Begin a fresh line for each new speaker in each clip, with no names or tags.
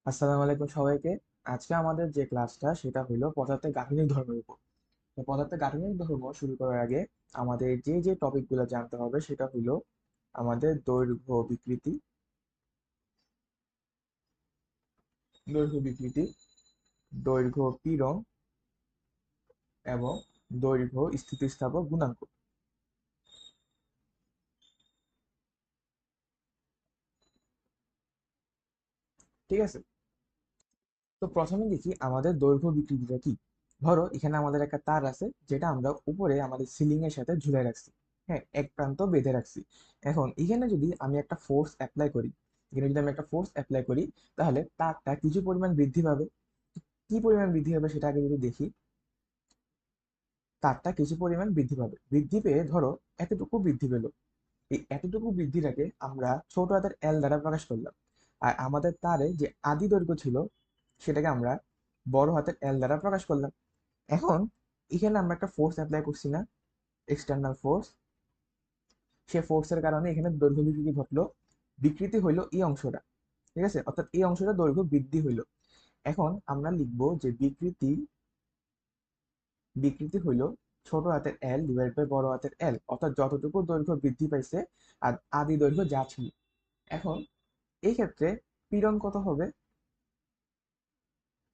আসসালামু আলাইকুম সবাইকে। আজকে আমাদের যে ক্লাসটা সেটা হলো পদার্থের গাঠনিক ধর্মের উপর। তো পদার্থের গাঠনিক ধর্ম শুরু করার আগে আমাদের যে টপিকগুলো জানতে হবে সেটা হলো আমাদের দৈর্ঘ্য বিকৃতি, দৈর্ঘ্য পীড়ন এবং দৈর্ঘ্য স্থিতিস্থাপক গুণাঙ্ক। ঠিক আছে, তো প্রথমে দেখি আমাদের দৈর্ঘ্য বিকৃতিটা কি। ধরো এখানে আমাদের একটা তার আছে যেটা আমরা উপরে আমাদের সিলিং এর সাথে ঝুলে রাখছি। হ্যাঁ, এক প্রান্ত বেঁধে রাখছি। এখন এখানে যদি আমি একটা ফোর্স অ্যাপ্লাই করি, তাহলে তারটা কিছু পরিমাণ বৃদ্ধি পাবে। কি পরিমাণ বৃদ্ধি পাবে সেটা আগে যদি দেখি, তারটা কিছু পরিমাণ বৃদ্ধি পাবে। বৃদ্ধি পেয়ে ধরো এতটুকু বৃদ্ধি পেলো। এই এতটুকু বৃদ্ধিটাকে আমরা ছোট হাতের এল দ্বারা প্রকাশ করলাম। আর আমাদের তারে যে আদি দৈর্ঘ্য ছিল সেটাকে আমরা বড় হাতের এল দ্বারা প্রকাশ করলাম। এখন এখানে আমরা একটা ফোর্স অ্যাপ্লাই করছি না, এক্সটার্নাল ফোর্স। সে ফোর্সের কারণে এখানে দৈর্ঘ্য বিকৃতি ঘটলো। বিকৃতি হইলো এই অংশটা। ঠিক আছে, অর্থাৎ এই অংশটা দৈর্ঘ্য বৃদ্ধি হইলো। এখন আমরা লিখবো যে বিকৃতি বিকৃতি হইলো ছোট হাতের এল ডিভাইড বাই বড় হাতের এল, অর্থাৎ যতটুকু দৈর্ঘ্য বৃদ্ধি পাইছে আর আদি দৈর্ঘ্য যা ছিল। এখন এই ক্ষেত্রে পীড়ন কত হবে?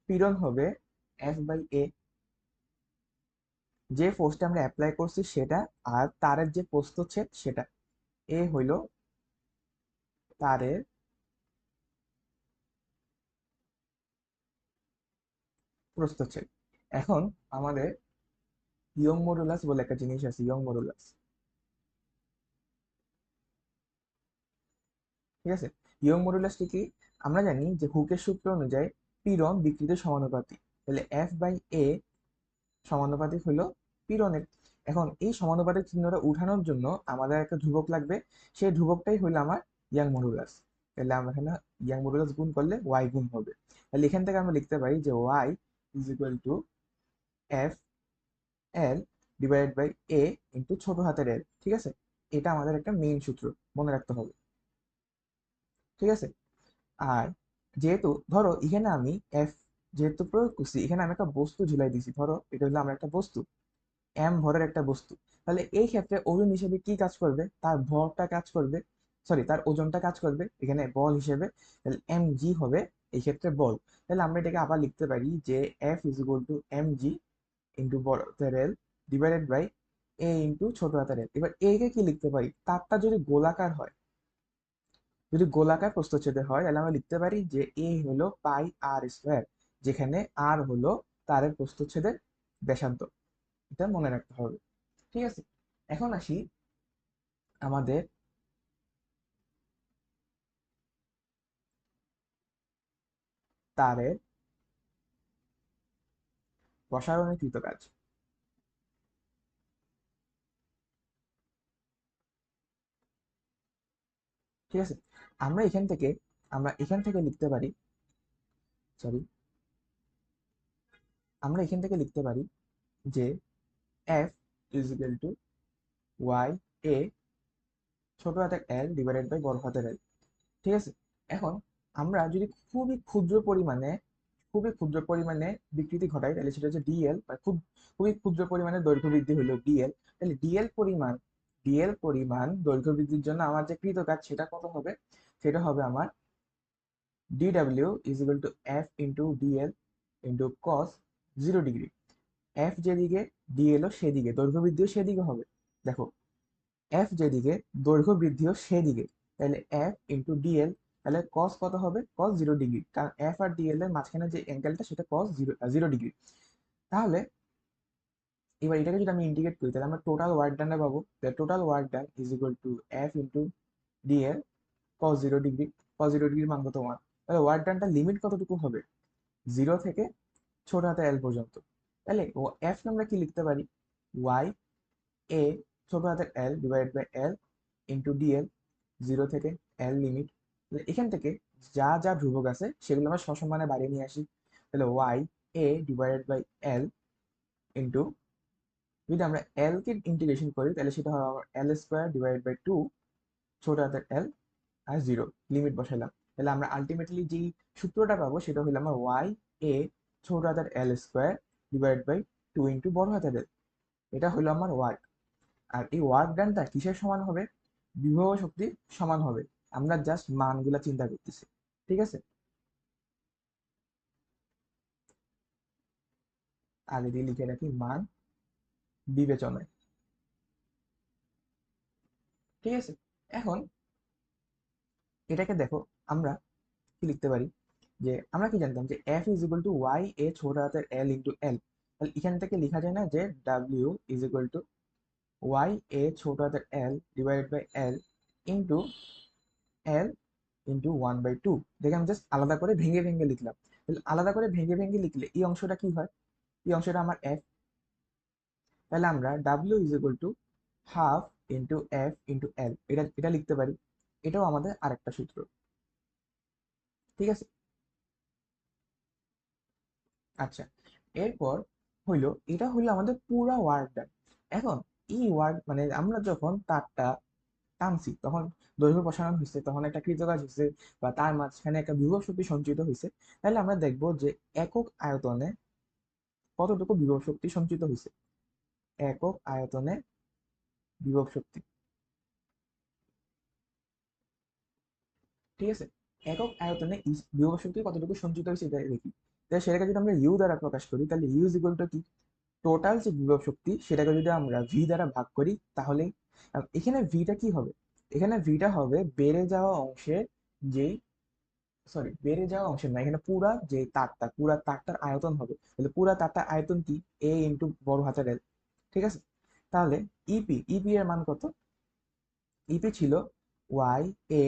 পীড়ন হবে F/A। যে ফোর্সটা আমরা অ্যাপ্লাই করছি সেটা, আর তারের যে প্রস্থচ্ছেদ সেটা। এ হইল তারের প্রস্থচ্ছেদ। এখন আমাদের ইয়ং মডুলাস বলে একটা জিনিস আছে, ইয়ং মডুলাস। ঠিক আছে, ইয়ং মডুলাসটি কি? আমরা জানি যে হুকের সূত্র অনুযায়ী পীড়ন বিকৃতির সমানুপাতিক। তাহলে F/A সমানুপাতিক হলো পীড়নের। এখন এই সমানুপাতিক চিহ্নটা উঠানোর জন্য আমাদের একটা ধ্রুবক লাগবে। সেই ধ্রুবকটাই হলো আমার ইয়াং মডুলাস। তাহলে আমরা এখানে ইয়াং মডুলাস গুণ করলে ওয়াই গুণ হবে। তাহলে এখান থেকে আমরা লিখতে পারি যে Y is equal to F L divided by A into ছোট হাতের এল। ঠিক আছে, এটা আমাদের একটা মেইন সূত্র, মনে রাখতে হবে। ঠিক আছে, আর যেহেতু ধরো এখানে আমি এফ যেহেতু প্রয়োগ করছি, এখানে আমি একটা বস্তু ঝুলাই দিছি। ধরো এটা হলো আমার একটা বস্তু, এম ভরের একটা বস্তু। তাহলে এই ক্ষেত্রে ওজন হিসেবে কি কাজ করবে? তার ভরটা কাজ করবে, সরি তার ওজনটা কাজ করবে এখানে বল হিসেবে। তাহলে এম জি হবে এই ক্ষেত্রে বল। তাহলে আমরা এটাকে আবার লিখতে পারি যে F is equal to M G into বড় হাতের L divided by A into ছোট হাতের এল। এবার এ কে কি লিখতে পারি? তারটা যদি গোলাকার হয়, যদি গোলাকার প্রস্থচ্ছেদে হয়, তাহলে আমরা লিখতে পারি যে এ হলো পাই আর স্কোয়ার, যেখানে আর হলো তারের প্রস্থচ্ছেদের ব্যাসার্ধ। এটা মনে রাখতে হবে। ঠিক আছে, এখন আসি আমাদের তারের প্রসারণকৃত কাজ। ঠিক আছে, আমরা এখান থেকে আমরা এখান থেকে লিখতে পারি, সরি আমরা এখান থেকে লিখতে পারি যে F is equal to Y A ছোট হাতের এল ডিভাইডেড বাই বড় হাতের এল। ঠিক আছে, এখন আমরা যদি খুবই ক্ষুদ্র পরিমাণে বিকৃতি ঘটাই, তাহলে সেটা হচ্ছে ডিএল, বা খুবই ক্ষুদ্র পরিমাণে দৈর্ঘ্য বৃদ্ধি হলো ডিএল। তাহলে ডিএল পরিমাণ দৈর্ঘ্য বৃদ্ধির জন্য আমার যে কৃত কাজ সেটা কত হবে? সেটা হবে আমার DW is equal to F into DL into cos 0 degree. F যেদিকে, ডিএলও সেদিকে, দৈর্ঘ্য বৃদ্ধিও সেদিকে হবে। দেখো, এফ যেদিকে দৈর্ঘ্য বৃদ্ধিও সেদিকে, তাহলে এফ ইন্টু ডিএল। তাহলে কস কত হবে? কস 0 ডিগ্রি, কারণ এফ আর ডিএল এর মাঝখানে যে অ্যাঙ্গেলটা সেটা কস 0 ডিগ্রি। তাহলে এবার এটাকে যদি আমি ইন্টিগ্রেট করি, তাহলে আমরা টোটাল ওয়ার্ক ডানটা পাবো। Total work done is equal to F into DL cos 0 degree. Cos 0 ডিগ্রির মান কত? 1। তাহলে ওয়ার্ক ডানটা লিমিট কতটুকু হবে? 0 থেকে ছোট হাতে এল পর্যন্ত। তাহলে এফ আমরা কি লিখতে পারি? ওয়াই এ ছোট হাতের L divide by L into DL, 0 থেকে এল লিমিট। এখান থেকে যা যা ধ্রুবক আছে সেগুলো আমরা সসম্মানে বাড়িয়ে নিয়ে আসি। তাহলে Y A divided by L into, যদি আমরা এল কে ইন্টিগ্রেশন করি তাহলে সেটা হবে আমার এল স্কোয়ার ডিভাইডেড বাই 2 ছোট হাতের এল আর 0, লিমিট বসাইলাম। তাহলে আমরা আলটিমেটলি যেই সূত্রটা পাবো সেটা হলো আমার ওয়াই এ ছোট হাতের এল স্কোয়ার ডিভাইড বাই 2 বড় হাতের এল। এটা হলো আমার ওয়ার্ক। আর এই ওয়ার্ক ডানটা কিসের সমান হবে? বিভব শক্তি সমান হবে। আমরা জাস্ট মানগুলা চিন্তা করতেছি, ঠিক আছে? আগে দিয়ে লিখে রাখি মান বিবেচনায়, ঠিক আছে? এখন এটাকে দেখো, আমরা কি লিখতে পারি যে আমরা কি জানতাম যে F is equal to Y A ছোট হাতের এল ইন্টু এল। তাহলে এখান থেকে লেখা যায় না যে W is equal to Y A ছোট হাতের L divided by L into L into 1/2। দেখে আমি জাস্ট আলাদা করে ভেঙে ভেঙে লিখলাম। তাহলে আলাদা করে ভেঙে ভেঙে লিখলে এই অংশটা কি হয়? এই অংশটা আমার এফ। তাহলে আমরা W is equal to half into F into L, এটা এটা লিখতে পারি। এটাও আমাদের আরেকটা সূত্র, ঠিক আছে? আচ্ছা, এরপর হইলো এটা হইলো আমাদের পুরা ওয়ার্ক ডান। এখন এই ওয়ার্ক মানে আমরা যখন তারটা টানছি তখন দৈর্ঘ্য প্রসারণ হয়েছে, তখন একটা কৃতকাজ হয়েছে বা তার মাঝখানে একটা বিভব শক্তি সঞ্চিত হয়েছে। তাহলে আমরা দেখবো যে একক আয়তনে কতটুকু বিভব শক্তি সঞ্চিত হয়েছে। একক আয়তনে বিভব শক্তি, ঠিক আছে? একক আয়তনে বিভব শক্তি কতটুকু সঞ্চিত হয়েছে এটা দেখি। তাহলে সেটাকে যদি আমরা ইউ দ্বারা প্রকাশ করি তাহলে ইউ ইজ ইকুয়াল টু কি? টোটাল যে বিভব শক্তি সেটাকে যদি আমরা ভি দ্বারা ভাগ করি তাহলে এখানে ভিটা কি হবে? এখানে ভিটা হবে বেড়ে যাওয়া অংশের যেই, সরি বেড়ে যাওয়া অংশের না, এখানে পুরা যে তারটা পুরা তারটার আয়তন হবে। তাহলে পুরা তারটার আয়তন কি? এ ইন্টু বড় হাতের এল, ঠিক আছে? তাহলে ইপি ইপি এর মান কত? ইপি ছিল Y A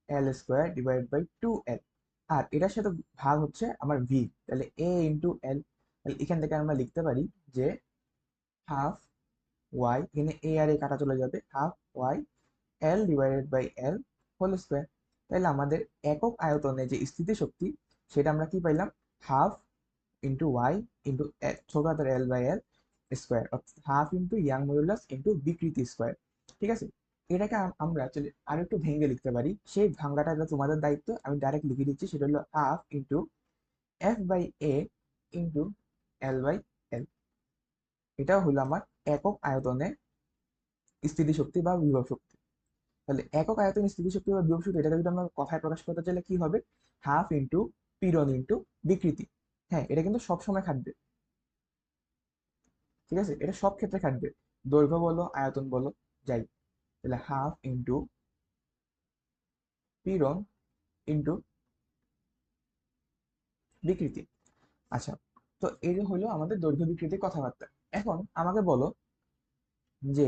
L square divide by 2 L. আর এটার সাথে ভাগ হচ্ছে আমার ভি, তাহলে এ ইন্টু এল। তাহলে এখান থেকে আমরা লিখতে পারি যে হাফ ওয়াই, এখানে এ আর এ কাটা চলে যাবে, half Y L divided by L whole square. তাহলে আমাদের একক আয়তনে যে স্থিতিশক্তি সেটা আমরা কি পাইলাম? হাফ ইন্টু ওয়াই ইন্টু ছোট হাতের এল বাই এল স্কোয়ার, অর্থাৎ half into young modulus into বিকৃতি স্কোয়ার, ঠিক আছে? এটাকে আমরা অ্যাকচুয়ালি আর একটু ভেঙে লিখতে পারি। সেই ভাঙাটা এটা তোমাদের দায়িত্ব, আমি ডাইরেক্ট লিখে দিচ্ছি। সেটা হলো half into F by A into L by L. এটাও হলো আমার একক আয়তনে স্থিতিশক্তি বা বিভব শক্তি। তাহলে একক আয়তন স্থিতিশক্তি বা বিভব শক্তি এটাকে যদি আমরা কথায় প্রকাশ করতে চাইলে কি হবে? হাফ ইন্টু পীড়ন ইন্টু বিকৃতি। হ্যাঁ, এটা কিন্তু সবসময় খাটবে, ঠিক আছে? এটা সব ক্ষেত্রে খাটবে, দৈর্ঘ্য বলো আয়তন বলো যাই। তাহলে হাফ ইন্টু পীড়ন ইন্টু বিকৃতি। আচ্ছা, তো এই হলো আমাদের দৈর্ঘ্য বিকৃতির কথাবার্তা। এখন আমাকে বলো যে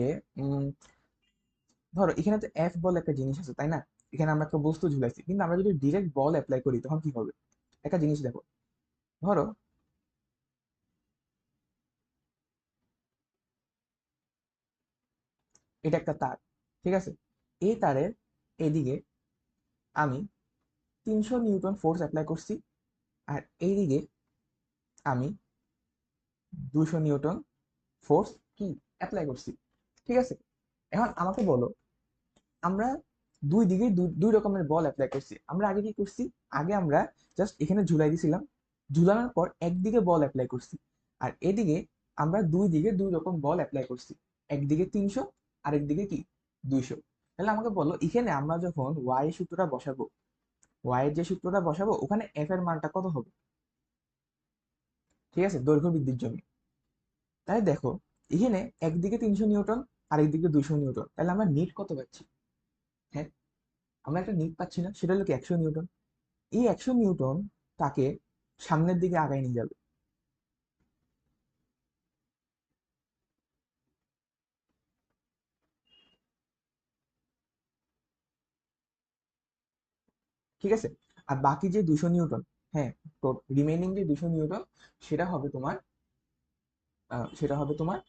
ধরো এখানে তো এফ বল একটা জিনিস আছে, তাই না? এখানে আমরা একটা বস্তু ঝুলাইছি, কিন্তু আমরা যদি ডিরেক্ট বল অ্যাপ্লাই করি তখন কি হবে? একটা জিনিস দেখো, ধরো এটা একটা তার, ঠিক আছে? এই তারের এদিকে আমি 300 নিউটন ফোর্স অ্যাপ্লাই করছি, আর এইদিকে আমি 200 নিউটন ফোর্স কি অ্যাপ্লাই করছি, ঠিক আছে? এখন আমাকে বলো, আমরা দুই দিকে দুই রকমের বল অ্যাপ্লাই করছি। আমরা আগে কি করছি? আগে আমরা জাস্ট এখানে ঝুলাই দিছিলাম, ঝুলানোর পর একদিকে বল অ্যাপ্লাই করছি। আর এদিকে আমরা দুই দিকে দুই রকম বল অ্যাপ্লাই করছি, একদিকে 300 আরেক দিকে কি 200। তাহলে আমাকে বলো এখানে আমরা যখন ওয়াই সূত্রটা বসাবো, ওয়াই এর যে সূত্রটা বসাবো ওখানে এফ এর মানটা কত হবে? ঠিক আছে, দৈর্ঘ্য বৃদ্ধির জন্য। তাই দেখো এখানে একদিকে 300 নিউটন আর একদিকে 200 নিউটন, তাহলে আমরা নিট কত পাচ্ছি? হ্যাঁ, আমরা একটা নিট পাচ্ছি না? সেটা হলো কি 100 নিউটন। এই 100 নিউটন তাকে সামনের দিকে আগায় নিয়ে যাবে, ঠিক আছে? আর বাকি যে 200 নিউটন, হ্যাঁ, তো রিমেইনিং যে 200 নিউটন সেটা হবে তোমার সেটা হবে তোমার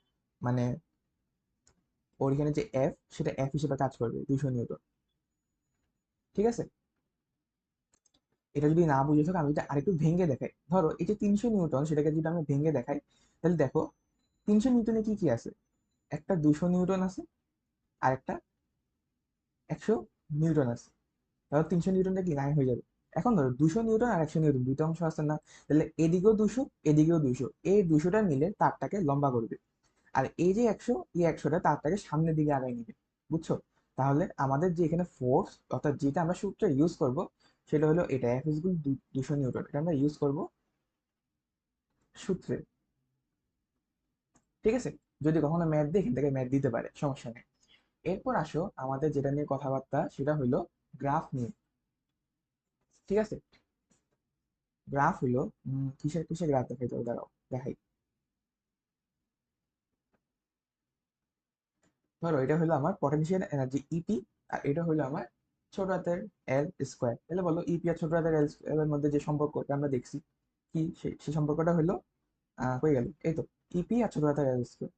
মানে ওর এখানে যে এফ সেটা এফ হিসেবে কাজ করবে 200 নিউটন, ঠিক আছে? এটা যদি না বুঝে থাকো আমি এটা আরেকটু ভেঙে দেখাই। ধরো এই যে 300 নিউটন সেটাকে যদি আমি ভেঙে দেখাই তাহলে দেখো 300 নিউটনে কি কি আছে? একটা 200 নিউটন আছে আর একটা 100 নিউটন আছে, তাহলে 300 নিউটনটা কি 9 হয়ে যাবে। এখন ধরো 200 নিউটন আর 100 নিউটন দুইটা অংশ আছে না, তাহলে এদিকেও 200 এদিকেও 200, এই 200টা মিলে তারটাকে লম্বা করবে। আর এই যে 100, এই 100টা তারটাকে সামনের দিকে আগায় নিবে। বুঝছো? তাহলে আমাদের যে এখানে ফোর্স, অর্থাৎ যেটা আমরা সূত্রে ইউজ করব, সেটা হলো এটা F ইকুয়াল 200 নিউটন। এটা আমরা ইউজ করব সূত্রে। ঠিক আছে? যদি কখনো ম্যাথ দিই, এখান থেকে ম্যাথ দিতে পারে, সমস্যা নেই। এরপর আসো আমাদের যেটা নিয়ে কথাবার্তা, সেটা হলো গ্রাফ নিয়ে। ঠিক আছে? গ্রাফ হলো কিসের কিসের গ্রাফ দেখাই, তো দাঁড়াও দেখাই। ধরো এটা হলো আমার পটেনশিয়াল এনার্জি ইপি, আর এটা হলো আমার ছোট হাতের এল স্কোয়ার। তাহলে বলো ইপি আর ছোট হাতের এল এর মধ্যে যে সম্পর্কটা আমরা দেখছি, কি সেই সম্পর্কটা হলো হয়ে গেল এই তো, ইপি আর ছোট হাতের এল স্কোয়ার।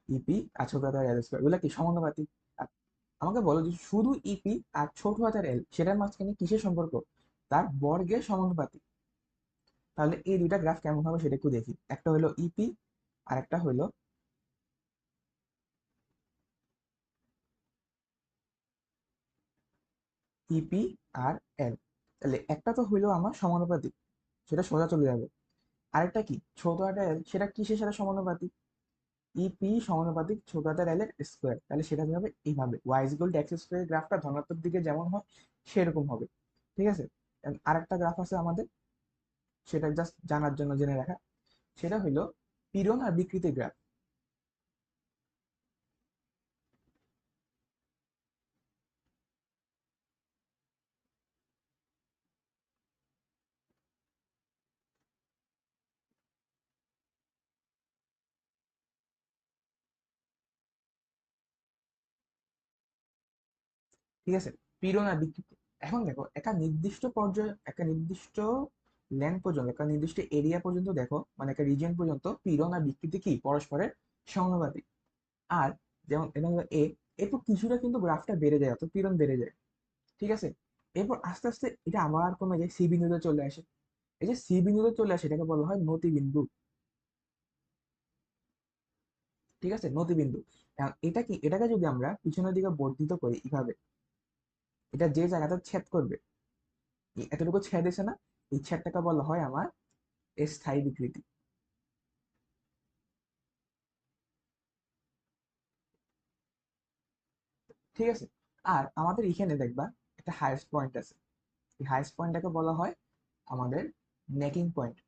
ইপি আর ছোট হাতের এল স্কোয়ার এগুলো কি সমানুপাতিক? আর আমাকে বলো যে শুধু ইপি আর ছোট হাতের এল, সেটার মাঝখানে কিসের সম্পর্ক? তার বর্গের সমানুপাতিক। তাহলে এই দুইটা গ্রাফ কেমন হবে সেটা একটু দেখি। একটা হলো ইপি আর একটা হলো ইপি আর এল। তাহলে একটা তো হইলো আমার সমানুপাতিক, সেটা সোজা চলে যাবে। আরেকটা কি ছোট হাতের এল, সেটা কিসের সাথে সমানুপাতিক? ইপি সমানুপাতিক ছোট হাতের এল এর স্কোয়ার। তাহলে সেটা কি হবে? এইভাবে Y is equal to X square গ্রাফটা ধনাত্মক দিকে যেমন হয় সেরকম হবে। ঠিক আছে? আরেকটা গ্রাফ আছে আমাদের, সেটা জাস্ট জানার জন্য জেনে রাখা। সেটা হইলো পীড়ন আর বিকৃতির গ্রাফ। ঠিক আছে? পীড়ন আর বিকৃতি। এখন দেখো একটা নির্দিষ্ট পর্যায়ে, একটা নির্দিষ্ট লেন্থ পর্যন্ত, একটা নির্দিষ্ট এরিয়া পর্যন্ত দেখো, মানে একটা রিজিয়ন পর্যন্ত পীড়ন আর বিকৃতি কি পরস্পরের সমানুপাতিক। আর যেমন এটা হলো এ, এরপর কিছুটা কিন্তু গ্রাফটা বেড়ে যায়, অর্থাৎ পীড়ন বেড়ে যায়। ঠিক আছে? এরপর আস্তে আস্তে এটা আবার কমে যায়, সি বিন্দুতে চলে আসে। এই যে সি বিন্দুতে চলে আসে, এটাকে বলা হয় নতি বিন্দু। ঠিক আছে? নতি বিন্দু। এখন এটা কি, এটাকে যদি আমরা পিছনের দিকে বর্ধিত করি এইভাবে, এটা যে জায়গাটা ছেদ করবে, এতটুকু ছেদ এসে না, এই ছেদটাকে বলা হয় আমার স্থায়ী বিকৃতি। ঠিক আছে? আর আমাদের এখানে দেখবা একটা হাইয়েস্ট পয়েন্ট আছে, এই হাইয়েস্ট পয়েন্টটাকে বলা হয় আমাদের নেকিং পয়েন্ট।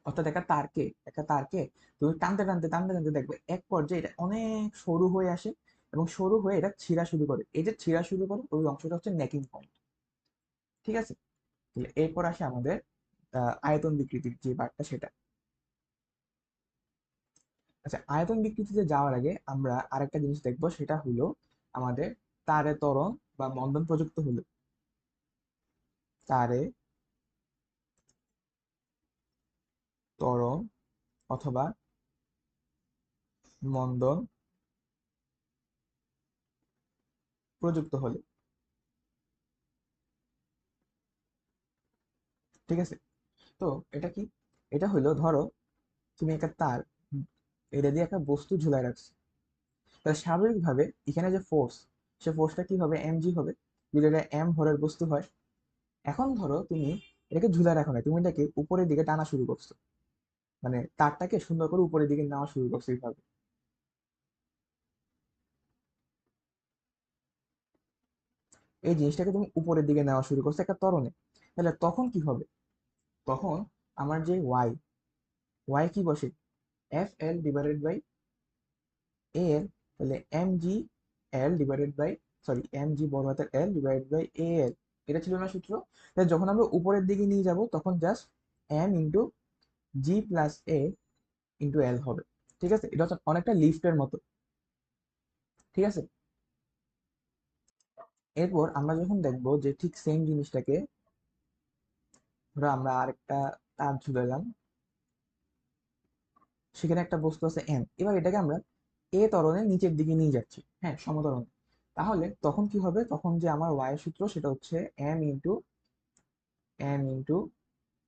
অর্থাৎ একটা তারকে তুমি টানতে টানতে টানতে টানতে দেখবে এক পর্যায়ে এটা অনেক সরু হয়ে আসে, এবং সরু হয়ে এটা ছিঁড়া শুরু করে। এই যে ছিঁড়া শুরু করে ওই অংশটা হচ্ছে নেকিং পয়েন্ট। ঠিক আছে? তাহলে এরপর আসে আমাদের আয়তন বিকৃতির যে বারটা, সেটা। আচ্ছা, আয়তন বিকৃতিতে যাওয়ার আগে আমরা আরেকটা জিনিস দেখবো, সেটা হলো আমাদের তারে ত্বরণ বা মন্দন প্রযুক্ত হলো। তারে ত্বরণ অথবা মন্দন প্রযুক্ত হলে। ঠিক আছে? তো এটা কি? এটা হলো ধরো তুমি একটা তার, এটা দিয়ে একটা বস্তু ঝুলায় রাখছো। তাহলে স্বাভাবিকভাবে এখানে যে ফোর্স, সে ফোর্সটা কি হবে? এমজি হবে, যদি এটা এম ভরের বস্তু হয়। এখন ধরো তুমি এটাকে ঝুলায় রাখো না, তুমি এটাকে উপরের দিকে টানা শুরু করছো, মানে তারটাকে সুন্দর করে উপরের দিকে নেওয়া শুরু করছো এইভাবে। এই জিনিসটাকে তুমি উপরের দিকে নেওয়া শুরু করছো একটা ত্বরণে। তাহলে তখন কি হবে? তখন আমার যে ওয়াই, ওয়াই কি বসে? F L divided by A L. তাহলে M G L divided by, sorry M G বড় হাতের এল ডিভাইডেড বাই এ এল। এটা ছিল না সূত্র? তাহলে যখন আমরা উপরের দিকে নিয়ে যাব, তখন just M into G plus A into L হবে। ঠিক আছে? এটা হচ্ছে অনেকটা লিফটের মতো। ঠিক আছে? এরপর আমরা যখন দেখবো যে ঠিক সেম জিনিসটাকে, ধরো আমরা আরেকটা তার ঝুলালাম, সেখানে একটা বস্তু আছে এম, এবার এটাকে আমরা এ ত্বরণে নিচের দিকে নিয়ে যাচ্ছি, হ্যাঁ, সমত্বরণে। তাহলে তখন কি হবে? তখন যে আমার ওয়াই এর সূত্র, সেটা হচ্ছে M into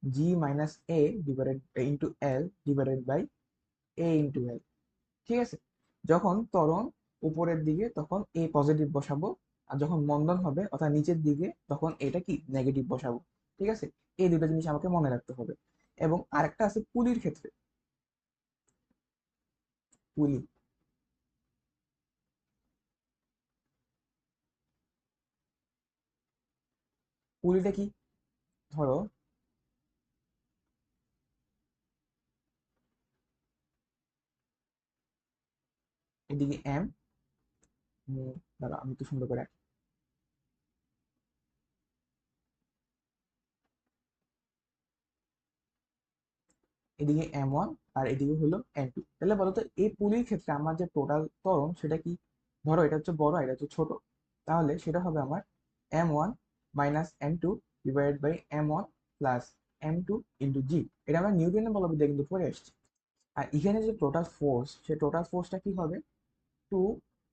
G minus A divided into L divided by A into L. ঠিক আছে? যখন ত্বরণ উপরের দিকে তখন এ পজিটিভ বসাবো, আর যখন মন্দন হবে অর্থাৎ নিচের দিকে তখন এটা কি নেগেটিভ বসাবো। ঠিক আছে, এই দুটো জিনিস আমাকে মনে রাখতে হবে। এবং আরেকটা আছে পুলির ক্ষেত্রে। পুলি, পুলিটা কি? ধরো এদিকে এম, দাঁড়া আমি একটু সুন্দর করে আঁকি। এদিকে M1 আর এদিকে হলো M2। তাহলে বলতো এই পুলির ক্ষেত্রে আমার যে টোটাল ত্বরণ সেটা কি? ধরো এটা হচ্ছে বড়, এটা হচ্ছে ছোট, তাহলে সেটা হবে আমার M1 minus M2 divided by M1 plus M2 into G. এটা আমরা নিউটনের বলবিদ্যা কিন্তু পড়ে আসছি। আর এখানে যে টোটাল ফোর্স, সেই টোটাল ফোর্সটা কি হবে? 2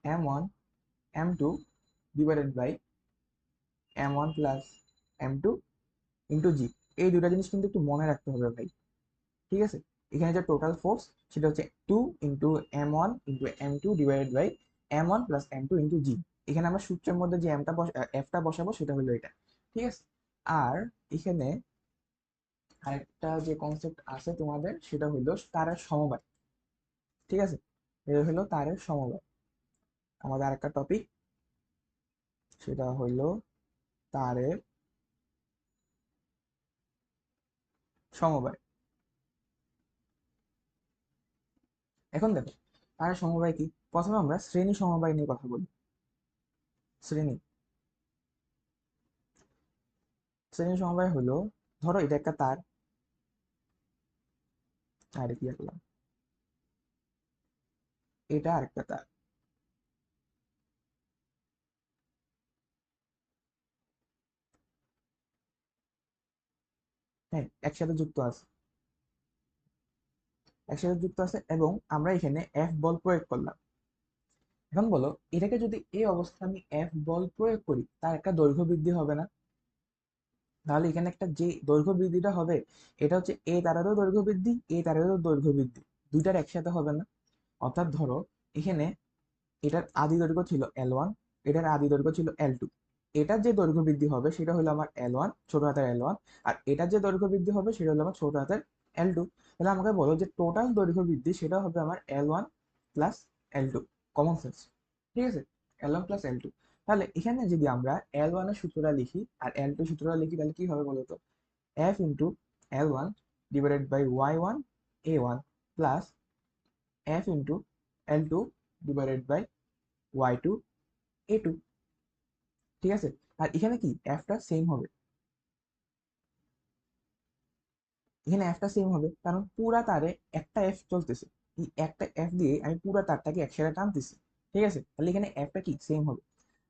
M1 M2 divided by M1 plus M2 into G. এই দুটা জিনিস কিন্তু একটু মনে রাখতে হবে ভাই। ঠিক আছে, এখানে যে টোটাল ফোর্স সেটা হচ্ছে 2 × M1 × M2 divided by M1 plus M2 into G. এখানে আমরা সূত্রের মধ্যে যে এফটা বসাবো সেটা হলো এটা। ঠিক আছে, আর এখানে আরেকটা যে কনসেপ্ট আছে তোমাদের সেটা হলো তারের সমবায়। ঠিক আছে, এটা হলো তারের সমবায়। আমাদের আরেকটা টপিক সেটা হলো তারের সমবায়। এখন দেখো তারের সমবায় কি, প্রথমে আমরা শ্রেণী সমবায় নিয়ে কথা বলি। শ্রেণী শ্রেণী সমবায় হলো, ধরো এটা একটা তার, আর কি আঁকলাম, এটা আরেকটা তার। হ্যাঁ, একসাথে যুক্ত আছে এবং আমরা এখানে এফ বল প্রয়োগ করলাম। এখন বলো এটাকে যদি এই অবস্থা আমি এফ বল প্রয়োগ করি তার একটা দৈর্ঘ্য বৃদ্ধি হবে না? তাহলে এখানে একটা যে দৈর্ঘ্য বৃদ্ধিটা হবে এটা হচ্ছে এ তারেরও দৈর্ঘ্য বৃদ্ধি, এ তারেরও দৈর্ঘ্য বৃদ্ধি, দুইটার একসাথে হবে না? অর্থাৎ ধরো এখানে এটার আদি দৈর্ঘ্য ছিল L1, এটার আদি দৈর্ঘ্য ছিল L2। এটার যে দৈর্ঘ্য বৃদ্ধি হবে সেটা হলো আমার L1, ছোট হাতের L1, আর এটার যে দৈর্ঘ্য বৃদ্ধি হবে সেটা হলো আমার ছোট হাতের L2। তাহলে আমাকে বলো যে টোটাল দৈর্ঘ্য বৃদ্ধি সেটা হবে আমার L1 plus L2। Common sense, ঠিক আছে, L1 প্লাস L2। তাহলে এখানে যদি আমরা L1 এর সূত্রটা লিখি আর L2 সূত্রটা লিখি তাহলে কি হবে বলতো? F into L1 divided by Y1 A1 plus F into L2 divided by Y2 A2। ঠিক আছে, আর এখানে কি এফটা সেম হবে, এখানে এফটা সেম হবে কারণ পুরা তারে একটা এফ চলতেছে। এই একটা এফ দিয়ে আমি পুরা তারটাকে একসাথে টানতেছি। ঠিক আছে, তাহলে এখানে এফটা কি সেম হবে।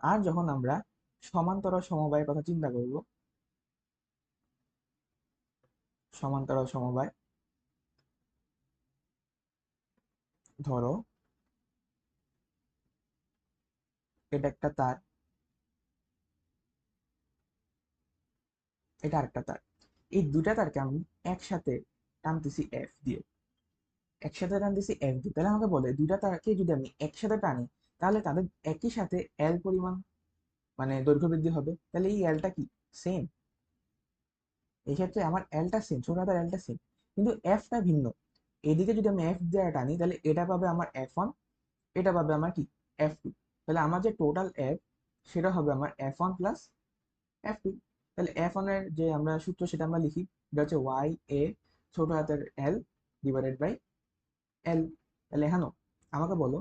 আর যখন আমরা সমান্তরাল সমবায়ের কথা চিন্তা করব, সমান্তরাল সমবায়, ধরো এটা একটা তার, এটা আরেকটা তার, এই দুটা তারকে আমি একসাথে টানতেছি এফ দিয়ে, একসাথে টানতেছি এফ দিয়ে। তাহলে আমাকে বলে দুইটা তারকে যদি আমি একসাথে টানি তাহলে তাদের একই সাথে এল পরিমাণ মানে দৈর্ঘ্য বৃদ্ধি হবে। তাহলে এই এলটা কি সেম, এই ক্ষেত্রে আমার এলটা সেম, ছোট হাতের এলটা সেম, কিন্তু এফটা ভিন্ন। এদিকে যদি আমি এফ দিয়ে টানি তাহলে এটা পাবে আমার F1, এটা পাবে আমার কি F2। তাহলে আমার যে টোটাল এফ সেটা হবে আমার F1 প্লাস F2। তাহলে F1 এর যে আমরা সূত্র সেটা আমরা লিখি, এটা হচ্ছে ওয়াই এ ছোট হাতের এল ডিভাইডেড বাই এল। তাহলে এখন আমাকে বলো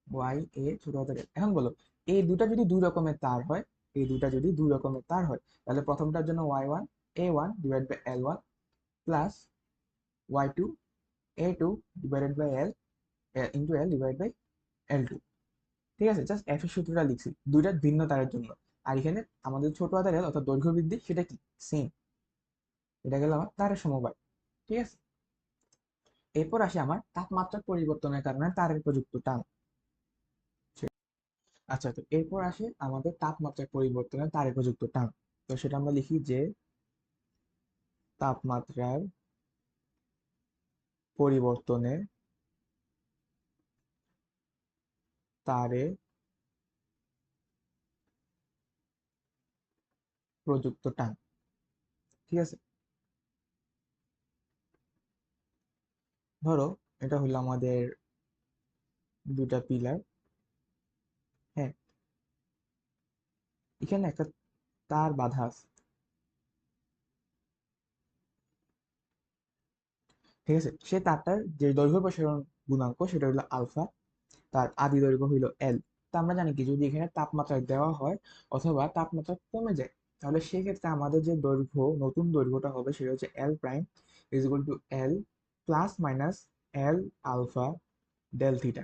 ওয়াই এ ছোট হাতের এল, এখন বলো এই দুটা যদি দুই রকমের তার হয়, এই দুটা যদি দুই রকমের তার হয় তাহলে প্রথমটার জন্য Y1 A1 divide by L1 plus Y2 A2 divided by L into L divide by L2। ঠিক আছে, জাস্ট এফ এর সূত্রটা লিখছি দুইটা ভিন্ন তারের জন্য। আর এখানে আমাদের ছোট হাতের এল অর্থাৎ দৈর্ঘ্য বৃদ্ধি সেটা কি সেম। এটা গেল আমার তারের সমবায়। ঠিক আছে, এরপর আসে আমার তাপমাত্রার পরিবর্তনের কারণে তারের প্রযুক্ত টান। আচ্ছা, তো এরপর আসে আমাদের তাপমাত্রার পরিবর্তনের তারে প্রযুক্ত টান। তো সেটা আমরা লিখি যে তাপমাত্রার পরিবর্তনের তারে প্রযুক্ত টান। ঠিক আছে, ধরো এটা হলো আমাদের দুটা পিলার। হ্যাঁ, এখানে একটা তার বাঁধা আছে। ঠিক আছে, সে তারটার যে দৈর্ঘ্য প্রসারণ গুণাঙ্ক সেটা হলো আলফা, তার আদি দৈর্ঘ্য হইল এল। তা আমরা জানি কি, যদি এখানে তাপমাত্রা দেওয়া হয় অথবা তাপমাত্রা কমে যায়, তাহলে সেক্ষেত্রে আমাদের যে দৈর্ঘ্য, নতুন দৈর্ঘ্যটা হবে সেটা হচ্ছে L prime is equal to L plus minus L alpha del theta.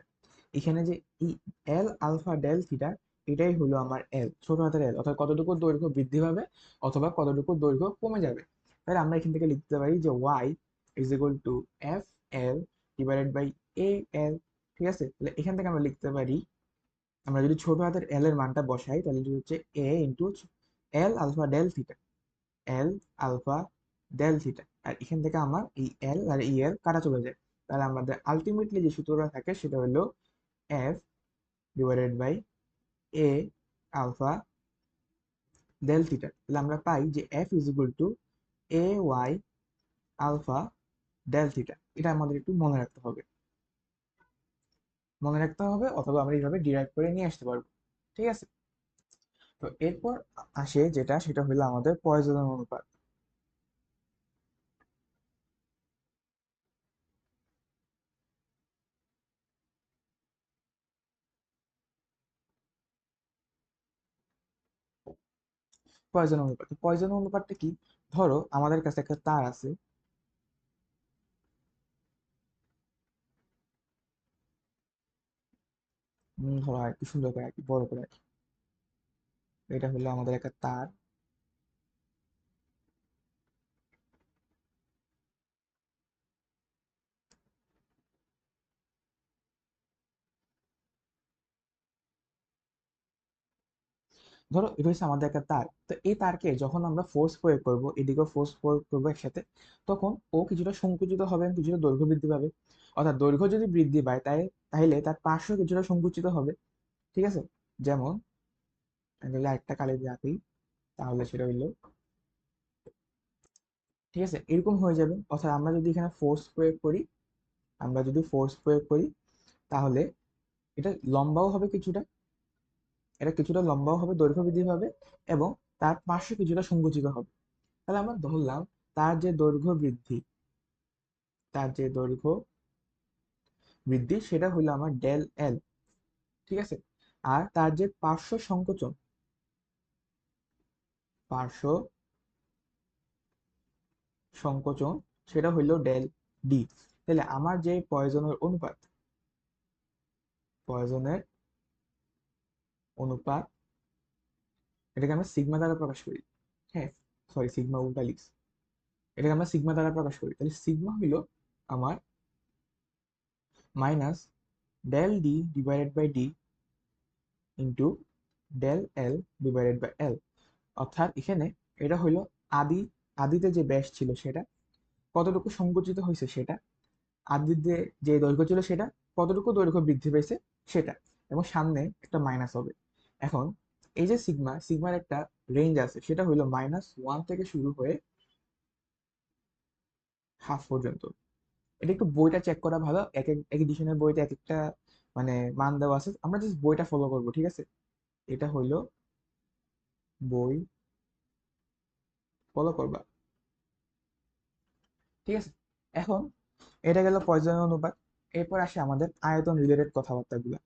এখানে যে এই এল আলফা ডেল থিটা, এটাই হলো আমার এল, ছোট হাতের এল, অর্থাৎ কতটুকু দৈর্ঘ্য বৃদ্ধি পাবে অথবা কতটুকু দৈর্ঘ্য কমে যাবে। তাহলে আমরা এখান থেকে লিখতে পারি যে Y is equal to F L divided by A L. ঠিক আছে, তাহলে এখান থেকে আমরা লিখতে পারি, আমরা যদি ছোট হাতের এল এর মানটা বসাই তাহলে এটা হচ্ছে A into L alpha del theta, L alpha del theta. আর এখান থেকে আমার এই এল আর এই এল কাটা চলে যায়। তাহলে আমাদের আলটিমেটলি যে সূত্রটা থাকে সেটা হলো F divided by A alpha del theta. তাহলে আমরা পাই যে F is equal to A Y alpha del theta. এটা আমাদের একটু মনে রাখতে হবে, অথবা আমরা এইভাবে ডিরাইভ করে নিয়ে আসতে পারবো। ঠিক আছে, তো এরপর আসে যেটা, সেটা হলো আমাদের পয়জনের অনুপাত। পয়জন অনুপাতটা কি? ধরো আমাদের কাছে একটা তার আছে। ধরো আর কি সুন্দর করে, আর কি বড় করে, আর কি এটা হলো আমাদের একটা তার। ধরো এটা হচ্ছে আমাদের একটা তার, তো এই তারকে যখন আমরা ফোর্স প্রয়োগ করব, এদিকেও ফোর্স প্রয়োগ করবো একসাথে, তখন ও কিছুটা সংকুচিত হবে, কিছুটা দৈর্ঘ্য বৃদ্ধি পাবে। অর্থাৎ দৈর্ঘ্য যদি বৃদ্ধি পায় তাহলে তার পার্শ্ব কিছুটা সংকুচিত হবে। ঠিক আছে, যেমন তাহলে একটা কালি দিয়ে আঁকি, তাহলে সেটা হইলো, ঠিক আছে, এরকম হয়ে যাবে। অর্থাৎ আমরা যদি এখানে ফোর্স প্রয়োগ করি, আমরা যদি ফোর্স প্রয়োগ করি তাহলে এটা লম্বাও হবে কিছুটা, দৈর্ঘ্য বৃদ্ধি পাবে, এবং তার পার্শ্ব কিছুটা সংকুচিত হবে। তাহলে আমরা ধরলাম তার যে দৈর্ঘ্য বৃদ্ধি, তার যে দৈর্ঘ্য বৃদ্ধি সেটা হলো আমার ডেল এল। ঠিক আছে, আর তার যে পার্শ্ব সংকোচন সেটা হইলো ডেল ডি। তাহলে আমার যে পয়জনের অনুপাত, এটাকে আমরা সিগমা দ্বারা প্রকাশ করি। হ্যাঁ, সরি, সিগমা উল্টা লিখছি, এটাকে আমরা সিগমা দ্বারা প্রকাশ করি। তাহলে সিগমা হইলো আমার minus del D divided by D into del L divided by L. অর্থাৎ এখানে এটা হইলো আদি আদিতে যে ব্যাস ছিল সেটা কতটুকু সংকুচিত হয়েছে সেটা, আদিতে যে দৈর্ঘ্য ছিল সেটা কতটুকু দৈর্ঘ্য বৃদ্ধি পেয়েছে সেটা, এবং সামনে একটা মাইনাস হবে। এখন এই যে সিগমার একটা রেঞ্জ আছে, সেটা হইলো -1 থেকে শুরু হয়ে হাফ পর্যন্ত। এটা একটু বইটা চেক করা ভালো, এক এক এডিশনের বইতে এক একটা মানে মান দেওয়া আছে, আমরা জাস্ট বইটা ফলো করবো। ঠিক আছে, এটা হইলো বই ফলো করবা। ঠিক আছে, এখন এটা গেল পয়জনের অনুপাত। এরপর আসে আমাদের আয়তন রিলেটেড কথাবার্তাগুলো।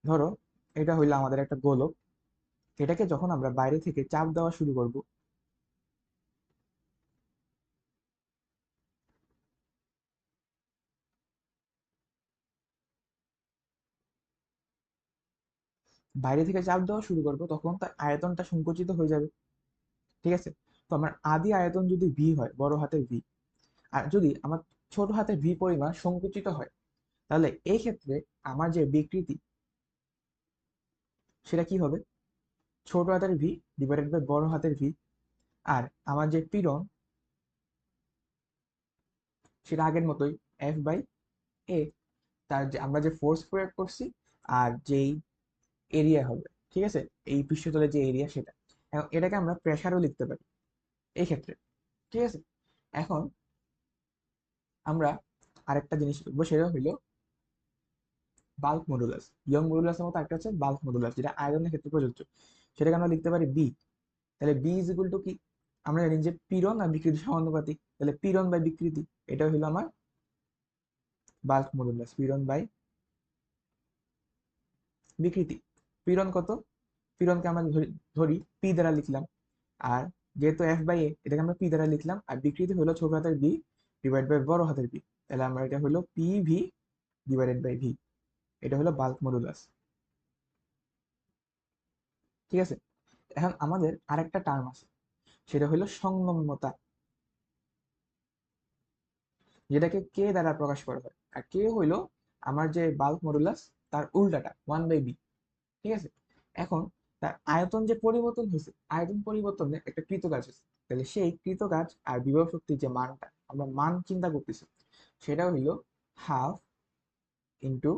ধরো এটা হইলো আমাদের একটা গোলক, এটাকে যখন আমরা বাইরে থেকে চাপ দেওয়া শুরু করব, তখন তার আয়তনটা সংকুচিত হয়ে যাবে। ঠিক আছে, তো আমার আদি আয়তন যদি ভি হয়, বড় হাতের ভি, আর যদি আমার ছোট হাতের ভি পরিমাণ সংকুচিত হয়, তাহলে এই ক্ষেত্রে আমার যে বিকৃতি সেটা কি হবে? ছোট হাতের ভি ডিভাইডেড বাই বড় হাতের ভি। আর আমার যে পীড়ন সেটা আগের মতোই এফ বাই এ, তার যে আমরা যে ফোর্স প্রয়োগ করছি আর যেই এরিয়া হবে, ঠিক আছে, এই পৃষ্ঠতলের যে এরিয়া সেটা। এখন এটাকে আমরা প্রেসারও লিখতে পারি এই ক্ষেত্রে, ঠিক আছে। এখন আমরা আরেকটা জিনিস লিখবো, সেটা হলো বাল্ক মডুলাস। ইয়ং মডুলাসের মতো একটা হচ্ছে বাল্ক মডুলাস, যেটা আয়তনের ক্ষেত্রে প্রযোজ্য। সেটাকে আমরা লিখতে পারি বি। তাহলে বি ইজ ইকুয়াল টু কি, আমরা জানি যে পীড়ন আর বিকৃতি সমানুপাতিক, তাহলে পীড়ন বাই বিকৃতি, এটা হলো আমার বাল্ক মডুলাস, পীড়ন বাই বিকৃতি। পীড়ন কত, পীড়নকে আমরা ধরি ধরি পি দ্বারা লিখলাম, আর যেহেতু এফ বাই এ, এটাকে আমরা পি দ্বারা লিখলাম, আর বিকৃতি হলো ছোট হাতের বি ডিভাইড বাই বড় হাতের বি, তাহলে আমরা এটা হলো P V divided by V, এটা হলো বাল্ক মডুলাস, ঠিক আছে। এখন আমাদের আরেকটা টার্ম আছে, সেটা হলো সংনম্যতা, যেটাকে কে দ্বারা প্রকাশ করা হয়, আর কে হইলো আমার যে বাল্ক মডুলাস তার উল্টাটা, ওয়ান বাই বি, ঠিক আছে। এখন তার আয়তন যে পরিবর্তন হয়েছে, আয়তন পরিবর্তনের একটা কৃতকাজ আছে, তাহলে সেই কৃতকাজ আর বিভব শক্তির যে মানটা আমরা মান চিন্তা করতেছি, সেটা হইল half into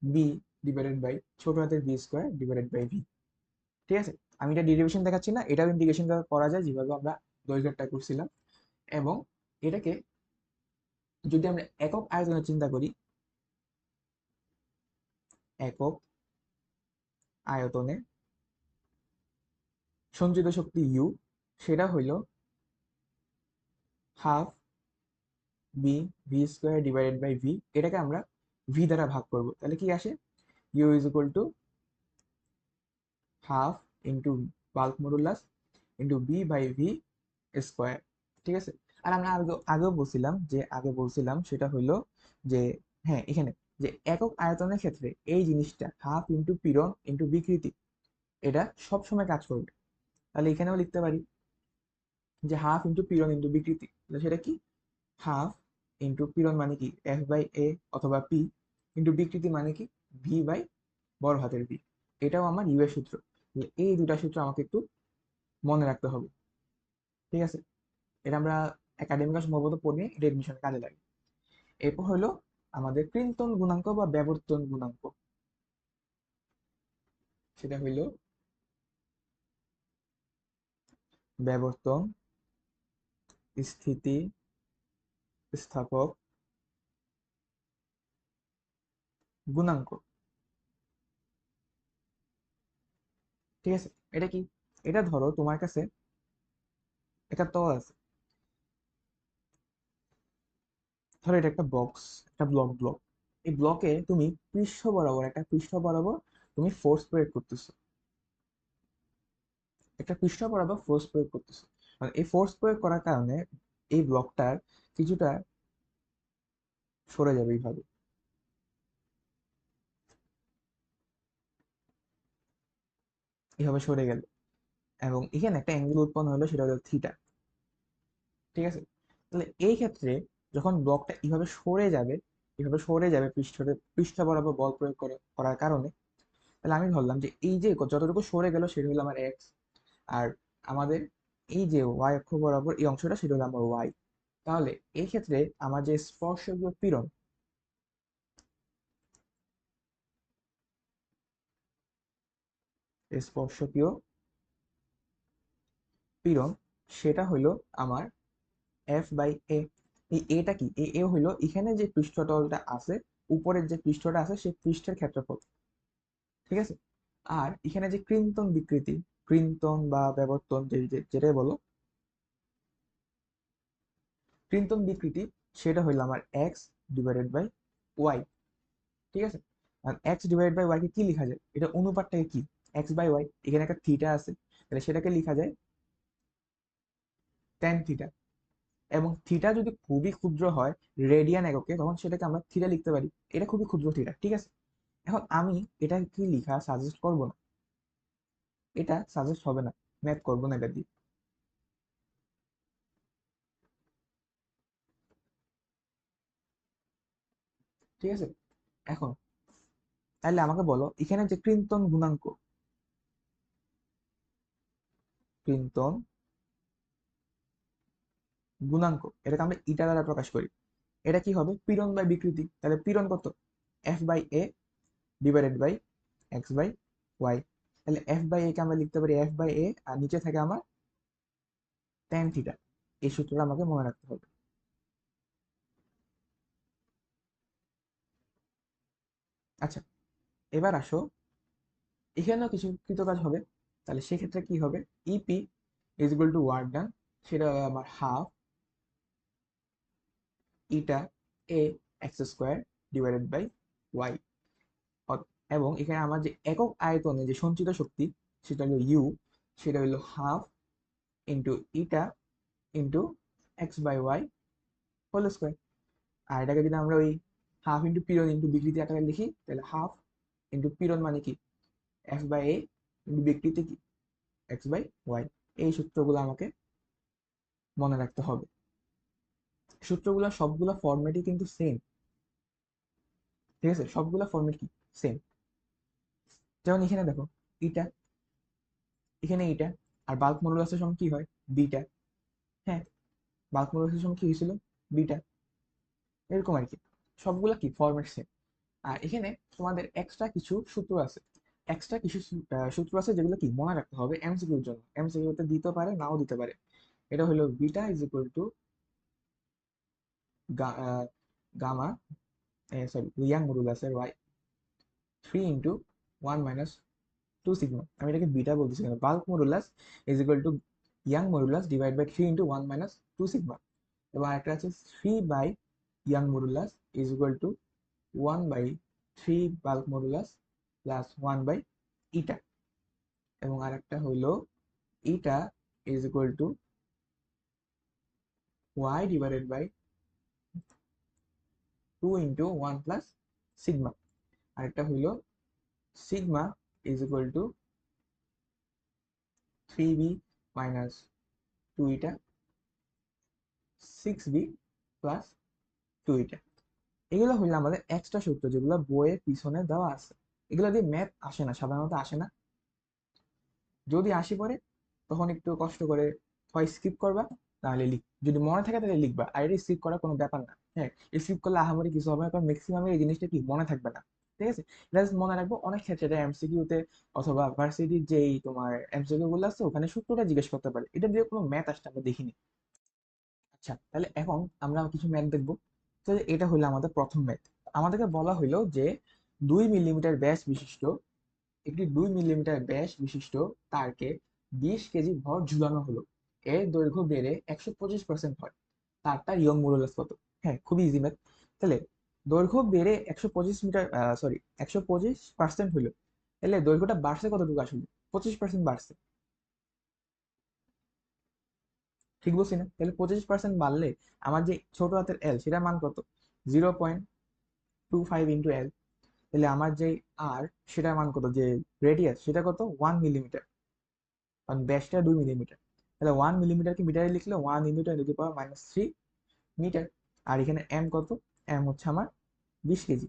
B divided by ছোট হাতের B square divided by V, ঠিক আছে। আমি এটা ডেরিভেশন দেখাচ্ছি না, এটাও ইন্টিগ্রেশন করা যায় যেভাবে আমরা দৈর্ঘ্যটা করছিলাম। এবং এটাকে যদি আমরা একক আয়তনে চিন্তা করি, একক আয়তনে সঞ্চিত শক্তি ইউ, সেটা হইল half B V square divided by V, এটাকে আমরা ভি দ্বারা ভাগ করব, তাহলে কি আসে, U is equal to half into bulk modulus into B by V square, ঠিক আছে। আর আমরা আগেও বলছিলাম, সেটা হইলো যে হ্যাঁ, এখানে যে একক আয়তনের ক্ষেত্রে এই জিনিসটা হাফ ইন্টু পীড়ন ইন্টু বিকৃতি, এটা সব সময় কাজ করবে। তাহলে এখানেও লিখতে পারি যে হাফ ইন্টু পীড়ন ইন্টু বিকৃতি, তাহলে সেটা কি, হাফ ইন্টু পীড়ন মানে কি এফ বাই এ অথবা পি, ইন্টু বিকৃতি মানে কি ভি বাই বড় হাতের ভি, এটাও আমার ইউ এর সূত্র। এই দুটা সূত্র আমাকে একটু মনে রাখতে হবে, ঠিক আছে। এটা আমরা একাডেমিক সম্ভবত পড়ে এটা এডমিশনে কাজে লাগে। এরপর হলো আমাদের ক্রিন্তন গুণাঙ্ক বা ব্যবর্তন গুণাঙ্ক, সেটা হইল ব্যবর্তন স্থিতি স্থাপক গুণাঙ্ক, ঠিক আছে। এটা কি, এটা ধরো তোমার কাছে একটা তল আছে, ধরো এটা একটা বক্স, একটা ব্লক, এই ব্লকে তুমি পৃষ্ঠ বরাবর তুমি ফোর্স প্রয়োগ করতেছো, একটা পৃষ্ঠ বরাবর ফোর্স প্রয়োগ করতেছো, মানে এই ফোর্স প্রয়োগ করার কারণে এই ব্লকটার কিছুটা সরে যাবে এইভাবে, এইভাবে সরে গেল, এবং এখানে একটা অ্যাঙ্গেল উৎপন্ন হলো, সেটা হলো থিটা, ঠিক আছে। তাহলে এই ক্ষেত্রে যখন ব্লকটা এইভাবে সরে যাবে পৃষ্ঠ বরাবর বল প্রয়োগ করার কারণে, তাহলে আমি ধরলাম যে এই যে যতটুকু সরে গেল সেটা হলো আমার এক্স, আর আমাদের এই যে ওয়াই অক্ষ বরাবর এই অংশটা সেটা হলো আমার ওয়াই। তাহলে এই ক্ষেত্রে আমার যে স্পর্শকীয় পীড়ন, সেটা হইলো আমার এফ বাই এ। এই এটা কি, এ হইলো এখানে যে পৃষ্ঠতলটা আছে, উপরের যে পৃষ্ঠটা আছে সেই পৃষ্ঠের ক্ষেত্রফল, ঠিক আছে। আর এখানে যে ক্রিন্তন বিকৃতি, ক্রিন্তন বা ব্যবর্তন যেটাই বলো, ক্রিন্তন বিকৃতি, সেটা হইলো আমার এক্স ডিভাইডেড বাই ওয়াই, ঠিক আছে। আর এক্স ডিভাইডেড বাই ওয়াই কে কি লেখা যায়, এটা অনুপাতটাকে কি, এক্স বাই ওয়াই, এখানে একটা থিটা আছে, তাহলে সেটাকে লেখা যায় ট্যান থিটা। এবং থিটা যদি খুবই ক্ষুদ্র হয় রেডিয়ান এককে, তখন সেটাকে আমরা থিটা লিখতে পারি, এটা খুবই ক্ষুদ্র থিটা, ঠিক আছে। এখন আমি এটা কি লিখা সাজেস্ট করব না, এটা সাজেস্ট হবে না, ম্যাথ করবো না এটা দিয়ে, ঠিক আছে। এখন তাহলে আমাকে বলো এখানে যে ক্রিন্তন গুণাঙ্ক, ক্রিন্তন গুণাঙ্ক, এটাকে আমরা ইটা দ্বারা প্রকাশ করি। এটা কি হবে? পীড়ন বাই বিকৃতি। তাহলে পীড়ন কত? F by A divided by X by Y. তাহলে এফ বাই এ কে আমরা লিখতে পারি এফ বাই এ, আর নিচে থাকে আমার ট্যান থিটা। এই সূত্রটা আমাকে মনে রাখতে হবে। আচ্ছা, এবার আসো, এখানেও কিছু কৃতকাজ হবে। তাহলে সেক্ষেত্রে কি হবে? EP is equal to work done, সেটা হবে আমার half eta A X square divided by Y. এবং এখানে আমার যে একক আয়তনে যে সঞ্চিত শক্তি সেটা হলো ইউ, সেটা হলো half into eta into X by Y whole square. আর এটাকে যদি আমরা ওই হাফ ইন্টু পিরন ইন্টু বিকৃতি আকারে লিখি, তাহলে হাফ ইন্টু পিরন মানে কি এফ বাই এ ইন্টু বিকৃতি কি এক্স বাই ওয়াই। এই সূত্রগুলো আমাকে মনে রাখতে হবে। সূত্রগুলো সবগুলো ফরম্যাটই কিন্তু সেম, ঠিক আছে? সবগুলো ফরম্যাট কি সেম। যেমন এখানে দেখো ইটা, এখানে ইটা, আর বাল্ক মডুলাসের সময় কি হয়? বিটা। হ্যাঁ, বাল্ক মডুলাসের সময় কি হয়েছিল? বিটা। এরকম আর কি, সবগুলা কি ফরম্যাট সেম। আর এখানে তোমাদের এক্সট্রা কিছু সূত্র আছে, এক্সট্রা কিছু সূত্র আছে যেগুলো কি মনে রাখতে হবে এমসিকিউর জন্য। এমসিকিউতে দিতে পারে, নাও দিতে পারে। এটা হলো beta is equal to gamma, sorry, Young মডুলাসের ওয়াই 3 × 1 - 2 সিগমা। আমি এটাকে বিটা বলতেছি কেন? Bulk modulus is equal to Young modulus divide by 3 × 1 - 2 sigma. এবং আরেকটা আছে 3 by Young modulus is equal to 1/3 bulk modulus plus 1 by eta. এবং আরেকটা হইল eta is equal to Y divided by 2 × 1 plus sigma. আরেকটা হইল sigma is equal two 3b minus 2 eta 6b plus 2 ইটা। এগুলো হইলো আমাদের এক্সট্রা সূত্র যেগুলো বইয়ের পিছনে দেওয়া আছে। এগুলো দিয়ে ম্যাথ আসে না, সাধারণত আসে না। যদি আসি পড়ে তখন একটু কষ্ট করে হয় স্কিপ করবা, তাহলে যদি মনে থাকে তাহলে লিখবা। আর এটা স্কিপ করার কোনো ব্যাপার না। হ্যাঁ, স্কিপ করলে আহামরি কিছু হবে না, কারণ ম্যাক্সিমাম এই জিনিসটা কি মনে থাকবে না। ঠিক আছে, জাস্ট মনে রাখবো। অনেক ক্ষেত্রে এটা এমসিকিউতে অথবা ভার্সিটির যেই তোমার এমসিকিউ গুলো আছে ওখানে সূত্রটা জিজ্ঞেস করতে পারে, এটা দিয়ে কোনো ম্যাথ আসতে আমরা দেখিনি। আচ্ছা, তাহলে এখন আমরা কিছু ম্যাথ দেখবো। তো এটা হলো আমাদের প্রথম ম্যাথ। আমাদেরকে বলা হইলো যে 2 মিলিমিটার ব্যাস বিশিষ্ট একটি 2 মিলিমিটার ব্যাস বিশিষ্ট তারকে 20 কেজি ভর ঝুলানো হলো। এর দৈর্ঘ্য বেড়ে 125% হয়। তারটার ইয়ং মডুলাস কত? হ্যাঁ, খুবই ইজি ম্যাথ। তাহলে দৈর্ঘ্য বেড়ে 125 মিটার, সরি, 125% হইলো। তাহলে দৈর্ঘ্যটা বাড়ছে কতটুকু? আসলে 25% বাড়ছে, ঠিক বলছি না? তাহলে 25% বাড়লে আমার যে ছোট হাতের এল সেটার মান কত? 0.25 × এল। তাহলে আমার যে আর সেটার মান কত? যে রেডিয়াস সেটা কত? 1 মিলিমিটার, কারণ ব্যাসটা 2 মিলিমিটার। তাহলে 1 মিলিমিটারকে মিটারে লিখলে 1 × 10⁻³ মিটার। আর এখানে এম কত? এম হচ্ছে আমার 20 কেজি।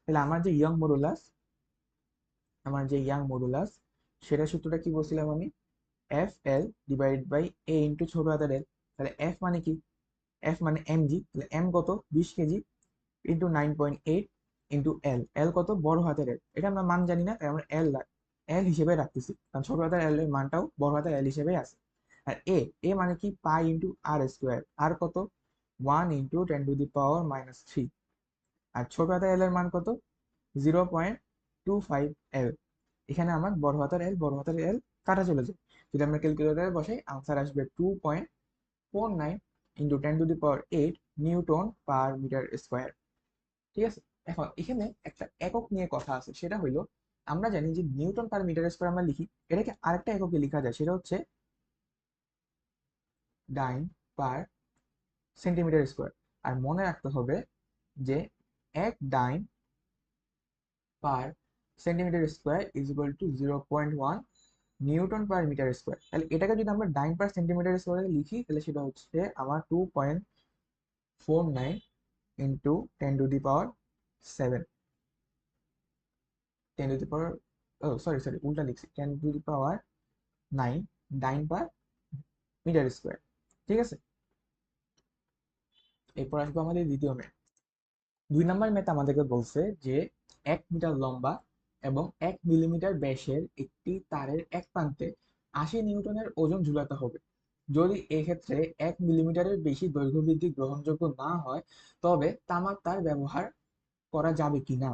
তাহলে আমার যে ইয়াং মডুলাস সেটা সূত্রটা কি বলছিলাম আমি? F L divide by A into ছোট হাতের এল। তাহলে এফ মানে কি? এফ মানে এমজি। তাহলে এম কত? 20 কেজি ইন্টু 9.8 ইন্টু এল। এল কত? বড় হাতের এল। এটা আমরা মান জানি না, তাই আমরা এল এল হিসেবে রাখতেছি, কারণ ছোট হাতের এল এর মানটাও বড় হাতের এল হিসেবে আছে। আর এ মানে কি? পাই ইন্টু আর স্কোয়ার। আর কত? 1 × 10⁻³ আর ছোট হাতের এল এর মান কত? 0.25 এল। এখানে আমার বড় হাতের এল কাটা চলে যায়। যদি আমরা ক্যালকুলেটারে বসাই, আনসার আসবে 2.49 into 10⁸ newton per metre square. ঠিক আছে, এখন এখানে একটা একক নিয়ে কথা আছে, সেটা হইলো আমরা জানি যে নিউটন পার মিটার স্কোয়ার আমরা লিখি, এটাকে আরেকটা এককে লেখা যায়, সেটা হচ্ছে ডাইন পার সেন্টিমিটার স্কোয়ার। আর মনে রাখতে হবে যে এক dyne per centimetre square is equal to 0.1 newton per metre square. তাহলে এটাকে যদি আমরা ডাইন পার সেন্টিমিটার স্কোয়ারে লিখি, তাহলে সেটা হচ্ছে আমার 2.49 ইন্টু 10⁻⁷ 10 সরি উল্টা লিখছি, 10⁻⁹ ডাইন পার মিটার স্কোয়ার। ঠিক আছে, এরপর আসবো আমাদের দ্বিতীয় ম্যাথ। 2 নম্বর ম্যাথ আমাদেরকে বলছে যে 1 মিটার লম্বা এবং 1 মিলিমিটার ব্যাসের একটি তারের এক প্রান্তে 80 নিউটনের ওজন ঝুলাতে হবে। যদি এক্ষেত্রে 1 মিলিমিটারের বেশি দৈর্ঘ্য বৃদ্ধি গ্রহণযোগ্য না হয়, তবে তামার তার ব্যবহার করা যাবে কিনা।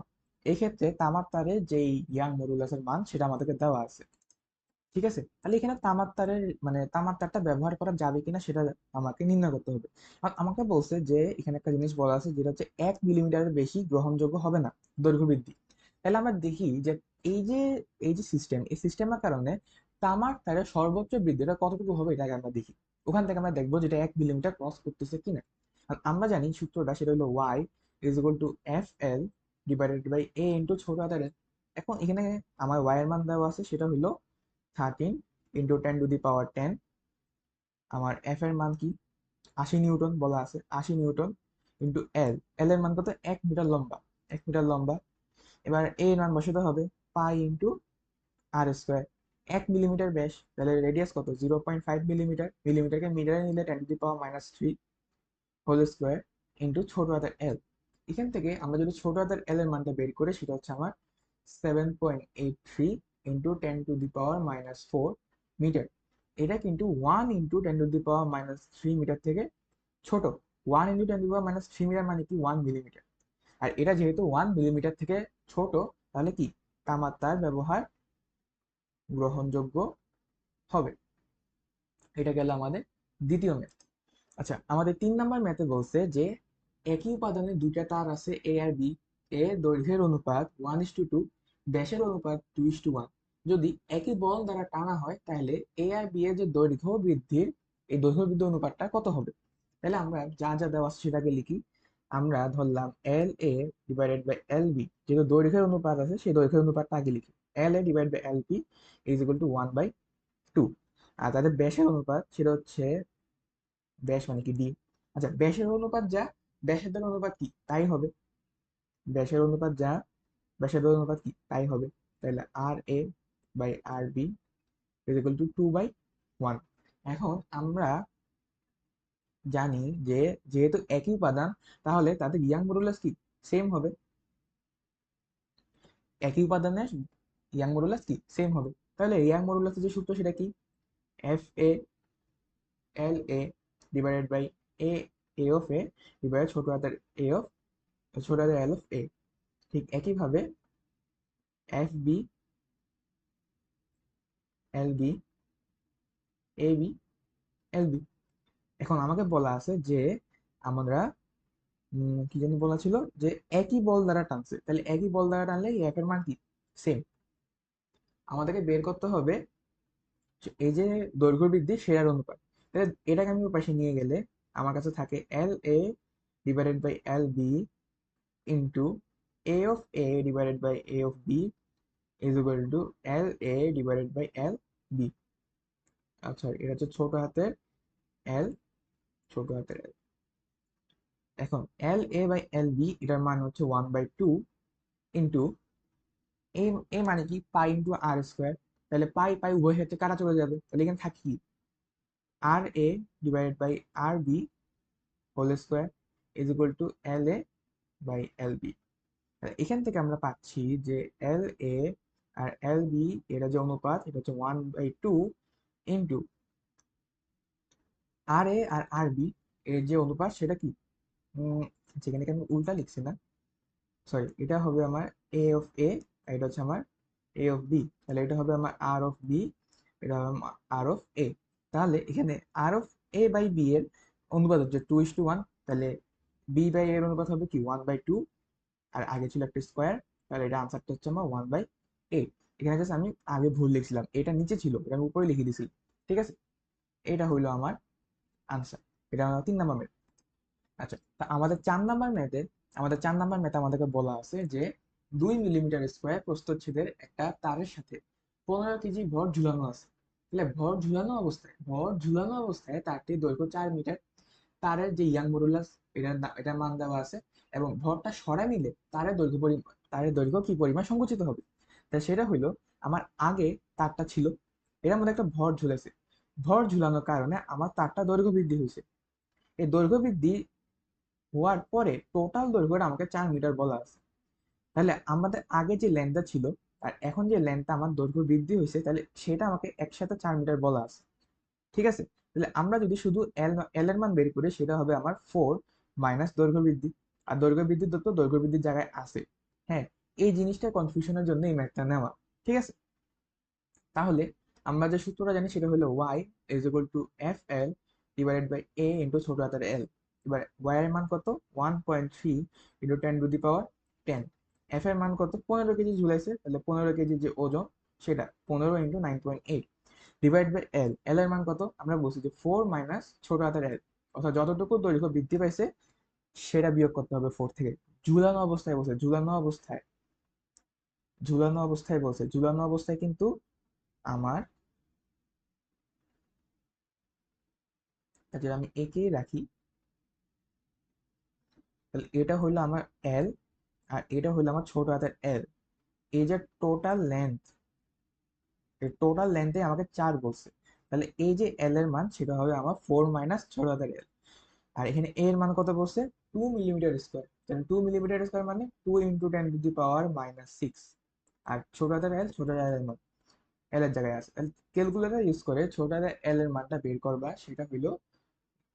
এক্ষেত্রে তামার তারের যেই ইয়াং মডুলাসের মান সেটা আমাদেরকে দেওয়া আছে। ঠিক আছে, তাহলে এখানে তামার তারের মানে তামার তারটা ব্যবহার করা যাবে কিনা সেটা আমাকে নির্ণয় করতে হবে। আর আমাকে বলছে যে এখানে একটা জিনিস বলা আছে, যেটা হচ্ছে 1 মিলিমিটারের বেশি গ্রহণযোগ্য হবে না দৈর্ঘ্য বৃদ্ধি। তাহলে আমরা দেখি যে এই যে এই যে সিস্টেম, এই সিস্টেমের কারণে তামার তারের সর্বোচ্চ বৃদ্ধিটা কতটুকু হবে এটাকে আমরা দেখি। ওখান থেকে আমরা দেখবো যেটা 1 মিলিমিটার ক্রস করতেছে কিনা। আর আমরা জানি সূত্রটা, সেটা হলো Y is equal to F L divided by A into ছোট হাতের L। এখন এখানে আমার ওয়াই এর মান দেওয়া আছে, সেটা হলো 13 × 10⁻10। আমার এফ এর মান কি, 80 নিউটন বলা আছে, 80 নিউটন ইন্টু এল, এল এর মান কত, 1 মিটার লম্বা, 1 মিটার লম্বা। এবার এ এর মান বসাতে হবে পাই ইন্টু আর স্কোয়ার। 1 মিলিমিটার ব্যাস, তাহলে রেডিয়াস কত, 0.5 মিলিমিটার, মিলিমিটারকে মিটারে নিলে 10⁻³ হোল স্কোয়ার ইন্টু ছোট হাতের এল। এখান থেকে আমরা যদি ছোট হাতের এল এর মানটা বের করে, সেটা হচ্ছে আমার 7.83 ইন্টু 10⁻⁻4 মিটার। এটা কিন্তু 1 × 10⁻³ মিটার থেকে ছোট। 1 × 10⁻³ মিটার মানে কি, 1 মিলিমিটার। আর এটা যেহেতু 1 মিলিমিটার থেকে ছোট, তাহলে কি তামার তার ব্যবহার গ্রহণযোগ্য হবে। এটা গেল আমাদের দ্বিতীয় ম্যাথ। আচ্ছা, আমাদের 3 নম্বর ম্যাথে বলছে যে একই উপাদানে দুইটা তার আছে এ আর বি, এ দৈর্ঘ্যের অনুপাত 1:2, ব্যাসের অনুপাত 2:1। যদি একই বল দ্বারা টানা হয়, তাহলে এ আর বি এর যে দৈর্ঘ্য বৃদ্ধির, এই দৈর্ঘ্য বৃদ্ধি অনুপাতটা কত হবে। তাহলে আমরা যা যা দেওয়া আছে সেটাকে লিখি। আমরা ধরলাম L A divided by L B, যেহেতু দৈর্ঘ্যের অনুপাত আছে সেই দৈর্ঘ্যের অনুপাতটা আগে লিখি। L A divide by L P is equal to 1/2। আর তাদের ব্যাসের অনুপাত, সেটা হচ্ছে ব্যাস মানে কি ডি। আচ্ছা, ব্যাসের অনুপাত যা, ব্যাসার্ধের অনুপাত কি তাই হবে। ব্যাসের অনুপাত যা, ব্যাসার্ধের অনুপাত কি তাই হবে। তাহলে R A by R B is equal to 2/1। এখন আমরা জানি যে যেহেতু একই উপাদান, তাহলে তাদের ইয়াং মডুলাস কি সেম হবে। একই উপাদানের ইয়াং মডুলাস কি সেম হবে। তাহলে ইয়াং মডুলাসের যে সূত্র সেটা কি, F A L A divided by A A of A divide ছোট হাতের এ অফ ছোট হাতের এল অফ এ। ঠিক একইভাবে F B L B A B L B. এখন আমাকে বলা আছে যে আমরা কি জানি বলা ছিল, যে একই বল দ্বারা টানছে, তাহলে একই বল দ্বারা টানলে এফ এর মান কি সেম। আমাদেরকে বের করতে হবে এই যে দৈর্ঘ্য বৃদ্ধি সেরার অনুপাত। তাহলে এটাকে আমি পাশে নিয়ে গেলে আমার কাছে থাকে L A divided by L B into A of A divided by A of B is equal to L A divided by L B. আচ্ছা, এটা হচ্ছে ছোট হাতের এল, ছোট হাতের এল। এখন এল এ বাই এল বি, এটার মান হচ্ছে 1/2 ইন্টু এ, এ মানে কি পাই ইন্টু আর স্কোয়ার। তাহলে পাই পাই উভয় ক্ষেত্রে কাটা চলে যাবে, তাহলে এখানে থাকি কি R A divided by R B whole square is equal to L A by L B. এখান থেকে আমরা পাচ্ছি যে এল এ আর এল বি এরা যে অনুপাত, এটা হচ্ছে 1/2 ইন্টু আর এ আর আর বি এর যে অনুপাত সেটা কি, যেখানে আমি উল্টা লিখছি না, সরি, এটা হবে আমার এ অফ এ, এটা হচ্ছে আমার এ অফ বি। তাহলে এটা হবে আমার আর অফ বি, এটা হবে আর অফ এ। তাহলে এখানে আর অফ এ বাই বি এর অনুপাত হচ্ছে 2:1। তাহলে বি বাই এর অনুপাত হবে কি 1/2, আর আগে ছিল একটা স্কোয়ার। তাহলে এটা আনসারটা হচ্ছে আমার 1/8। এখানে জাস্ট আমি আগে ভুল লিখছিলাম, এটা নিচে ছিল, এটা আমি উপরে লিখে দিয়েছি। ঠিক আছে, এটা হইলো আমার আনসার। এটা আমার 3 নম্বর ম্যাথ। আচ্ছা, তা আমাদের 4 নম্বর ম্যাথে আমাদেরকে বলা আছে যে 2 মিলিমিটার স্কোয়ার প্রস্থচ্ছেদের একটা তারের সাথে 15 কেজি ভর ঝুলানো আছে। তাহলে ভর ঝুলানো অবস্থায় তারটির দৈর্ঘ্য 4 মিটার। তারের যে ইয়াং মডুলাস, এটার মান দেওয়া আছে, এবং ভরটা সরায় নিলে তারের দৈর্ঘ্য কি পরিমাণ সংকুচিত হবে। তা সেটা হইলো, আমার আগে তারটা ছিল, এটার মধ্যে একটা ভর ঝুলেছে, ভর ঝুলানোর কারণে আমার তারটা দৈর্ঘ্য বৃদ্ধি হয়েছে। এই দৈর্ঘ্য বৃদ্ধি হওয়ার পরে টোটাল দৈর্ঘ্যটা আমাকে 4 মিটার বলা আছে। তাহলে আমাদের আগে যে লেন্থটা ছিল আর এখন যে লেন্থটা আমার দৈর্ঘ্য বৃদ্ধি হয়েছে, তাহলে সেটা আমাকে একসাথে 4 মিটার বলা আছে। ঠিক আছে, তাহলে আমরা যদি শুধু এল এর মান বের করি, সেটা হবে আমার 4 মাইনাস দৈর্ঘ্য বৃদ্ধি। আর দৈর্ঘ্য বৃদ্ধির তো দৈর্ঘ্য বৃদ্ধির জায়গায় আছে। হ্যাঁ, এই জিনিসটা কনফিউশনের জন্য এই ম্যাথটা নেওয়া। ঠিক আছে, তাহলে আমরা যে সূত্রটা জানি সেটা হলো y is equal to F L divided by A into ছোট হাতের এল। এবার y এর মান কত? 1.3 into 10 to the power 10। F এর মান কত? 15 কেজি ঝুলাইছে, তাহলে 15 কেজি যে ওজন সেটা 15 ইন্টু 9.8 ডিভাইড বাই এল। এল এর মান কত? আমরা বলছি যে 4 মাইনাস ছোট হাতের এল, অর্থাৎ যতটুকু দৈর্ঘ্য বৃদ্ধি পাইছে সেটা বিয়োগ করতে হবে 4 থেকে। ঝুলানো অবস্থায় বলছে, ঝুলানো অবস্থায়, ঝুলানো অবস্থায় বলছে, ঝুলানো অবস্থায় কিন্তু আমার, যদি আমি একেই রাখি, তাহলে এটা হইলো আমার এল আর এটা হইলো আমার ছোট হাতের এল। এই যে টোটাল লেন্থ, এই টোটাল লেন্থে আমাকে 4 বলছে, তাহলে এই যে এল এর মান সেটা হবে আমার 4 মাইনাস ছোট হাতের এল। আর এখানে এ এর মান কত বলছে? 2 মিলিমিটার স্কোয়ার। তাহলে 2 মিলিমিটার স্কোয়ার মানে 2 × 10⁶। আর ছোট হাতের এল, ছোট হাতের এল মান এল এর জায়গায় আছে, ক্যালকুলেটর ইউজ করে ছোট হাতের এল এর মানটা বের করবা, সেটা হইলো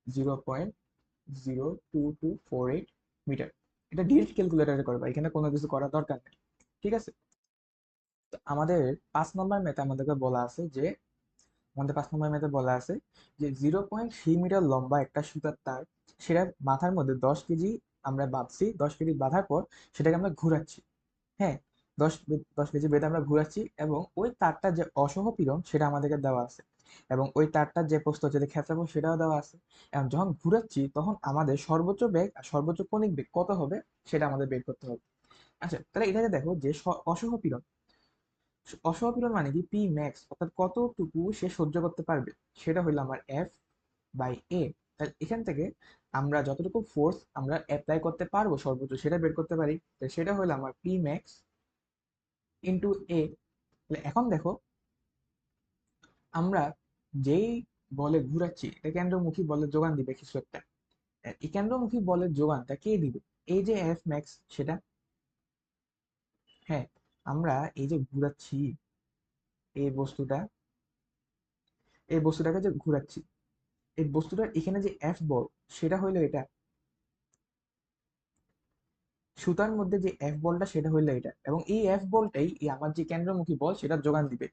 0.02248 মিটার। এটা ডিরেক্ট ক্যালকুলেটরে করবা, এখানে কোনো কিছু করার দরকার নেই। ঠিক আছে, তো আমাদের 5 নম্বর ম্যাথে আমাদেরকে বলা আছে যে, আমাদের 5 নম্বর ম্যাথে বলা আছে যে 0.3 মিটার লম্বা একটা সুতার তার, সেটার মাথার মধ্যে 10 কেজি আমরা বাঁধছি, 10 কেজি বাঁধার পর সেটাকে আমরা ঘুরাচ্ছি। হ্যাঁ, দশ 10 কেজি বেঁধে আমরা ঘুরাচ্ছি এবং ওই তারটার যে অসহ পীড়ন সেটা আমাদেরকে দেওয়া আছে, এবং ওই তারটার যে প্রস্থ যেটা ক্ষেত্রফল সেটাও দেওয়া আছে। এবং যখন ঘুরাচ্ছি তখন আমাদের সর্বোচ্চ বেগ আর সর্বোচ্চ কনিক বেগ কত হবে সেটা আমাদের বের করতে হবে। আচ্ছা, তাহলে এটাকে দেখো যে অসহ পীড়ন, অসহ পীড়ন মানে কি? পি ম্যাক্স, অর্থাৎ কতটুকু সে সহ্য করতে পারবে, সেটা হইলো আমার এফ বাই এ। তাহলে এখান থেকে আমরা যতটুকু ফোর্স আমরা অ্যাপ্লাই করতে পারবো সর্বোচ্চ সেটা বের করতে পারি, তাহলে সেটা হলো আমার পি ম্যাক্স ইন্টু এ। এখন দেখো, আমরা যেই বলে ঘুরাচ্ছি এটা কেন্দ্রমুখী বলের যোগান দিবে কিছু একটা। এই কেন্দ্রমুখী বলের যোগানটা কে দিবে? এই যে এফ ম্যাক্স সেটা। হ্যাঁ, আমরা এই যে ঘুরাচ্ছি এই বস্তুটা, এই বস্তুটাকে যে ঘুরাচ্ছি, এই বস্তুটার এখানে যে এফ বল সেটা হইলো এটা, সুতার মধ্যে যে এফ বলটা সেটা হইলো এটা, এবং এই এফ বলটাই এই আমার যে কেন্দ্রমুখী বল সেটা যোগান দিবে।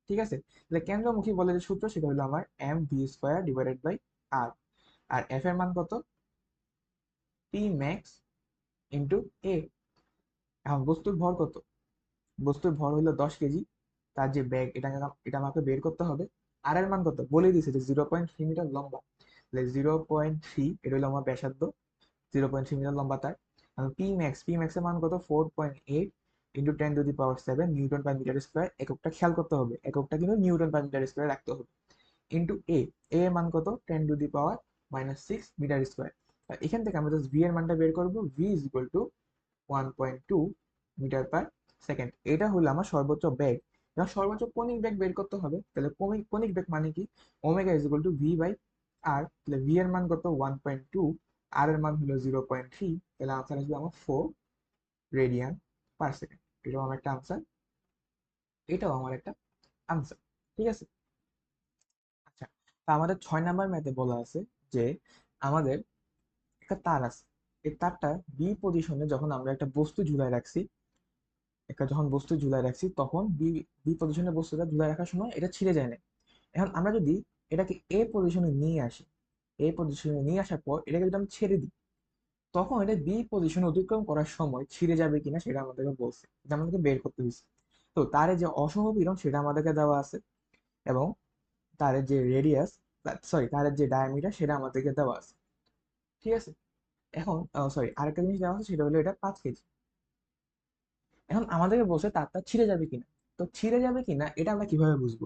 ঠিক আছে, তাহলে কেন্দ্রমুখী বলের যে সূত্র সেটা হলো আমার M V square divided by R. আর এফ এর মান কত? P max into A. এখন বস্তুর ভর কত? বস্তুর ভর হলো 10 কেজি, তার যে ব্যাগ এটা এটা আমাকে বের করতে হবে। আর এর মান কত বলে দিয়েছে যে 0.3 মিটার লম্বা, তাহলে 0.3, এটা হলো আমার ব্যাসার্ধ, 0.3 মিটার লম্বা তার। পি ম্যাক্স, পি ম্যাক্স এর মান কত? 4.8 into 10⁻⁷ newton per metre square. এককটা খেয়াল করতে হবে, এককটা কিন্তু নিউটন পার মিটার স্কোয়ার রাখতে হবে। ইন্টু এ, এ এর মান কত? 10⁻⁻⁶ মিটার স্কোয়ার। এখান থেকে আমরা জাস্ট ভি এর মানটা বের করবো, V is equal to 1.2 metre per second. এটা হলো আমার সর্বোচ্চ বেগ। এবার সর্বোচ্চ কনিক বেগ বের করতে হবে, তাহলে কনিক বেগ মানে কি? Omega is equal to V by R. তাহলে ভি এর মান কত? 1.2, আর এর মান হলো 0.3, তাহলে আনসার আসবে আমার 4 রেডিয়ান পার সেকেন্ড। এটাও আমার একটা আনসার, এটাও আমার একটা আনসার। ঠিক আছে, আচ্ছা, তা আমাদের 6 নাম্বার ম্যাথে বলা আছে যে আমাদের একটা তার আছে, এই তারটা বি পজিশনে যখন আমরা একটা বস্তু ঝুলায় রাখছি, একটা যখন বস্তু ঝুলায় রাখছি তখন বি বি পজিশনে বস্তুটা ঝুলায় রাখার সময় এটা ছিঁড়ে যায় না। এখন আমরা যদি এটাকে এ পজিশনে নিয়ে আসি, এ পজিশনে নিয়ে আসার পর এটাকে যদি আমি ছেড়ে দিই, তখন এটা বি পজিশনে অতিক্রম করার সময় ছিঁড়ে যাবে কিনা সেটা আমাদেরকে বলছে, এটা আমাদেরকে বের করতে হয়েছে। তো তার যে অসহপীড়ন সেটা আমাদেরকে দেওয়া আছে, এবং তার যে রেডিয়াস, সরি তার যে ডায়ামিটার সেটা আমাদেরকে দেওয়া আছে। ঠিক আছে, এখন সরি আরেকটা জিনিস দেওয়া আছে, সেটা হলো এটা 5 কেজি। এখন আমাদেরকে বলছে তারটা ছিঁড়ে যাবে কিনা। তো ছিঁড়ে যাবে কিনা এটা আমরা কিভাবে বুঝবো?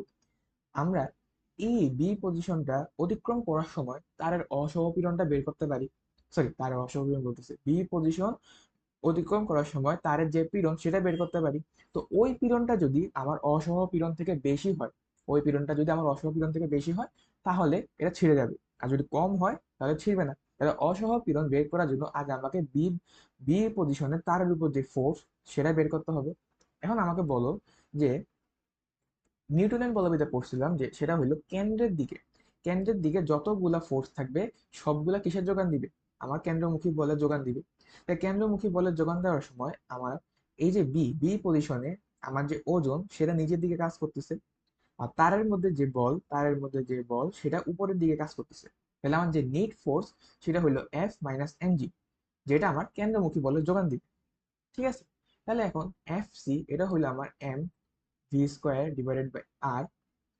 আমরা এই বি পজিশনটা অতিক্রম করার সময় তারের অসহপীড়নটা বের করতে পারি। সরি, তারের অসহপীড়ন বলতেছে, বি পজিশন অতিক্রম করার সময় তারের যে পীড়ন সেটা বের করতে পারি। তো ওই পীড়নটা যদি আমার অসহপীড়ন থেকে বেশি হয়, ওই পীড়নটা যদি আমার অসহপীড়ন থেকে বেশি হয় তাহলে এটা ছিঁড়ে যাবে, আর যদি কম হয় তাহলে ছিঁড়বে না। তাহলে অসহগ পীড়ন বের করার জন্য আগে আমাকে বি বি পজিশনে তারের উপর যে ফোর্স সেটা বের করতে হবে। এখন আমাকে বলো যে নিউটনের বলবিদ্যা পড়ছিলাম যে সেটা হলো কেন্দ্রের দিকে যতগুলা ফোর্স থাকবে সবগুলা কিসের যোগান দিবে? আমার কেন্দ্রমুখী বলের যোগান দিবে। তাই কেন্দ্রমুখী বলের যোগান দেওয়ার সময় আমার এই যে বি বি পজিশনে আমার যে ওজন সেটা নিচের দিকে কাজ করতেছে, আর তারের মধ্যে যে বল সেটা উপরের দিকে কাজ করতেছে। তাহলে আমার যে নেট ফোর্স সেটা হলো এফ মাইনাস এনজি, যেটা আমার কেন্দ্রমুখী বলের যোগান দিবে। ঠিক আছে, তাহলে এখন এফ সি এটা হলো আমার M V square divided by R,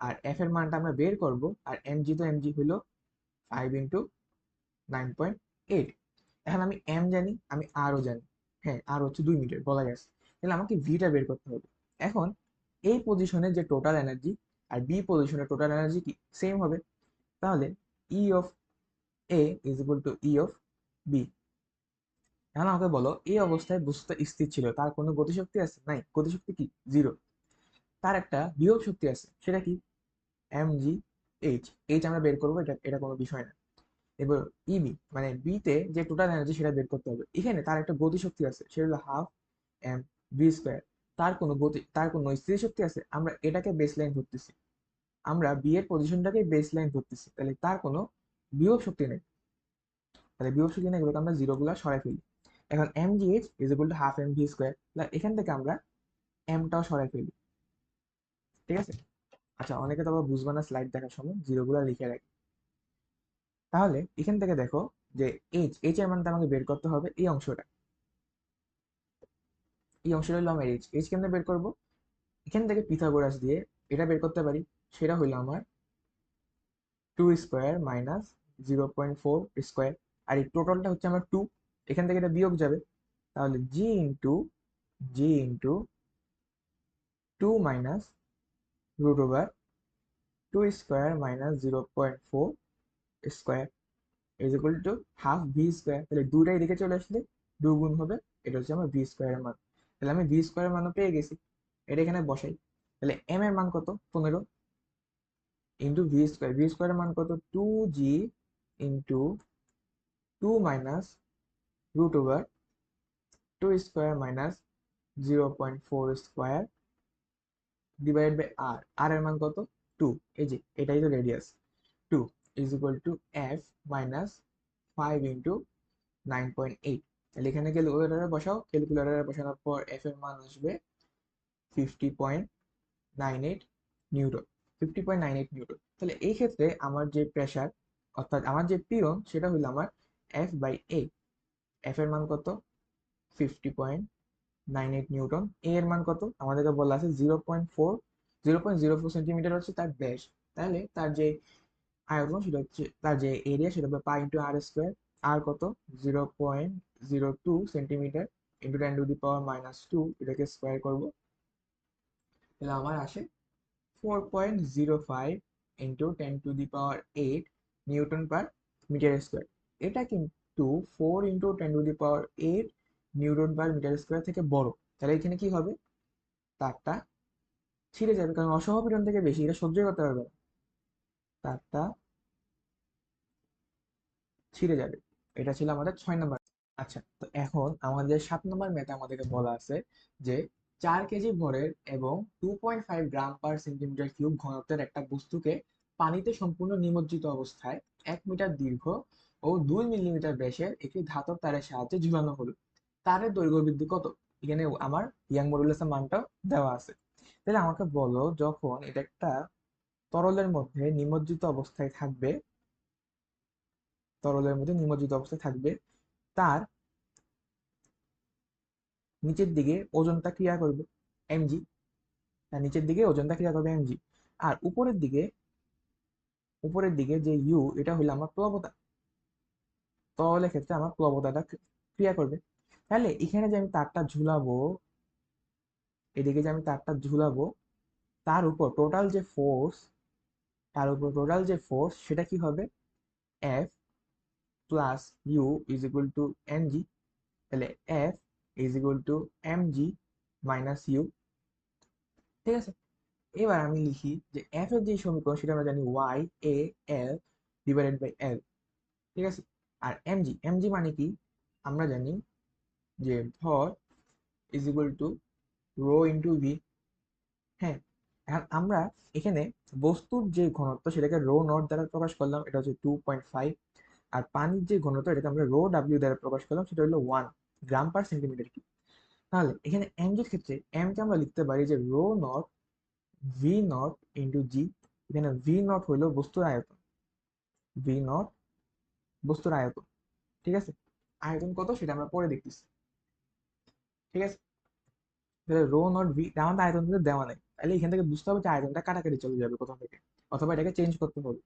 আর এফ এর মানটা আমরা বের করব, আর এমজি হলো 5 × 9.8। এখন আমি এম জানি, আমি আরও জানি, হ্যাঁ আর হচ্ছে 2 মিটার বলা গেছে। তাহলে আমাকে ভিটা বের করতে হবে। এখন এই পজিশনে যে টোটাল এনার্জি আর বি পজিশনের টোটাল এনার্জি কি সেম হবে? তাহলে E of A is equal to E of B. এখন আমাকে বলো এই অবস্থায় বস্তুটা স্থির ছিল, তার কোনো গতিশক্তি আছে? নাই, গতিশক্তি কি? জিরো। তার একটা বিভব শক্তি আছে, সেটা কি? M G H. এইচ আমরা বের করবো, এটা এটা কোনো বিষয় না। এবার ইবি মানে বিতে যে টোটাল এনার্জি সেটা বের করতে হবে। এখানে তার একটা গতিশক্তি আছে, সেটা হলো হাফ এম ভি স্কোয়ার। তার কোনো স্থিতি শক্তি আছে? আমরা এটাকে বেস লাইন ধরতেছি, আমরা বি এর পজিশনটাকে বেস লাইন ধরতেছি, তাহলে তার কোনো বিভব শক্তি নেই। তাহলে বিভব শক্তি নেই, এগুলোকে আমরা জিরো গুলা সরাই ফেলি। এখন M G H is equal to half M V square, এখান থেকে আমরা এমটাও সরাই ফেলি। ঠিক আছে, আচ্ছা অনেকে তো আবার বুঝবে না স্লাইড দেখার সময় জিরো গুলা লিখে রাখি। তাহলে এখান থেকে দেখো যে এইচ এর মানটা আমাকে বের করতে হবে। এই অংশটা হলো আমার এইচ কেমনে বের করব? এখান থেকে পিথাগোরাস দিয়ে এটা বের করতে পারি। সেটা হইলো আমার 2 স্কোয়ার মাইনাস 0.4 স্কোয়ার, আর এই টোটালটা হচ্ছে আমার 2। এখান থেকে এটা বিয়োগ যাবে, তাহলে G into 2 minus root over 2 square minus 0.4 square is equal to half V square. তাহলে দুটাই দিকে চলে আসলে 2 গুণ হবে, এটা হচ্ছে আমার ভি স্কোয়ারের মান। তাহলে আমি ভি স্কোয়ারের মানও পেয়ে গেছি, এটা এখানে বসাই। তাহলে এম এর মান কত? 15 ইন্টু ভি স্কোয়ারের মান কত? 2g into 2 minus root over 2 square minus 0.4 square divide by R এর মান কত? 2। এই যে এটাই তো radius. 2 is equal to F minus 5 × 9.8। তাহলে এখানে ক্যালকুলেটারে বসাও, ক্যালকুলেটারে বসানোর পর এফ এর মান আসবে 50.98 নিউটন। 50.98 নিউটন। তাহলে এই ক্ষেত্রে আমার যে প্রেসার অর্থাৎ আমার যে পীড়ন সেটা হলো আমার এফ বাই এ। এফ এর মান কত? 50.98 নিউটন। এ এর মান কত? আমাদেরকে বলা আছে 0.04 সেন্টিমিটার হচ্ছে তার ব্যাস। তাহলে তার যে আয়তন সেটা হচ্ছে, তার যে এরিয়া সেটা হবে পাই ইন্টু আর স্কোয়ার। আর কত? 0.02 সেন্টিমিটার ইন্টু 10⁻⁻², এটাকে স্কোয়ার করবো। তাহলে আমার আসে 4.05 into 10⁸ newton per metre square. এটা কিন্তু 4 × 10⁸ নিউটন পার মিটার স্কোয়ার থেকে বড়। তাহলে এখানে কি হবে? তারটা ছিঁড়ে যাবে, কারণ অসহপীড়ন থেকে বেশি এটা সহ্য করতে পারবে না, তারটা ছিঁড়ে যাবে। এটা ছিল আমাদের 6 নম্বর। আচ্ছা, তো এখন আমাদের 7 নম্বর ম্যাথে আমাদেরকে বলা আছে যে 4 কেজি ভরের এবং 2.5 গ্রাম পার সেন্টিমিটার কিউব ঘনত্বের একটা বস্তুকে পানিতে সম্পূর্ণ নিমজ্জিত অবস্থায় 1 মিটার দীর্ঘ ও 2 মিলিমিটার ব্যাসের একটি ধাতব তারের সাহায্যে ঝুলানো হলো। তারের দৈর্ঘ্য বৃদ্ধি কত? এখানে আমার ইয়াং মডুলাসের মানটাও দেওয়া আছে। তাহলে আমাকে বলো, যখন এটা একটা তরলের মধ্যে নিমজ্জিত অবস্থায় থাকবে, তার নিচের দিকে ওজনটা ক্রিয়া করবে এমজি, তার নিচের দিকে ওজনটা ক্রিয়া করবে এমজি। আর উপরের দিকে যে ইউ, এটা হলো আমার প্লবতা, তরলের ক্ষেত্রে আমার প্লবতাটা ক্রিয়া করবে। তাহলে এখানে যে আমি তারটা ঝুলাবো, এদিকে যে আমি তারটা ঝুলাবো, তার উপর টোটাল যে ফোর্স, সেটা কি হবে? F plus U is equal to MG. তাহলে F is equal to MG minus U. ঠিক আছে, এবার আমি লিখি যে এফ এর যে সমীকরণ সেটা আমরা জানি Y A L divided by L. ঠিক আছে, আর এমজি, এমজি মানে কি আমরা জানি যে ভর is equal to rho into V. হ্যাঁ, এখন আমরা এখানে বস্তুর যে ঘনত্ব সেটাকে রো নট দ্বারা প্রকাশ করলাম, এটা হচ্ছে 2.5। আর পানির যে ঘনত্ব এটাকে আমরা রো ডাব্লিউ দ্বারা প্রকাশ করলাম, সেটা হলো 1 গ্রাম/সেন্টিমিটার কিউব। তাহলে এখানে এমজির ক্ষেত্রে এমকে আমরা লিখতে পারি যে rho naught V naught into G. এখানে ভি নট হইলো বস্তুর আয়তন, ভি নট বস্তুর আয়তন। ঠিক আছে, আয়তন কত সেটা আমরা পরে দেখতেছি। ঠিক আছে, রো নট ভি, আমাদের আয়তন কিন্তু দেওয়া নেই, তাহলে এখান থেকে বুঝতে হবে যে আয়তনটা কাটাকাটি চলে যাবে কোথা থেকে, অথবা এটাকে চেঞ্জ করতে হবে।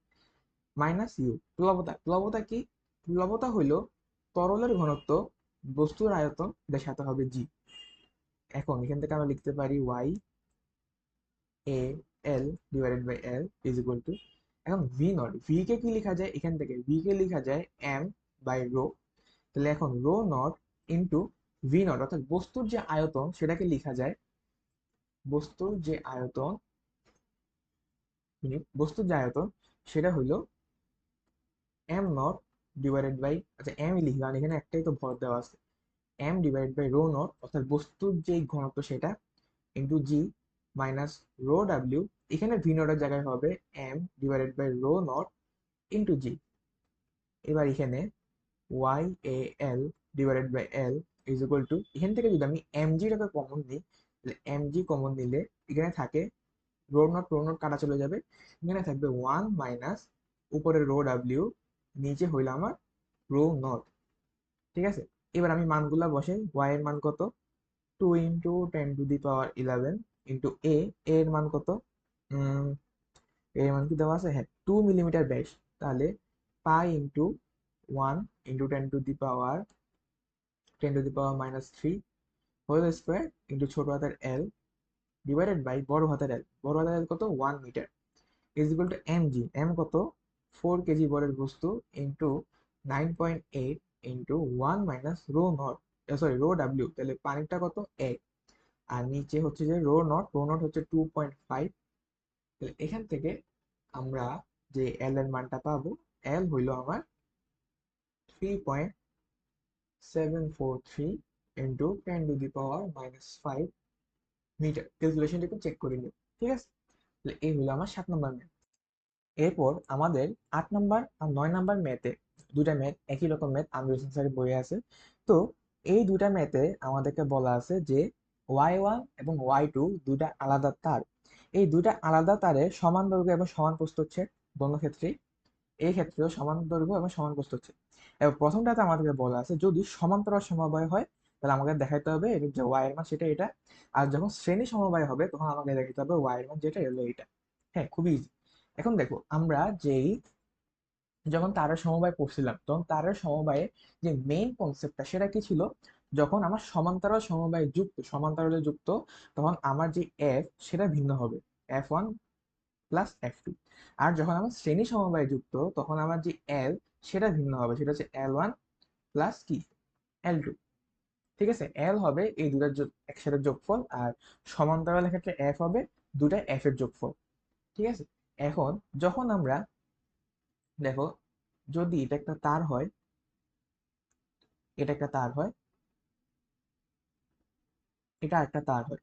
মাইনাস ইউ, প্লবতা, প্লবতা কি? প্লবতা হইল তরলের ঘনত্ব বস্তুর আয়তন, এটার সাথে হবে জি। এখন এখান থেকে আমরা লিখতে পারি Y A L divided by L is equal to, এখন ভি নট, ভি কে কি লেখা যায় এখান থেকে? ভি কে লেখা যায় এম বাই রো। তাহলে এখন rho naught into V naught, অর্থাৎ বস্তুর যে আয়তন সেটাকে লেখা যায়, বস্তুর যে আয়তন, বস্তুর যে আয়তন সেটা হইল এম নট ডিভাইডেড বাই, আচ্ছা এম লিখলাম, এখানে একটাই তো ভর দেওয়া আছে, M divided by rho naught, অর্থাৎ বস্তুর যে ঘনত্ব সেটা, into G minus rho W. এখানে ভি নটের জায়গায় হবে M divided by rho naught into G. এবার এখানে Y A L divided by L is equal to, এখান থেকে যদি আমি এম জিটাকে কমন নিই, তাহলে এম জি কমন নিলে এখানে থাকে রো নট কাটা চলে যাবে, এখানে থাকবে 1 মাইনাস উপরে রো ডাব্লিউ, নিচে হইল আমার রো নট। ঠিক আছে, এবার আমি মানগুলা বসাই। ওয়াই এর মান কত? 2 × 10⁻11 ইন্টু এ, এর মান কত? এর মান কি দেওয়া আছে? হ্যাঁ, 2 মিলিমিটার ব্যাস। তাহলে pi into 1 × 10⁻³ whole square into ছোট হাতের এল ডিভাইডেড বাই বড় হাতের এল, বড় হাতের এল কত? 1 metre is equal to M G, M কত? 4 কেজি বরের বস্তু into 9.8 into 1 minus rho naught, sorry rho W, তাহলে পানিটা কত? 1। আর নিচে হচ্ছে যে রো নট, রো নট হচ্ছে 2.5। তাহলে এখান থেকে আমরা যে এল এর মানটা পাবো, এল হইল আমার 3.743 ইন্টু 10⁻⁻5 মিটার। ক্যালকুলেশনটা একটু চেক করে নিই। ঠিক আছে, তাহলে এই হলো আমার 7 নম্বর ম্যাথ। এরপর আমাদের 8 নম্বর আর 9 নম্বর ম্যাথে, দুইটা ম্যাথ একই রকম ম্যাথ আমির স্যারের বইয়ে আছে। তো এই দুইটা ম্যাথে আমাদেরকে বলা আছে যে y1 এবং y2 দুইটা আলাদা তার, এই দুইটা আলাদা তারে সমান দৈর্ঘ্য এবং সমান প্রস্থচ্ছেদ দোনো ক্ষেত্রেই, এই ক্ষেত্রেও সমান দৈর্ঘ্য এবং সমান প্রস্থচ্ছেদ। এবার প্রথমটাতে আমাদেরকে বলা আছে যদি সমান্তরাল সমবায় হয় তাহলে আমাকে দেখাইতে হবে এর যে y এর মান সেটা এটা, আর যখন শ্রেণী সমবায় হবে তখন আমাকে দেখাইতে হবে y এর মান যেটা এলো এটা। হ্যাঁ, খুবই ইজি। এখন দেখো আমরা যেই যখন তারের সমবায় পড়ছিলাম তখন তারের সমবায়ে যে মেইন কনসেপ্টটা সেটা কি ছিল? যখন আমার সমান্তরাল সমবায় যুক্ত, সমান্তরালে যুক্ত, তখন আমার যে এফ সেটা ভিন্ন হবে, F1 প্লাস F2। আর যখন আমার শ্রেণী সমবায় যুক্ত তখন আমার যে এল সেটা ভিন্ন হবে, সেটা হচ্ছে L1 প্লাস কি L2। ঠিক আছে, এল হবে এই দুটার একসাথে যোগফল, আর সমান্তরালের ক্ষেত্রে এফ হবে দুটা এফ এর যোগফল। ঠিক আছে, এখন যখন আমরা দেখো যদি এটা একটা তার হয়, এটা একটা তার হয়, এটা একটা তার হয়,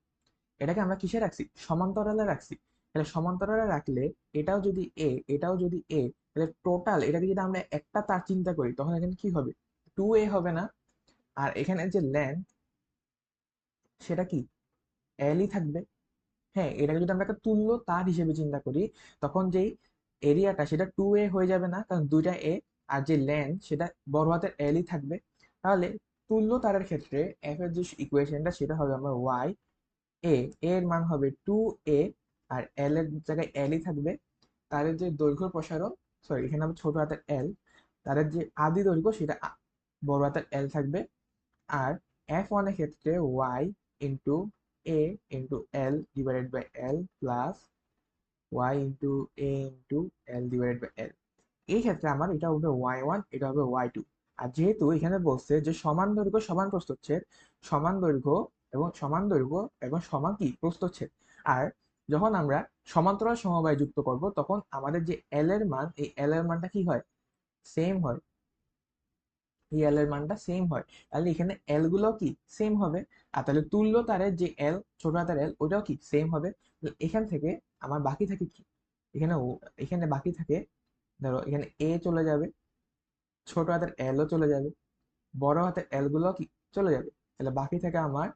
এটাকে আমরা কিসে রাখছি? সমান্তরালে রাখছি। তাহলে সমান্তরালে রাখলে এটাও যদি এ, এটাও যদি এ, তাহলে টোটাল এটাকে যদি আমরা একটা তার চিন্তা করি তখন এখানে কি হবে? 2a হবে না? আর এখানে যে লেন্থ সেটা কি এলই থাকবে। হ্যাঁ, এটাকে যদি আমরা একটা তুল্য তার হিসেবে চিন্তা করি তখন যেই এরিয়াটা সেটা 2a হয়ে যাবে না, কারণ দুইটা এ, আর যে লেন্থ সেটা বড় হাতের এলই থাকবে। তাহলে তুল্য তারের ক্ষেত্রে এফ এর যে ইকুয়েশনটা সেটা হবে আমার ওয়াই এ, এর মান হবে 2a, আর এল এর জায়গায় এলই থাকবে। তাদের যে দৈর্ঘ্য প্রসারণ, সরি এখানে হবে ছোট হাতের এল, তাদের যে আদি দৈর্ঘ্য সেটা বড় হাতের এল থাকবে। আর F1 এর ক্ষেত্রে y into A into L divided by L plus y into A into L divided by L. এই ক্ষেত্রে আমার এটা হবে y1, এটা হবে y2। আর যেহেতু এখানে বলছে যে সমান দৈর্ঘ্য সমান প্রস্থচ্ছেদ, সমান দৈর্ঘ্য এবং সমান দৈর্ঘ্য এবং সমান কি প্রস্থচ্ছেদ, আর যখন আমরা সমান্তরাল সমবায় যুক্ত করব তখন আমাদের যে এল এর মান, এই এল এর মানটা কি হয়? সেম হয়। এই এল এর মানটা সেম হয়, তাহলে এখানে এল গুলো কি সেম হবে। আর তাহলে তুল্য তারের যে এল, ছোট হাতের এল, ওটাও কি সেম হবে। এখান থেকে আমার বাকি থাকে কি, এখানে এখানে বাকি থাকে, ধরো এখানে এ চলে যাবে, ছোট হাতের এলও চলে যাবে, বড় হাতের এল গুলো কি চলে যাবে। তাহলে বাকি থাকে আমার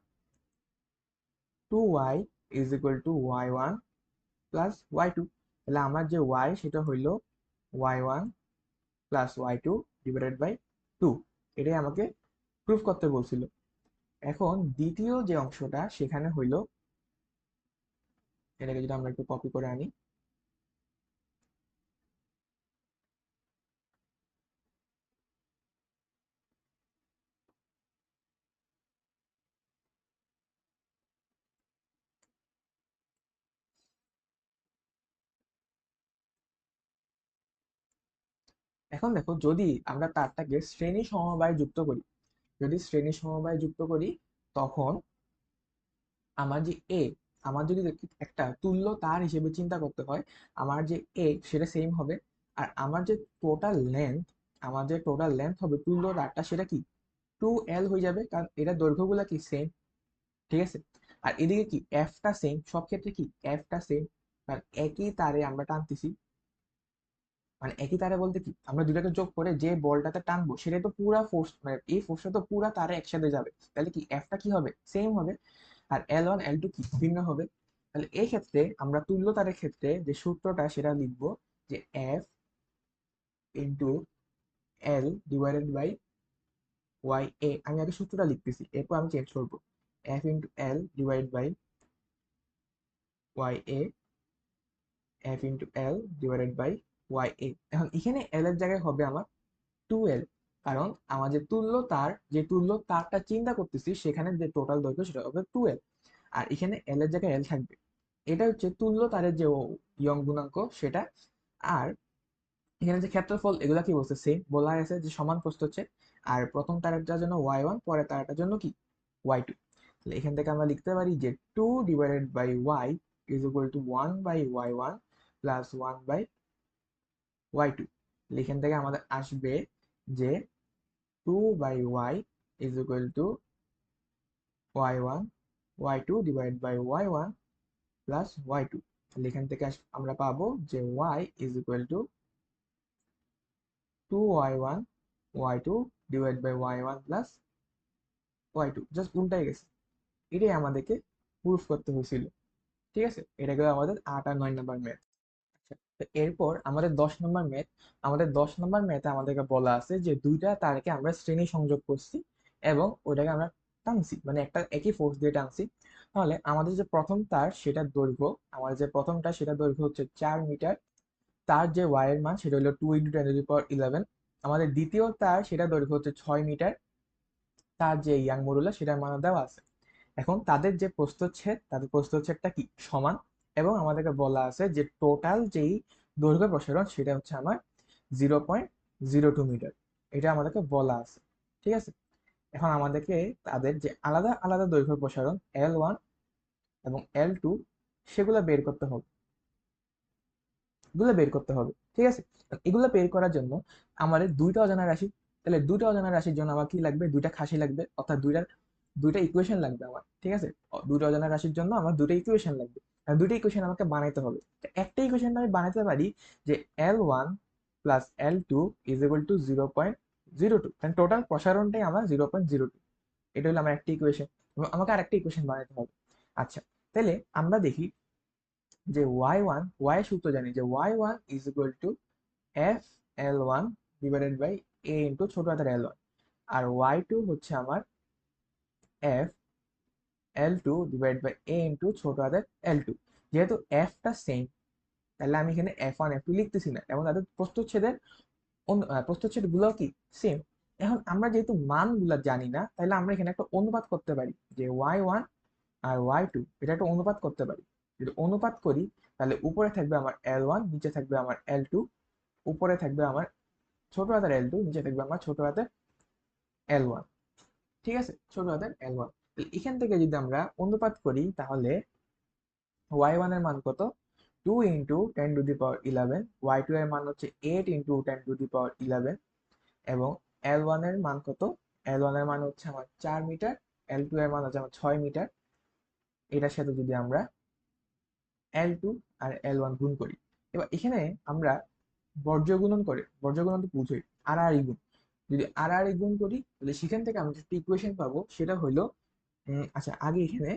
2y is equal to y1 plus y2। তাহলে আমার যে y সেটা হইল y1 plus y2 divided by 2। এটাই আমাকে প্রুফ করতে বলছিল। এখন দ্বিতীয় যে অংশটা সেখানে হইল, এটাকে যদি আমরা একটু কপি করে আনি, এখন দেখো যদি আমরা তারটাকে শ্রেণী সমবায় যুক্ত করি, যদি শ্রেণী সমবায় যুক্ত করি, তখন আমার যে এ, আমার যদি একটা তুল্য তার হিসেবে চিন্তা করতে হয়, আমার যে এ সেটা সেম হবে। আর আমার যে টোটাল লেন্থ, আমার যে টোটাল লেন্থ হবে তুল্য তারটা, সেটা কি 2l হয়ে যাবে, কারণ এটা দৈর্ঘ্যগুলো কি সেম। ঠিক আছে। আর এদিকে কি এফটা সেম, সব ক্ষেত্রে কি এফটা সেম, কারণ একই তারে আমরা টানতেছি। মানে একই তারে বলতে কি, আমরা দুটাকে যোগ করে যে বলটাতে টানবো সেটা তো পুরা ফোর্স, মানে এই ফোর্সটা তো পুরা তারে একসাথে যাবে, তাহলে কি এফটা কি হবে সেম হবে। আর L1 L2 কি ভিন্ন হবে। তাহলে এই ক্ষেত্রে আমরা তুল্য তারের ক্ষেত্রে যে সূত্রটা সেটা লিখবো, যে F into L divided by Y A. আমি আগে সূত্রটা লিখতেছি, এরপর আমি চেঞ্জ করবো। F into L divide by Y A, F into L divided by Y A. এখন এখানে L এর জায়গায় হবে আমার 2l, কারণ আমার যে তুল্য তার, যে তুল্য তারটা চিন্তা করতেছি সেখানে যে টোটাল দৈর্ঘ্য সেটা হবে 2l। আর এখানে এল এর জায়গায় এল থাকবে। এটা হচ্ছে তুল্য তারের যে ইয়ং গুণাঙ্ক সেটা। আর এখানে যে ক্ষেত্রফল, এগুলা কি বলছে সেম বলা আছে যে সমান প্রস্থচ্ছেদ। আর প্রথম তারেরটার জন্য y1, পরের তারেরটার জন্য কি y2। তাহলে এখান থেকে আমরা লিখতে পারি যে 2 divided by y is equal to 1 by y1 plus 1 by y2। এখান থেকে আমাদের আসবে যে 2 by y is equal to y1 y2 divide by y1 plus y2। তাহলে এখান থেকে আমরা পাবো যে y is equal to 2y1 y2 divide by y1 plus y2, just উল্টাই গেছে। এটাই আমাদেরকে প্রুফ করতে হয়েছিল। ঠিক আছে, এটা গেল আমাদের 8 আর 9 নম্বর ম্যাথ। আচ্ছা, তো এরপর আমাদের 10 নম্বর ম্যাথ। আমাদের 10 নম্বর ম্যাথে আমাদেরকে বলা আছে যে দুইটা তারকে আমরা শ্রেণী সংযোগ করছি এবং ওইটাকে আমরা টানছি, মানে একটা একই ফোর্স দিয়ে টানছি। তাহলে আমাদের যে প্রথম তার সেটার দৈর্ঘ্য, আমাদের যে প্রথমটা সেটা দৈর্ঘ্য হচ্ছে 4 মিটার। তার যে ওয়াই এর মান সেটা হলো 2 × 10⁻11। আমাদের দ্বিতীয় তার সেটা দৈর্ঘ্য হচ্ছে 6 মিটার। তার যে ইয়াং মডুলাস সেটার মান দেওয়া আছে। এখন তাদের যে প্রস্থচ্ছেদ, তাদের প্রস্থচ্ছেদটা কি সমান। এবং আমাদেরকে বলা আছে যে টোটাল যেই দৈর্ঘ্য প্রসারণ সেটা হচ্ছে আমার 0.02 মিটার। এটা আমাদেরকে বলা আছে। ঠিক আছে। এখন আমাদেরকে তাদের যে আলাদা আলাদা দৈর্ঘ্য প্রসারণ L1 এবং L2 সেগুলো বের করতে হবে, এগুলো বের করতে হবে। ঠিক আছে। এগুলো বের করার জন্য আমাদের দুইটা অজানা রাশি, তাহলে দুইটা অজানা রাশির জন্য আমার কি লাগবে, দুইটা খাসি লাগবে, অর্থাৎ দুইটা ইকুয়েশন লাগবে আমার। ঠিক আছে। দুইটা অজানা রাশির জন্য আমার দুইটা ইকুয়েশন লাগবে। আর দুইটা ইকুয়েশন আমাকে বানাইতে হবে। তো একটা ইকুয়েশন আমি বানাতে পারি যে L1 plus L2 is equal two 0.02, কারণ টোটাল প্রসারণটাই আমার 0.02। এটা হলো আমার একটা ইকুয়েশন, এবং আমাকে আরেকটা ইকুয়েশন বানাতে হবে। আচ্ছা, তাহলে আমরা দেখি যে y1, y এর সূত্র জানি যে y1 is equal to F L1 divided by a into ছোট হাতের L1। আর y2 হচ্ছে আমার F L2 divide by a into ছোট হাতের L2। যেহেতু এফটা সেম, তাহলে আমি এখানে F1 F2 লিখতেছি না, এবং তাদের প্রস্থচ্ছেদের প্রস্থচ্ছেদ গুলো কি সেম। এখন আমরা যেহেতু মানগুলা জানি না, তাহলে আমরা এখানে একটা অনুপাত করতে পারি যে y1 আর y2, এটা একটা অনুপাত করতে পারি। যদি অনুপাত করি তাহলে উপরে থাকবে আমার L1, নিচে থাকবে আমার L2। উপরে থাকবে আমার ছোট হাতের L2, নিচে থাকবে আমার ছোট হাতের L1। ঠিক আছে, ছোট হাতের L1। এখান থেকে যদি আমরা অনুপাত করি তাহলে y1 এর মান কত, 2 × 10⁻11। y2 এর মান হচ্ছে 8 × 10⁻11। এবং L1 এর মান কত? L1 এর মান হচ্ছে আমার 4 মিটার, L2 এর মান হচ্ছে আমার 6 মিটার। এটার সাথে যদি আমরা L2 আর L1 গুণ করি, এবার এখানে আমরা বর্জ্য গুণন করে, বর্জ্য গুণন তো বুঝোই, আড়াআড়ি গুণ, যদি আড়াআড়ি গুণ করি তাহলে সেখান থেকে আমরা একটা ইকুয়েশন পাবো, সেটা হলো আচ্ছা আগে এখানে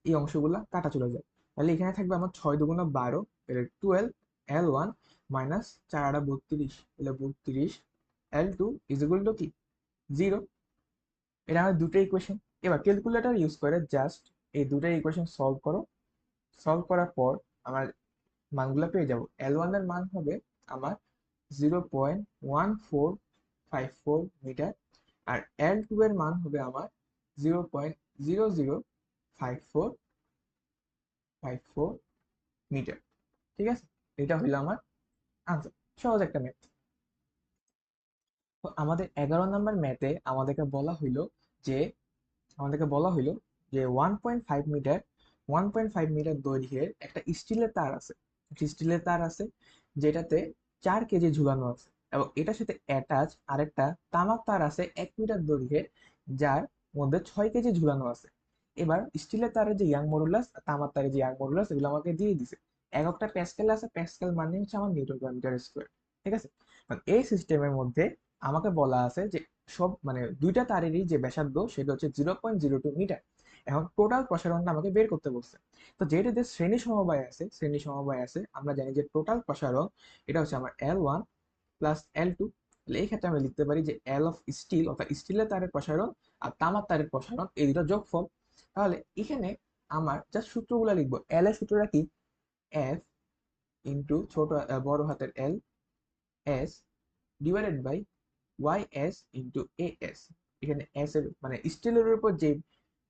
এই অংশগুলা কাটা চলে যায়, তাহলে এখানে থাকবে আমার 6 × 2 = 12, তাহলে 12 L1 মাইনাস 4 × 8 = 32, তাহলে 32 L2 = কি 0। এটা আমার দুটো ইকুয়েশন। এবার ক্যালকুলেটর ইউজ করে জাস্ট এই দুটো ইকুয়েশন সলভ করো, সলভ করার পর আমার মানগুলো পেয়ে যাবো। L1 এর মান হবে আমার 0.1454 মিটার, আর L2 এর মান হবে আমার 0.005454 মিটার। ঠিক আছে, এটা হইলো আমার আনসার, সহজ একটা ম্যাথ। তো আমাদের 11 নম্বর ম্যাথে যে আমাদেরকে বলা হইলো যে 1.5 মিটার 1.5 মিটার দৈর্ঘ্যের একটা স্টিলের তার আছে, স্টিলের তার আছে যেটাতে 4 কেজি ঝুলানো আছে, এবং এটার সাথে অ্যাটাচ আরেকটা তামার তার আছে 1 মিটার দৈর্ঘ্যের, যার মধ্যে 6 কেজি ঝুলানো আছে। এবার স্টিলের তারের যে ইয়াং মডুলাস আর তামার তারের যে ইয়াং মডুলাস এগুলো আমাকে দিয়ে দিছে, এককটা প্যাসকেল আছে, প্যাসকেল মানে হচ্ছে আমার নিউটন পার মিটার স্কোয়ার। ঠিক আছে, কারণ এই সিস্টেমের মধ্যে আমাকে বলা আছে যে সব মানে দুইটা তারেরই যে ব্যাসার্ধ সেটা হচ্ছে 0.02 মিটার। এখন টোটাল প্রসারণটা আমাকে বের করতে বলছে। তো যেহেতু যে শ্রেণী সমবায় আছে আমরা জানি যে টোটাল প্রসারণ এটা হচ্ছে আমার L1 প্লাস L2। তাহলে এই ক্ষেত্রে আমরা লিখতে পারি যে L অফ স্টিল অর্থাৎ স্টিলের তারের প্রসারণ আর তামার তারের প্রসারণ এই দুটো যোগফল। তাহলে এখানে আমার জাস্ট সূত্রগুলো লিখবো। L এর সূত্রটা কি? F ইন্টু বড় হাতের L S divided by Y S into A S. এখানে এস এর মানে স্টিলের উপর যে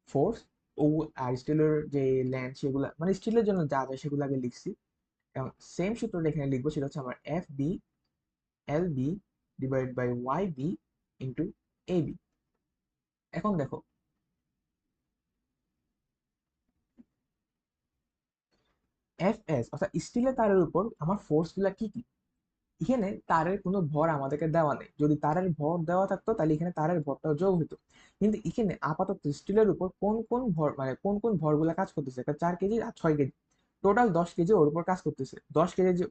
ফোর্স ও, আর স্টিলের যে ল্যান্ড সেগুলা মানে স্টিলের জন্য যা যায় সেগুলো আগে লিখছি, এবং সেম সূত্রটা এখানে লিখবো, সেটা হচ্ছে আমার F B L B divide by Y B into A B. এখন দেখো এফ এস অর্থাৎ স্টিলের তারের উপর আমার ফোর্স গুলা কি কি। এখানে তারের কোনো ভর আমাদেরকে দেওয়া নেই, যদি তারের ভর দেওয়া থাকতো তাহলে এখানে তারের ভরটা যোগ হতো, কিন্তু এখানে আপাতত স্টিলের উপর কোন কোন ভর মানে কোন কোন ভরগুলা কাজ করতেছে, একটা 4 কেজি আর 6 কেজি, টোটাল 10 কেজি ওর উপর কাজ করতেছে। 10 কেজি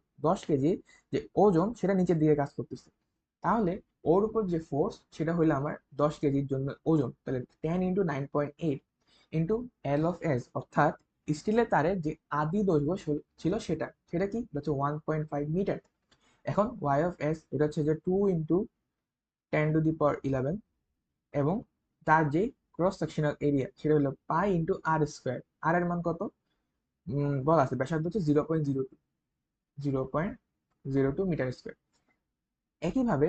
যে ওজন সেটা নিচের দিকে কাজ করতেছে, তাহলে ওর উপর যে ফোর্স সেটা হলো আমার 10 কেজির জন্য ওজন, তাহলে 10 × 9.8 ইন্টু এল অফ এস, অর্থাৎ স্টিলের তারের যে আদি দৈর্ঘ্য ছিল সেটা সেটা কি হচ্ছে 1.5 মিটার। এখন ওয়াই অফ এস এটা হচ্ছে যে 2 × 10⁻11, এবং তার যে ক্রস সেকশনাল এরিয়া সেটা হলো পাই ইন্টু আর স্কোয়ার। আর এর মান কত বলা আছে, ব্যাসার্ধ হচ্ছে 0.02 মিটার স্কোয়ার। একইভাবে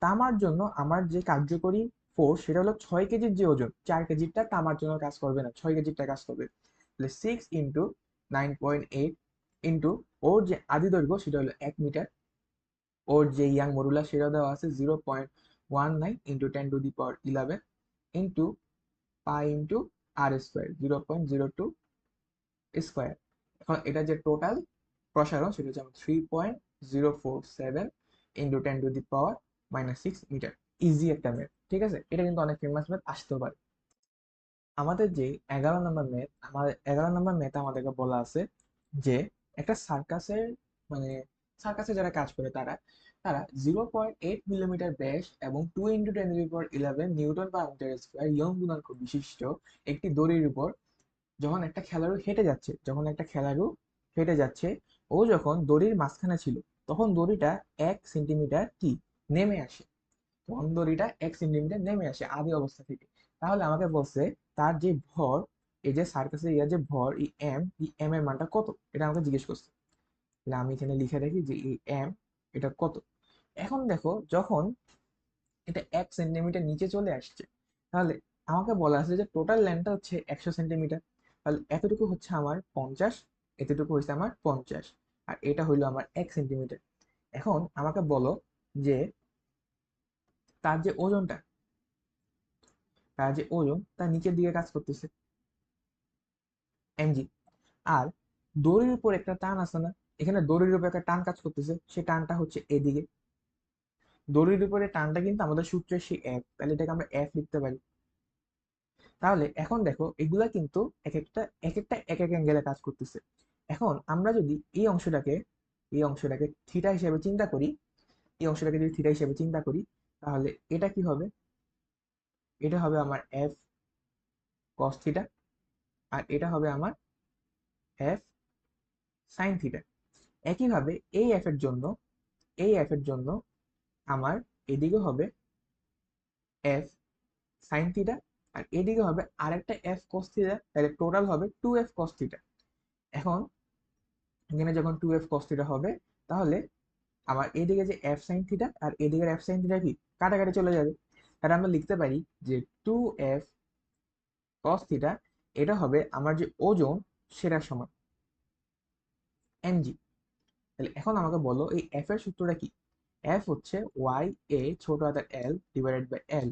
তামার জন্য আমার যে কার্যকরী ফোর্স সেটা হলো 6 কেজির যে ওজন, 4 কেজিরটা তামার জন্য কাজ করবে না, 6 কেজিরটা কাজ করবে। তাহলে 6 × 9.8 ইন্টু ওর যে আদি দৈর্ঘ্য সেটা হলো 1 মিটার, ওর যে ইয়াং মডুলাস সেটা দেওয়া আছে 0.19 ইন্টু 10⁻11 ইন্টু পাই ইন্টু আর স্কোয়ার 0.02 স্কোয়ার। এখন এটা যে টোটাল প্রসারণ সেটা হচ্ছে 3.047 ইন্টু 10⁻⁻6 মিটার। ইজি একটা ম্যাথ, ঠিক আছে, এটা কিন্তু অনেক ফেমাস ম্যাথ, আসতেও পারে। আমাদের যে 11 নম্বর ম্যাথ, আমাদেরকে বলা আছে যে একটা সার্কাসের মানে সার্কাসে যারা কাজ করে তারা তারা 0.8 মিলিমিটার ব্যাস এবং 2 × 10⁻11 newton per metre square Young গুণাঙ্ক বিশিষ্ট একটি দড়ির উপর যখন একটা খেলাড়ু হেঁটে যাচ্ছে ও যখন দড়ির মাঝখানে ছিল তখন দড়িটা 1 সেন্টিমিটার কি নেমে আসে, আদি অবস্থা থেকে। তাহলে আমাকে বলছে তার যে ভর, এই যে সার্কাসের ইয়ার যে ভর এই এম এর মানটা কত, এটা আমাকে জিজ্ঞেস করছে। তাহলে আমি এখানে লিখে রাখি যে এই এম এটা কত। এখন দেখো যখন এটা 1 সেন্টিমিটার নিচে চলে আসছে, তাহলে আমাকে বলা আছে যে টোটাল লেন্থটা হচ্ছে 100 সেন্টিমিটার, তাহলে এতটুকু হচ্ছে আমার 50, এতটুকু হচ্ছে আমার 50, আর এটা হইলো আমার 1 সেন্টিমিটার। এখন আমাকে বলো যে তার যে ওজনটা তার নিচের দিকে কাজ করতেছে mg, আর দড়ির উপর একটা টান আছে না, এখানে দড়ির উপর একটা টান কাজ করতেছে, সেই টানটা হচ্ছে এদিকে। দড়ির উপরে টানটা কিন্তু আমাদের সূত্রের সেই এফ, তাহলে এটাকে আমরা এফ লিখতে পারি। তাহলে এখন দেখো এগুলা কিন্তু এক একটা এক এক অ্যাঙ্গেলে কাজ করতেছে। এখন আমরা যদি এই অংশটাকে থিটা হিসেবে চিন্তা করি, এই অংশটাকে যদি থিটা হিসেবে চিন্তা করি, তাহলে এটা কি হবে? এটা হবে আমার এফ কস থিটা, আর এটা হবে আমার এফ সাইন থিটা। একইভাবে এই এফ এর জন্য আমার এদিকে হবে এফ সাইন থিটা, আর এদিকে হবে আরেকটা এফ কস থিটা, তাহলে টোটাল হবে 2f কস থিটা। এখন এখানে যখন 2f কস থিটা হবে, তাহলে আমার এদিকে যে এফ সাইন থিটা আর এদিকের এফ সাইন থিটা কি কাটাকাটি চলে যাবে। তাহলে আমরা লিখতে পারি যে 2f কস থিটা এটা হবে আমার যে ওজন সেটার সমান mg। তাহলে এখন আমাকে বলো এই এফ এর সূত্রটা কি? এফ হচ্ছে ওয়াই এ ছোট হাতের L divided by L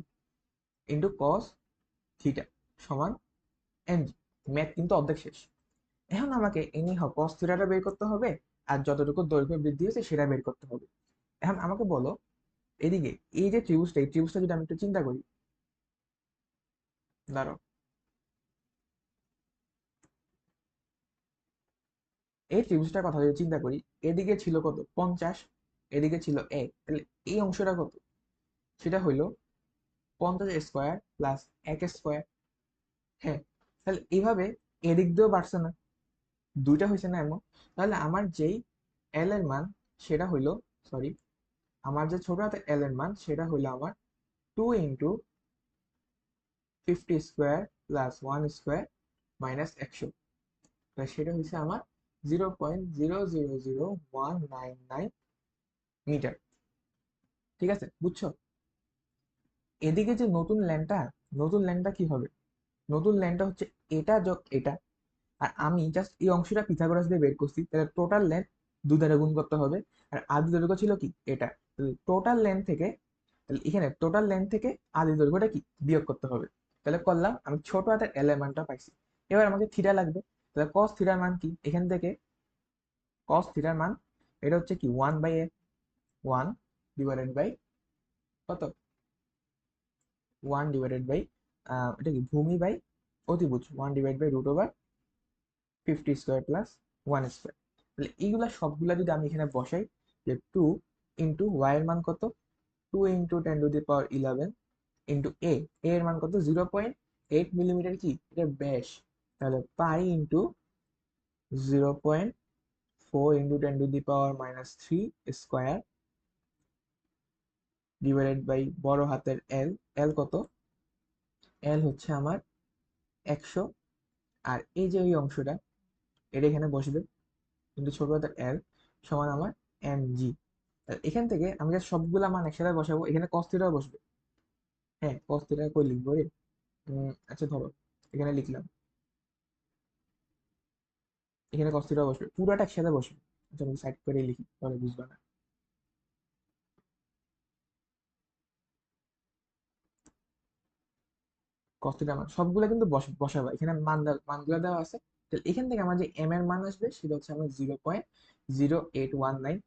into cos theta সমান mg। ম্যাথ কিন্তু অর্ধেক শেষ। এখন আমাকে এনি হোক কস থিটাটা বের করতে হবে, আর যতটুকু দৈর্ঘ্য বৃদ্ধি হয়েছে সেটা বের করতে হবে। এখন আমাকে বলো এদিকে এই যে ত্রিভুজটা যদি আমি একটু চিন্তা করি, দাঁড়াও, এই ত্রিভুজটার কথা যদি চিন্তা করি, এদিকে ছিল কত 50, এদিকে ছিল তাহলে এই অংশটা কত? সেটা হইলো 50 স্কোয়ার প্লাস 1 স্কোয়ার। হ্যাঁ, তাহলে এইভাবে এদিক দিয়েও বাড়ছে না, দুইটা হয়েছে না এমন। তাহলে আমার যেই এল এর মান সেটা হইলো, সরি, আমার যে ছোট হাতে এল এর মান সেটা হইলো আমার 2 × 50 স্কোয়ার প্লাস 1 স্কোয়ার মাইনাস 100। সেটা হচ্ছে আমার 0.0000199 মিটার। ঠিক আছে, বুঝছো? এদিকে যে নতুন ল্যান্ডটা কি হবে? নতুন ল্যান্ডটা হচ্ছে এটা যোগ এটা, আর আমি জাস্ট এই অংশটা পিথাগোরাস দিয়ে বের করছি, তাহলে টোটাল লেন্থ দুই দ্বারা গুণ করতে হবে। আর আদি দৈর্ঘ্য ছিল কি এটা, টোটাল লেন্থ থেকে, তাহলে এখানে টোটাল লেন্থ থেকে আদি দৈর্ঘ্যটা কি বিয়োগ করতে হবে। তাহলে করলাম, আমি ছোট হাতের এল এর মানটা পাইছি। এবার আমাকে থিটা লাগবে, তাহলে কস থিটার মান কি? এখান থেকে কস থিটার মান এটা হচ্ছে কি 1/f, 1 ডিভাইডেড বাই কত, 1 ডিভাইডেড বাই এটা কি ভূমি বাই অতিভুজ, 1 ডিভাইড বাই √ওভার 50 স্কোয়ার প্লাস 1 স্কোয়ার। তাহলে এইগুলা সবগুলা যদি আমি এখানে বসাই, যে 2 ইন্টু ওয়াই এর মান কত, 2 × 10⁻11 ইন্টু এর মান কত 0.8 মিলিমিটার, কি এটা ব্যাস। তাহলে pi into 0.4 × 10⁻³ square divided by বড় হাতের এল। এল কত? এল হচ্ছে আমার 100। আর এই যে এই অংশটা এটা এখানে বসবে, কিন্তু ছোট হাতের এল সমান আমার mg। এখান থেকে আমি জাস্ট সবগুলা মান একসাথে বসাবো, এখানে cos থিটাও বসবে। হ্যাঁ, cos থিটা কই লিখবো রে? আচ্ছা ধরো এখানে লিখলাম, এখানে cos থিটাও বসবে, পুরোটা একসাথে বসবে। আচ্ছা আমি সাইড করে লিখি, তাহলে বুঝবা না। cos থিটার মান সবগুলা কিন্তু বসাবা, এখানে মানগুলো দেওয়া আছে। তাহলে এখান থেকে আমার যে এম এর মান আসবে সেটা হচ্ছে আমার 0.0819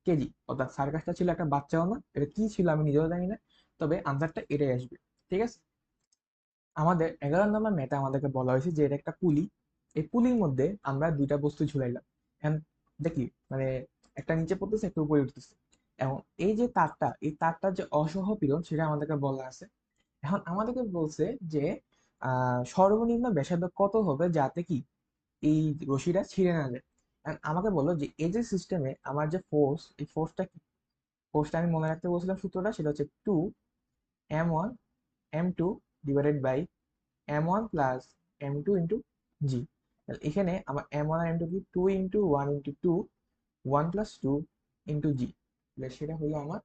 কেজি। অর্থাৎ সার্কাসটা ছিল একটা বাচ্চাও না, এটা কি ছিল আমি নিজেও জানি না, তবে আনসারটা এটাই আসবে। ঠিক আছে, আমাদের 11 নম্বর ম্যাথে আমাদেরকে বলা হয়েছে যে এটা একটা পুলি, এই পুলির মধ্যে আমরা দুইটা বস্তু ঝুলাইলাম। এখন দেখি মানে একটা নিচে পড়তেছে, একটা উপরে উঠতেছে। এখন এই যে তারটা, এই তারটার যে অসহপীড়ন সেটা আমাদেরকে বলা আছে। এখন আমাদেরকে বলছে যে সর্বনিম্ন ব্যাসার্ধ কত হবে যাতে কি এই রশিটা ছিঁড়ে না যায়। এখন আমাকে বলো যে এই যে সিস্টেমে আমার যে ফোর্স, এই ফোর্সটা কি? ফোর্সটা আমি মনে রাখতে বলছিলাম সূত্রটা, সেটা হচ্ছে 2m1m2 divided by m1 plus m2 into G. এখানে আমার m1 আর m2 কি 2 into 1 into 2, 1 plus 2 into G, সেটা হলো আমার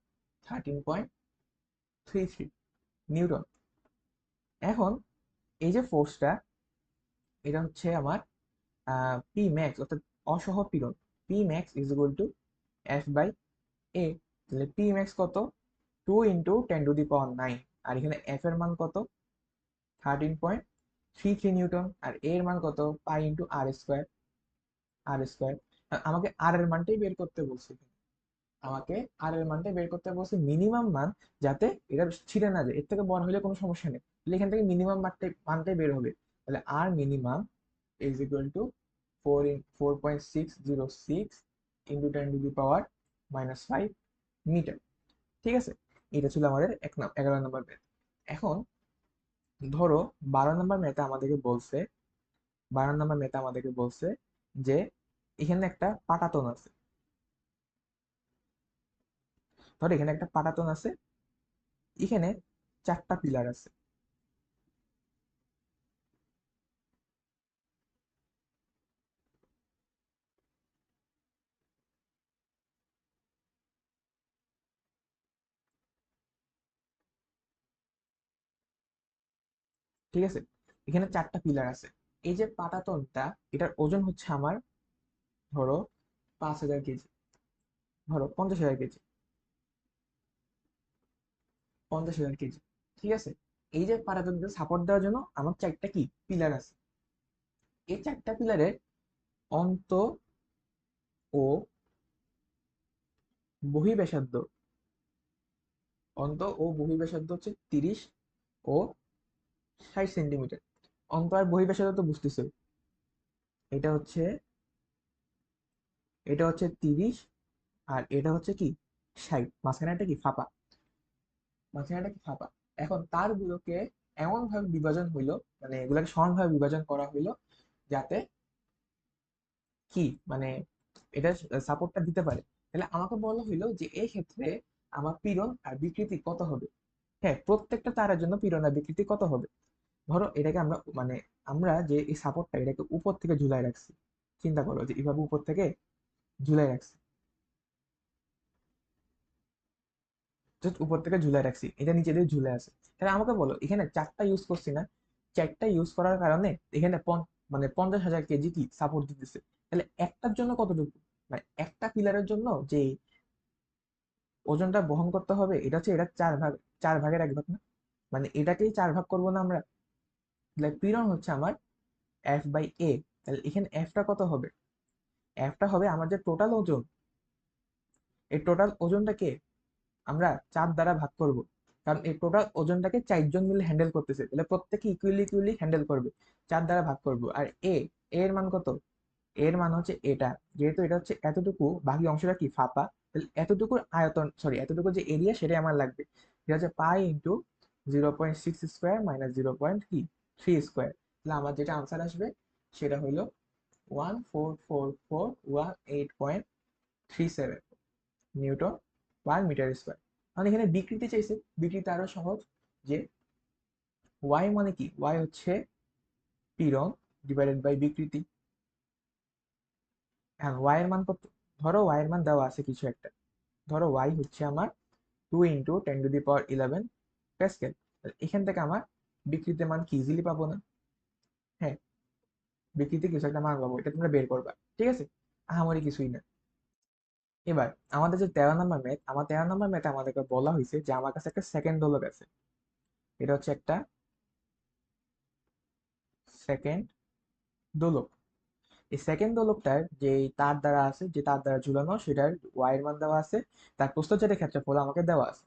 13.33 নিউটন। এখন এই যে ফোর্সটা, এটা হচ্ছে আমার পি ম্যাক্স, অর্থাৎ অসহপীড়ন। P max is equal to F by A. তাহলে পি ম্যাক্স কত? 2 × 10⁹, আর এখানে এফ এর মান কত? 13.33 নিউটন। আর এর মান কত? পাই ইন্টু আর স্কোয়ার। আর স্কোয়ার, আমাকে আর এর মানটাই বের করতে বলছে। আমাকে আর এর মানটা বের করতে বলছে মিনিমাম মান, যাতে এটা ছিঁড়ে না যায়, এর থেকে বড় হলে কোনো সমস্যা নেই, তাহলে এখান থেকে মিনিমাম মানটাই বের হবে। তাহলে R minimum is equal to 4.606 into 10⁻⁻5 metre. ঠিক আছে, এটা ছিল আমাদের 11 নম্বর ম্যাথ। এখন ধরো 12 নম্বর ম্যাথে আমাদেরকে বলছে, 12 নম্বর ম্যাথে আমাদেরকে বলছে যে এখানে একটা পাটাতন আছে। ধরো এখানে একটা পাটাতন আছে, এখানে 4টা পিলার আছে। ঠিক আছে, এখানে 4টা পিলার আছে। এই যে পাটাতনটা, এটার ওজন হচ্ছে আমার, ধরো 5,000 কেজি, ধরো 50,000 কেজি, 50,000 কেজি। ঠিক আছে, এই যে পাটাতনকে সাপোর্ট দেওয়ার জন্য আমার 4টা কি পিলার আছে। এই 4টা পিলারের অন্ত ও বহিঃব্যাসার্ধ, অন্ত ও বহিঃব্যাসার্ধ হচ্ছে 30 ও 60 সেন্টিমিটার। অন্ত আর বহিঃব্যাসার্ধ তো বুঝতেছো, এটা হচ্ছে, এটা হচ্ছে 30, আর এটা হচ্ছে কি 60, মাঝখানে একটা কি ফাঁপা, মাঝখানে একটা কি ফাঁপা। এখন তারগুলোকে এমন ভাবে বিভাজন হইলো, মানে এগুলাকে সমানভাবে বিভাজন করা হইলো, যাতে কি মানে এটা সাপোর্টটা দিতে পারে। তাহলে আমাকে বলা হইলো যে এই ক্ষেত্রে আমার পীড়ন আর বিকৃতি কত হবে। হ্যাঁ, প্রত্যেকটা তারের জন্য পীড়ন আর বিকৃতি কত হবে। ধরো এটাকে আমরা মানে আমরা যে এই সাপোর্টটা, এটাকে উপর থেকে ঝুলাই রাখছি। চিন্তা করো যে এইভাবে উপর থেকে ঝুলাই রাখছি, জাস্ট উপর থেকে ঝুলাই রাখছি, এটা নিচে দিয়ে ঝুলে আছে। তাহলে আমাকে বলো, এখানে 4টা ইউজ করছি না, 4টা ইউজ করার কারণে এখানে মানে 50,000 কেজি কি সাপোর্ট দিতেছে। তাহলে একটার জন্য কতটুকু, মানে একটা পিলারের জন্য যে ওজনটা বহন করতে হবে, এটা হচ্ছে, এটা 4 ভাগ, 4 ভাগের 1 ভাগ না, মানে এটাকেই 4 ভাগ করবো না আমরা। তাহলে পীড়ন হচ্ছে আমার F/A। তাহলে এখানে এফটা কত হবে, এফটা হবে আমার যে টোটাল ওজন, এই টোটাল ওজনটাকে আমরা 4 দ্বারা ভাগ করব, কারণ এই টোটাল ওজনটাকে 4 জন মিলে হ্যান্ডেল করতেছে, তাহলে প্রত্যেকে ইকুয়ালি ইকুয়ালি হ্যান্ডেল করবে। 4 দ্বারা ভাগ করব। আর এর মান কত, এর মান হচ্ছে এটা, যেহেতু এটা হচ্ছে এতটুকু, বাকি অংশটা কি ফাঁপা, তাহলে এতটুকুর আয়তন, সরি এতটুকু যে এরিয়া, সেটাই আমার লাগবে। এটা হচ্ছে pi into 0.6 square minus 0.3 square. তাহলে আমার যেটা আনসার আসবে সেটা হইলো 144418.37 নিউটন পার মিটার স্কোয়ার। মানে এখানে বিকৃতি চাইছে, বিকৃতি আরো সহজ, যে ওয়াই মানে কি, ওয়াই হচ্ছে পীড়ন ডিভাইডেড বাই বিকৃতি। হ্যাঁ, ওয়াই এর মান কত, ধরো ওয়াই এর মান দেওয়া আছে কিছু একটা, ধরো ওয়াই হচ্ছে আমার 2 × 10⁻11 প্যাসকেল। এখান থেকে আমার বিকৃতির মান কি ইজিলি পাবো না। হ্যাঁ, বিকৃতি কিছু একটা মান পাবো, এটা তোমরা বের করবা। ঠিক আছে, আহামরি কিছুই না। এবার আমাদের যে 13 নম্বর ম্যাথ, আমার 13 নম্বর ম্যাথে আমাদেরকে বলা হয়েছে যে আমার কাছে একটা সেকেন্ড দোলক আছে। এটা হচ্ছে একটা সেকেন্ড দোলক। এই সেকেন্ড দোলকটার যে তার দ্বারা আছে, যে তার দ্বারা ঝুলানো, সেটার ওয়াইয়ের মান দেওয়া আছে, তার প্রস্থচ্ছেদের ক্ষেত্রফল আমাকে দেওয়া আছে।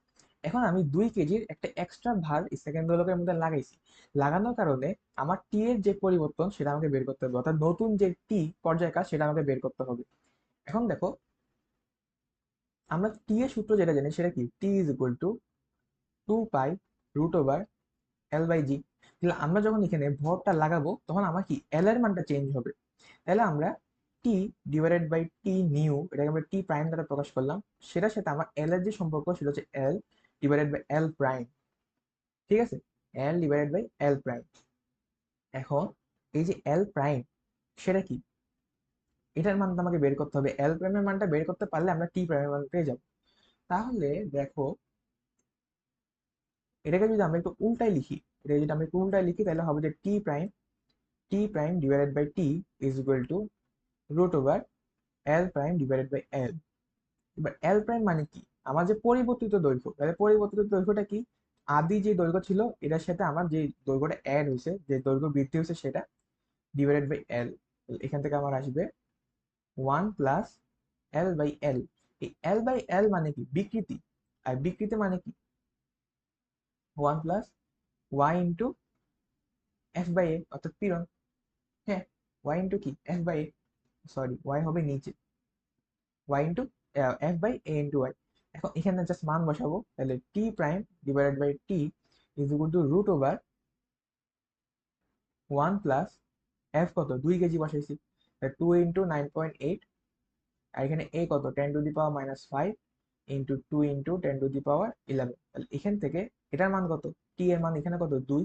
এখন আমি 2 কেজির একটা এক্সট্রা ভার এই সেকেন্ড দোলকের মধ্যে লাগাইছি। লাগানোর কারণে আমার টি এর যে পরিবর্তন, সেটা আমাকে বের করতে হবে, অর্থাৎ নতুন যে টি পর্যায় কাজ, সেটা আমাকে বের করতে হবে। এখন দেখো, আমরা টি এর সূত্র যেটা জানি সেটা কি, টি ইজ ইকুয়াল টু 2π√/L/g। তাহলে আমরা যখন এখানে ভরটা লাগাবো, তখন আমার কি এল এর মানটা চেঞ্জ হবে। তাহলে আমরা T divided by T new, এটাকে আমরা টি প্রাইম দ্বারা প্রকাশ করলাম, সেটার সাথে আমার এল এর যে সম্পর্ক, সেটা হচ্ছে L divided by L prime. ঠিক আছে, L divided by L prime. এখন এই যে এল প্রাইম, সেটা কি, এটার মানটা আমাকে বের করতে হবে। এল প্রাইমের মানটা বের করতে পারলে আমরা টি প্রাইমের মান পেয়ে যাবো। তাহলে দেখো, এটাকে যদি আমরা একটু উল্টাই লিখি, এটাকে যদি আমরা একটু উল্টাই লিখি, তাহলে হবে যে T prime divided by T is equal to √/L prime divided by L. এবার এল প্রাইম মানে কি, আমার যে পরিবর্তিত দৈর্ঘ্য, তাহলে পরিবর্তিত দৈর্ঘ্যটা কি, আদি যে দৈর্ঘ্য ছিল এটার সাথে আমার যে দৈর্ঘ্যটা অ্যাড হয়েছে, যে দৈর্ঘ্য বৃদ্ধি হয়েছে, সেটা ডিভাইডেড বাই এল। এখান থেকে আমার আসবে 1 + L/L। এই এল বাই এল মানে কি? বিকৃতি। আর বিকৃতি মানে কি? 1 plus Y into F by A, অর্থাৎ পীড়ন। হ্যাঁ, ওয়াই ইন্টু কি? F by A, sorry Y হবে নিচে, Y into F by A into Y. এখন এখানে জাস্ট মান বসাবো, তাহলে T prime divided by T is equal to root over 1 plus F কত? 2 কেজি বসাইছি, 2 ইন্টু 9.8, আর এখানে এ কত? 10⁻⁻5 ইন্টু 2 ইন্টু 10⁻11। তাহলে এখান থেকে এটার মান কত? টি এর মান এখানে কত? 2।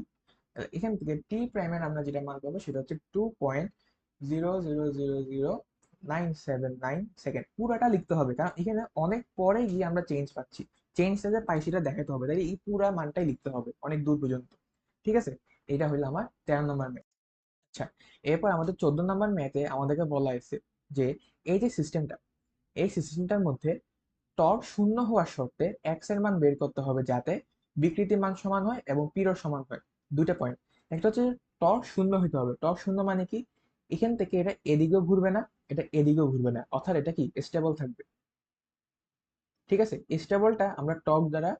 তাহলে এখান থেকে টি প্রাইমের আমরা যেটা মান পাবো সেটা হচ্ছে 2.0000979 সেকেন্ড। পুরাটা লিখতে হবে, কারণ এখানে অনেক পরে গিয়ে আমরা চেঞ্জ পাচ্ছি। চেঞ্জটা যে পাই সেটা দেখাতে হবে, তাই এই পুরা মানটাই লিখতে হবে অনেক দূর পর্যন্ত। ঠিক আছে, এটা হইলো আমার 13 নম্বর ম্যাথ। আচ্ছা, এরপর আমাদের 14 নম্বর ম্যাথে আমাদেরকে বলা হয়েছে যে এই যে সিস্টেমটা, এই সিস্টেমটার মধ্যে টর্ক শূন্য হওয়ার শর্তে এক্স এর মান বের করতে হবে যাতে বিকৃতির মান সমান হয় এবং পিরও সমান হয়। দুইটা পয়েন্ট। একটা হচ্ছে টর্ক শূন্য হইতে হবে। টর্ক শূন্য মানে কি? এখান থেকে এটা এদিকেও ঘুরবে না, এটা এদিকেও ঘুরবে না, অর্থাৎ এটা কি? স্টেবল থাকবে। ঠিক আছে, স্টেবলটা আমরা টর্ক দ্বারা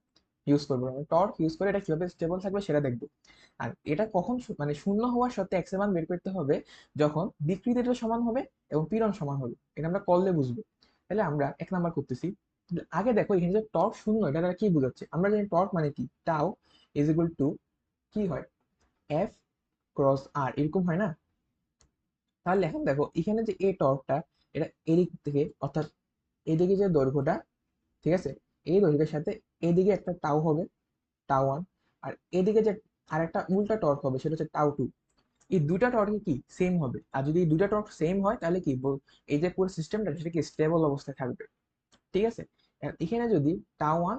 ইউজ করবো। আমরা টর্ক ইউজ করে এটা কিভাবে স্টেবল থাকবে সেটা দেখবো। আর এটা কখন মানে শূন্য হওয়ার সত্ত্বে এক্স এর মান বের করতে হবে যখন বিকৃতিটা সমান হবে এবং পীড়ন সমান হবে। এটা আমরা করলে বুঝবো। তাহলে আমরা 1 নাম্বার করতেছি। আগে দেখো এখানে যে টর্ক শূন্য, এটা দ্বারা কি বোঝাচ্ছে? আমরা জানি টর্ক মানে কি? টাও ইজ ইকুয়াল টু কি হয়? এফ ক্রস আর, এরকম হয় না? তাহলে এখন দেখো এখানে যে এই টর্কটা, এটা এদিক থেকে, অর্থাৎ এদিকে যে দৈর্ঘ্যটা, ঠিক আছে, এই দৈর্ঘ্যের সাথে এদিকে একটা টাও হবে, টাও ওয়ান। আর এদিকে যে আরেকটা উল্টা টর্ক হবে সেটা হচ্ছে টাও টু। এই দুটা টর্ক কি? সেম হবে। আর যদি এই দুটা টর্ক সেম হয় তাহলে কি এই যে পুরো সিস্টেমটা সেটা কি? স্টেবল অবস্থায় থাকবে। ঠিক আছে, এখানে যদি টাও ওয়ান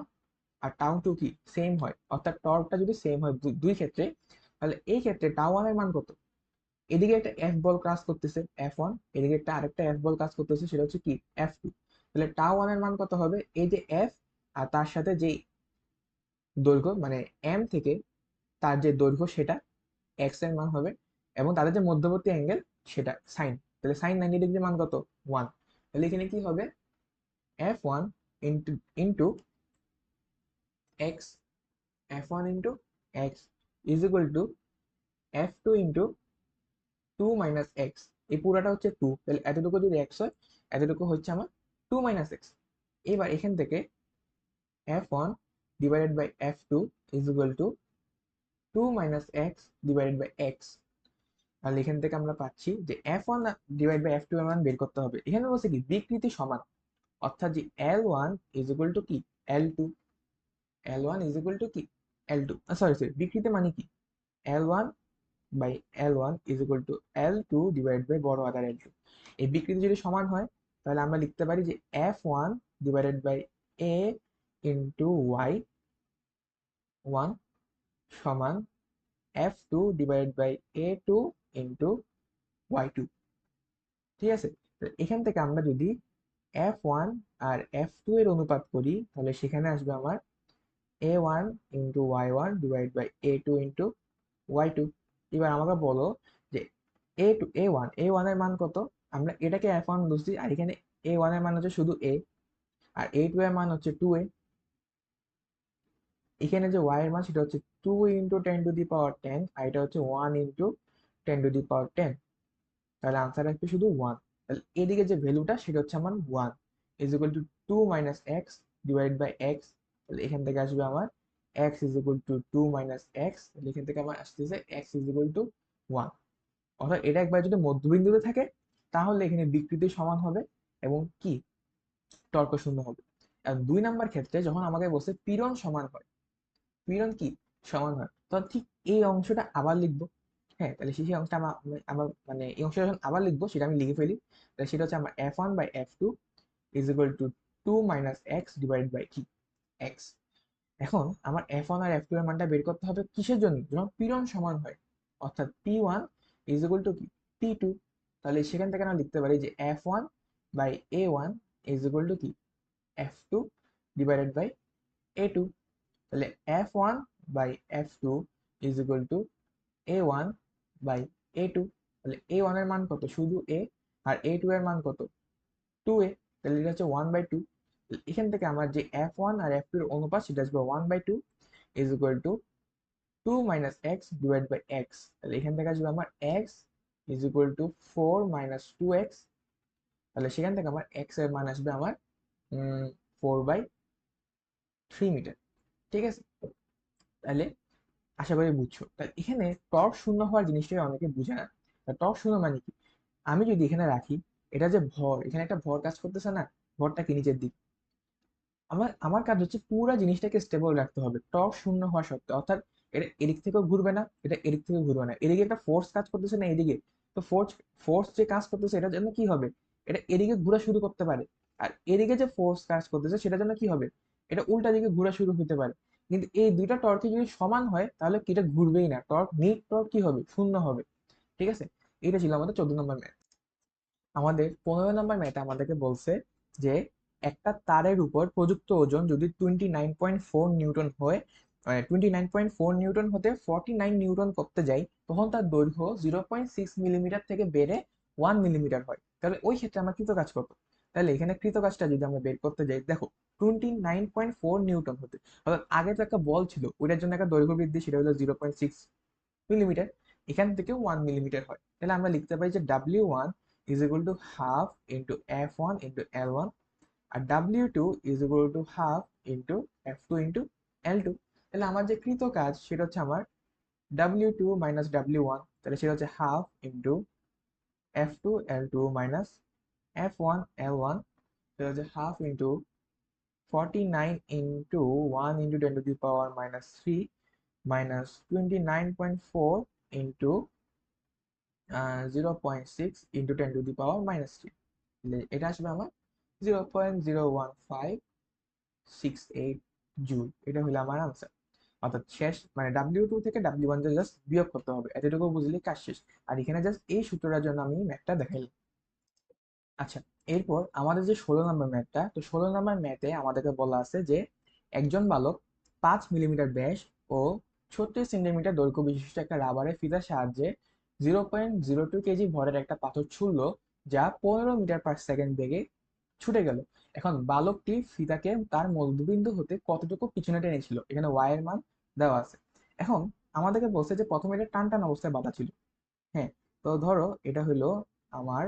আর টাও টু কি সেম হয়, অর্থাৎ টর্কটা যদি সেম হয় দুই ক্ষেত্রে, তাহলে এই ক্ষেত্রে টাও ওয়ান এর মান কত? এদিকে একটা এফ বল কাজ করতেছে, F1, এদিকে একটা আরেকটা এফ বল কাজ করতেছে সেটা হচ্ছে কি? F2। তাহলে টাও ওয়ান এর মান কত হবে? এই যে এফ আর তার সাথে যে দৈর্ঘ্য, মানে এম থেকে তার যে দৈর্ঘ্য সেটা এক্স এর মান হবে, এবং তাদের যে মধ্যবর্তী অ্যাঙ্গেল সেটা সাইন। তাহলে সাইন 90 ডিগ্রি মান কত? 1। তাহলে এখানে কি হবে? F1 into into x, F1 into x is equal two F2 into 2 - x। এই পুরাটা হচ্ছে 2, তাহলে এতটুকু যদি এক্স হয়, এতটুকু হচ্ছে আমার 2 - x। এবার এখান থেকে F1 divided by F2 is equal to 2 - x divided by X. তাহলে এখান থেকে আমরা পাচ্ছি যে F1 ডিভাইড বাই F2 এর মান বের করতে হবে। এখানে বলছে কি? বিকৃতি সমান, অর্থাৎ যে L1 ইজ ইকুয়াল টু কি? L2। L1 is equal two কি? L2, সরি সরি, বিকৃতি মানে কি? L1 by L1 is equal to L2 divide by বড় আকার L2। এই বিকৃতি যদি সমান হয় তাহলে আমরা লিখতে পারি যে F1 divided by A into Y1 সমান F2 divided by A2 into Y2। ঠিক আছে, তো এখান থেকে আমরা যদি F1 আর F2 এর অনুপাত করি তাহলে সেখানে আসবে আমার A1 into Y1 divide by A2 into Y2। এবার আমাকে বলো যে A1 এর মান কত? আমরা এটাকে F1 ধরছি, আর এখানে A1 এর মান হচ্ছে শুধু A, আর A2 এর মান হচ্ছে 2A। এখানে যে Y এর মান সেটা হচ্ছে 2 ইন্টু 10⁻10, আর এটা হচ্ছে 1 ইন্টু 10⁻10। তাহলে আনসার আসবে শুধু 1। তাহলে এদিকে যে ভ্যালুটা সেটা হচ্ছে আমার 1 is equal to 2 - x divide by X. তাহলে এখান থেকে আসবে আমার x is equal to 2 - x। তাহলে এখান থেকে আমার আসতেছে x ইজ ইকুয়াল টু 1। অর্থাৎ এটা একবার যদি মধ্যবিন্দুতে থাকে তাহলে এখানে বিকৃতি সমান হবে এবং কি? তর্ক শূন্য হবে। আর 2 নাম্বার ক্ষেত্রে যখন আমাকে বলছে পীড়ন সমান হয়, পীড়ন কি? সমান হয়, তখন ঠিক এই অংশটা আবার লিখবো। হ্যাঁ, তাহলে সেই অংশটা আবার মানে এই অংশটা যখন আবার লিখবো সেটা আমি লিখে ফেলি। তাহলে সেটা হচ্ছে আমার F1 by F2 is equal to 2 - x divide by কি? এক্স। এখন আমার F1 আর F2 এর মানটা বের করতে হবে কিসের জন্য? যখন পীড়ন সমান হয়, অর্থাৎ P1 ইজ ইকুয়াল টু কি? P2। তাহলে সেখান থেকে আমরা লিখতে পারি যে F1 by A1 is equal two কি? F2 divided by A2। তাহলে F1 by F2 is equal to A1 by A2। তাহলে A1 এর মান কত? শুধু A। আর A2 এর মান কত? 2A। তাহলে এটা হচ্ছে 1/2। এখান থেকে আমার যে F1 আর F2 এর অনুপাত সেটা আসবে 1/2 is equal to 2 minus X divide by X. তাহলে এখান থেকে আসবে আমার X is equal to 4 minus 2x। তাহলে সেখান থেকে আমার এক্স এর মান আসবে আমার 4/3 মিটার। ঠিক আছে, তাহলে আশা করি বুঝছো। তাহলে এখানে টর্ক শূন্য হওয়ার জিনিসটাই অনেকে বুঝে না। টর্ক শূন্য মানে কি, আমি যদি এখানে রাখি, এটা যে ভর, এখানে একটা ভর কাজ করতেছে না, ভরটা কি নিচের দিক, আমার আমার কাজ হচ্ছে পুরো জিনিসটাকে স্টেবল রাখতে হবে টর্ক শূন্য হওয়া সত্ত্বেও। অর্থাৎ এটা এদিক থেকেও ঘুরবে না, এটা এদিক থেকেও ঘুরবে না, এদিকে একটা ফোর্স কাজ করতেছে না এদিকে, তো ফোর্স ফোর্স যে কাজ করতেছে এটার জন্য কি হবে, এটা এদিকে ঘোরা শুরু করতে পারে। আর এদিকে যে ফোর্স কাজ করতেছে সেটার জন্য কি হবে, এটা উল্টা দিকে ঘোরা শুরু হতে পারে। কিন্তু এই দুইটা টর্কে যদি সমান হয় তাহলে কি এটা ঘুরবেই না, টর্ক নিট টর্ক কি হবে, শূন্য হবে। ঠিক আছে, এটা ছিল আমাদের 14 নম্বর ম্যাথ। আমাদের 15 নম্বর ম্যাথে আমাদেরকে বলছে যে একটা তারের উপর প্রযুক্ত ওজন যদি 29.4 নিউটন হয়, 29.4 নিউটন হতে 49 নিউটন করতে যাই, তখন তার দৈর্ঘ্য 0.6 মিলিমিটার থেকে বেড়ে 1 মিলিমিটার হয়। তাহলে ওই ক্ষেত্রে আমরা কৃত কাজ করবো। তাহলে এখানে কৃত কাজটা যদি আমরা বের করতে যাই, দেখো 29.4 নিউটন হতে, অর্থাৎ আগে তো একটা বল ছিল, ওইটার জন্য একটা দৈর্ঘ্য বৃদ্ধি, সেটা হলো 0.6 মিলিমিটার, এখান থেকে 1 মিলিমিটার হয়। তাহলে আমরা লিখতে পারি যে W1 is equal to half into F1 into L1, R W2 is equal to half into F2 into L2। তাহলে আমার যে কৃত কাজ সেটা হচ্ছে আমার W2 minus W1, তাহলে সেটা হচ্ছে half into F2 L2 minus F1 L1, সেটা হচ্ছে half into 49 into 1 into 10 to the power minus 3 minus 29.4 into 0.6 into 10 to the power minus 3। এটা আসবে আমার 0.01568 জুল। এটা হলো আমার আনসার। অর্থাৎ শেষ মানে W2 থেকে W1 জাস্ট বিয়োগ করতে হবে, এতটুকু বুঝলে কাজ শেষ। আর এখানে জাস্ট এই সূত্রটার জন্য আমি ম্যাথটা দেখাইলাম। আচ্ছা, এরপর আমাদের যে 16 নম্বর ম্যাথটা, তো 16 নম্বর ম্যাথে আমাদেরকে বলা আছে যে একজন বালক 5 মিলিমিটার ব্যাস ও 36 সেন্টিমিটার দৈর্ঘ্য বিশিষ্ট একটা রাবারের ফিতার সাহায্যে 0.02 কেজি ভরের একটা পাথর ছুড়ল, যা 15 মিটার পার সেকেন্ড বেগে ছুটে গেল। এখন বালকটি ফিতাকে তার মধ্যবিন্দু হতে কতটুকু পিছনে টেনেছিল, এখানে ওয়াই এর মান দেওয়া আছে। এখন আমাদেরকে বলছে যে প্রথমে এটা টান টান অবস্থায় বাঁধা ছিল। হ্যাঁ, তো ধরো এটা হলো আমার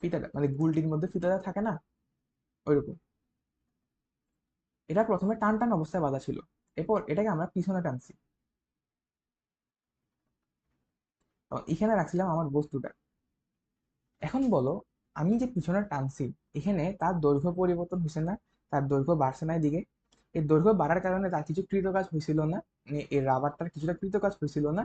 ফিতাটা, মানে গুলটির মধ্যে ফিতাটা থাকে না, ওইরকম। এটা প্রথমে টান টান অবস্থায় বাঁধা ছিল, এরপর এটাকে আমরা পিছনে টানছি, এখানে রাখছিলাম আমার বস্তুটা। এখন বলো, আমি যে পিছনে টানছি, এখানে তার দৈর্ঘ্য পরিবর্তন হয়েছে না, তার দৈর্ঘ্য বাড়ছে না এদিকে। এই দৈর্ঘ্য বাড়ার কারণে তার কিছু কৃতকাজ হয়েছিল না, মানে এই রাবারটার কিছুটা কৃতকাজ হয়েছিল না।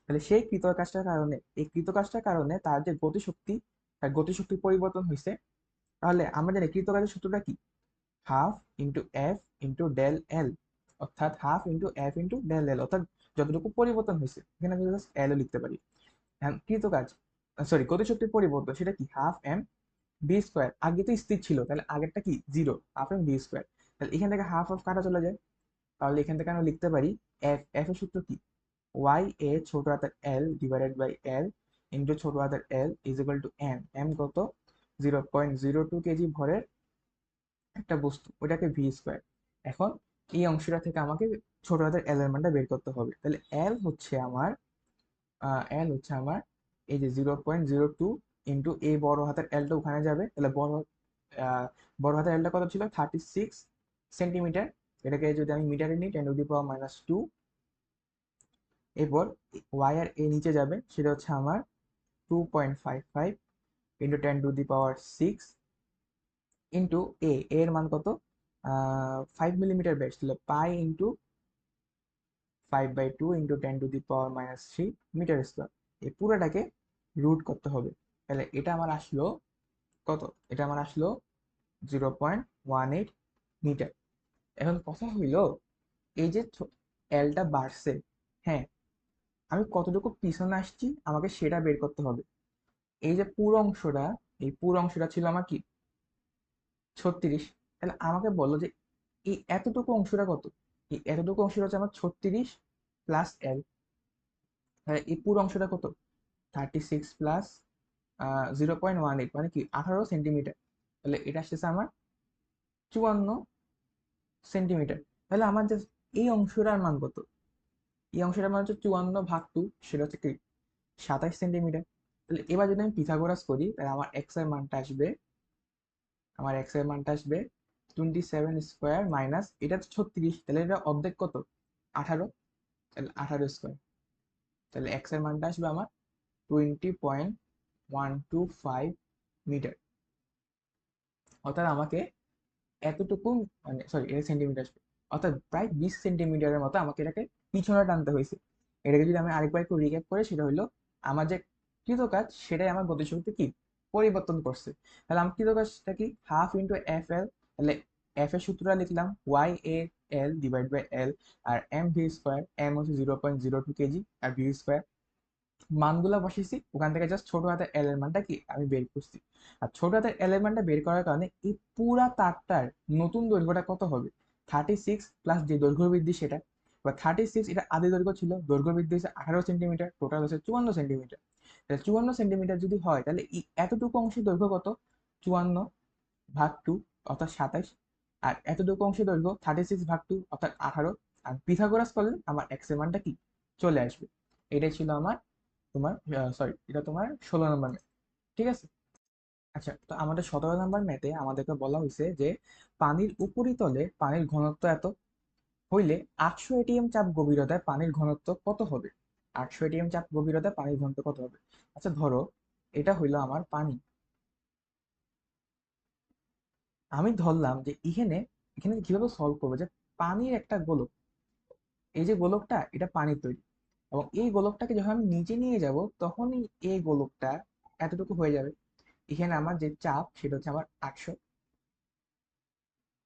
তাহলে সেই কৃতকাজটার কারণে, এই কৃতকাজটার কারণে তার যে গতিশক্তি, তার গতিশক্তির পরিবর্তন হয়েছে। তাহলে আমরা জানি কৃতকাজের সূত্রটা কি, half into F into del L, অর্থাৎ half into F into del L, অর্থাৎ যতটুকু পরিবর্তন হয়েছে, এখানে আমি জাস্ট এলও লিখতে পারি। এখন কৃতকাজ, সরি, গতিশক্তির পরিবর্তন সেটা কি, হাফ এম বি স্কোয়ার। আগে তো স্থির ছিল, তাহলে আগেরটা কি, zero, half M B square. তাহলে এখান থেকে হাফ অফ কাটা চলে যায়। তাহলে এখান থেকে আমরা লিখতে পারি এফ, এফ এর সূত্র কি, ওয়াই এ ছোট হাতের L divided by L into ছোট হাতের L is equal to M. M কত, 0.02 কেজি ভরের একটা বস্তু, ওটাকে ভি স্কোয়ার। এখন এই অংশটা থেকে আমাকে ছোট হাতের এল এর মানটা বের করতে হবে। তাহলে এল হচ্ছে আমার এই যে 0.02 ইন্টু এই বড় হাতের এলটা ওখানে যাবে, তাহলে বড় হাতের এলটা কত ছিল, 36 সেন্টিমিটার। এটাকে যদি আমি মিটারে নিই, 10⁻²। এরপর ওয়াই আর এ নিচে যাবে, সেটা হচ্ছে আমার 2.55 ইন্টু 10⁻6 ইন্টু এ, এর মান কত, 5 মিলিমিটার ব্যাস, তাহলে pi into 5/2 into 10⁻³ metre square. এই পুরোটাকে রুট করতে হবে। তাহলে এটা আমার আসলো কত, এটা আমার আসলো 0.18 মিটার। এখন কথা হইল, এই যে এলটা বাড়ছে, হ্যাঁ, আমি কতটুকু পিছনে আসছি আমাকে সেটা বের করতে হবে। এই যে পুরো অংশটা, এই পুরো অংশটা ছিল আমার কি, 36। তাহলে আমাকে বললো যে এই এতটুকু অংশটা কত, এই এতটুকু অংশটা হচ্ছে আমার 36 প্লাস এল। তাহলে এই পুরো অংশটা কত, 36 প্লাস 0.18, মানে কি 18 সেন্টিমিটার। তাহলে এটা আসতেছে আমার 54 সেন্টিমিটার। তাহলে আমার জাস্ট এই অংশটার মান কত? এই অংশটার মান হচ্ছে 54/2, সেটা হচ্ছে কি 27 সেন্টিমিটার। তাহলে এবার যদি আমি পিথাগোরাস করি, তাহলে আমার এক্স এর মানটা আসবে 27 স্কোয়ার মাইনাস, এটা তো 36, তাহলে এটা অর্ধেক কত? 18, তাহলে 18 স্কোয়ার। তাহলে এক্স এর মানটা আসবে আমার 20.125 মিটার। অর্থাৎ আমাকে এতটুকু, মানে সরি, এটা সেন্টিমিটার আসবে, অর্থাৎ প্রায় 20 সেন্টিমিটারের মতো আমাকে এটাকে পিছনে টানতে হয়েছে। এটাকে যদি আমি আরেকবার একটু রিক্যাপ করে, সেটা হলো আমার যে কৃতকাজ সেটাই আমার গতিশক্তি কি পরিবর্তন করছে। তাহলে আমার কৃতকাজটা কি ½ × F L। তাহলে এফ এর সূত্রটা লিখলাম YAL/L, আর mv², m হচ্ছে 0.02 কেজি, আর v²। মানগুলা বসেছি, ওখান থেকে জাস্ট ছোট হাতের এল এর মানটা কি আমি বের করছি। আর ছোট হাতের এল এর মানটা বের করার কারণে এই পুরা তারটার নতুন দৈর্ঘ্যটা কত হবে? 36 প্লাস যে দৈর্ঘ্য বৃদ্ধি সেটা। এবার 36, এটা আদি দৈর্ঘ্য ছিল, দৈর্ঘ্য বৃদ্ধি হচ্ছে 18 সেন্টিমিটার, টোটাল হচ্ছে 54 সেন্টিমিটার। তাহলে 54 সেন্টিমিটার যদি হয়, তাহলে এতটুকু অংশের দৈর্ঘ্য কত? 54/2, অর্থাৎ 27। আর এতটুকু অংশের দৈর্ঘ্য 36/2, অর্থাৎ 18। আর পিথাগোরাস করলে আমার এক্স এর মানটা কি চলে আসবে। এটাই ছিল আমার তোমার, সরি, এটা তোমার 16 নম্বর ম্যাথ। ঠিক আছে। আচ্ছা, তো আমাদের 17 নম্বর ম্যাথে আমাদেরকে বলা হয়েছে যে পানির উপরিতলে পানির ঘনত্ব এত হইলে 800 ATM চাপ গভীরতায় পানির ঘনত্ব কত হবে? 800 ATM চাপ গভীরতায় পানির ঘনত্ব কত হবে? আচ্ছা, ধরো এটা হইলো আমার পানি। আমি ধরলাম যে এখানে এখানে কিভাবে সলভ করবো, যে পানির একটা গোলক, এই যে গোলকটা এটা পানির তৈরি, এবং এই গোলকটাকে যখন আমি নিচে নিয়ে যাব, তখনই এই গোলকটা এতটুকু হয়ে যাবে। এখানে আমার যে চাপ সেটা হচ্ছে আমার 800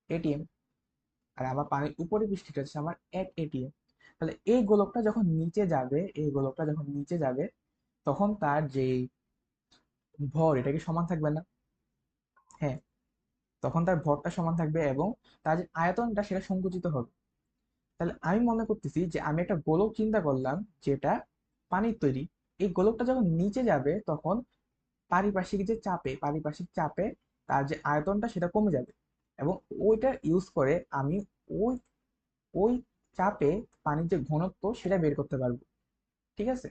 ATM, আর আমার পানির উপরে পৃষ্ঠটা হচ্ছে আমার 1 ATM। তাহলে এই গোলকটা যখন নিচে যাবে, তখন তার যে ভর, এটা কি সমান থাকবে না? হ্যাঁ, তখন তার ভরটা সমান থাকবে, এবং তার যে আয়তনটা সেটা সংকুচিত হবে। তাহলে আমি মনে করতেছি যে আমি একটা গোলক চিন্তা করলাম, যেটা পানির তৈরি। এই গোলকটা যখন নিচে যাবে, তখন পারিপার্শ্বিক চাপে তার যে আয়তনটা সেটা কমে যাবে, এবং ওইটা ইউজ করে আমি ওই ওই চাপে পানির যে ঘনত্ব সেটা বের করতে পারবো। ঠিক আছে।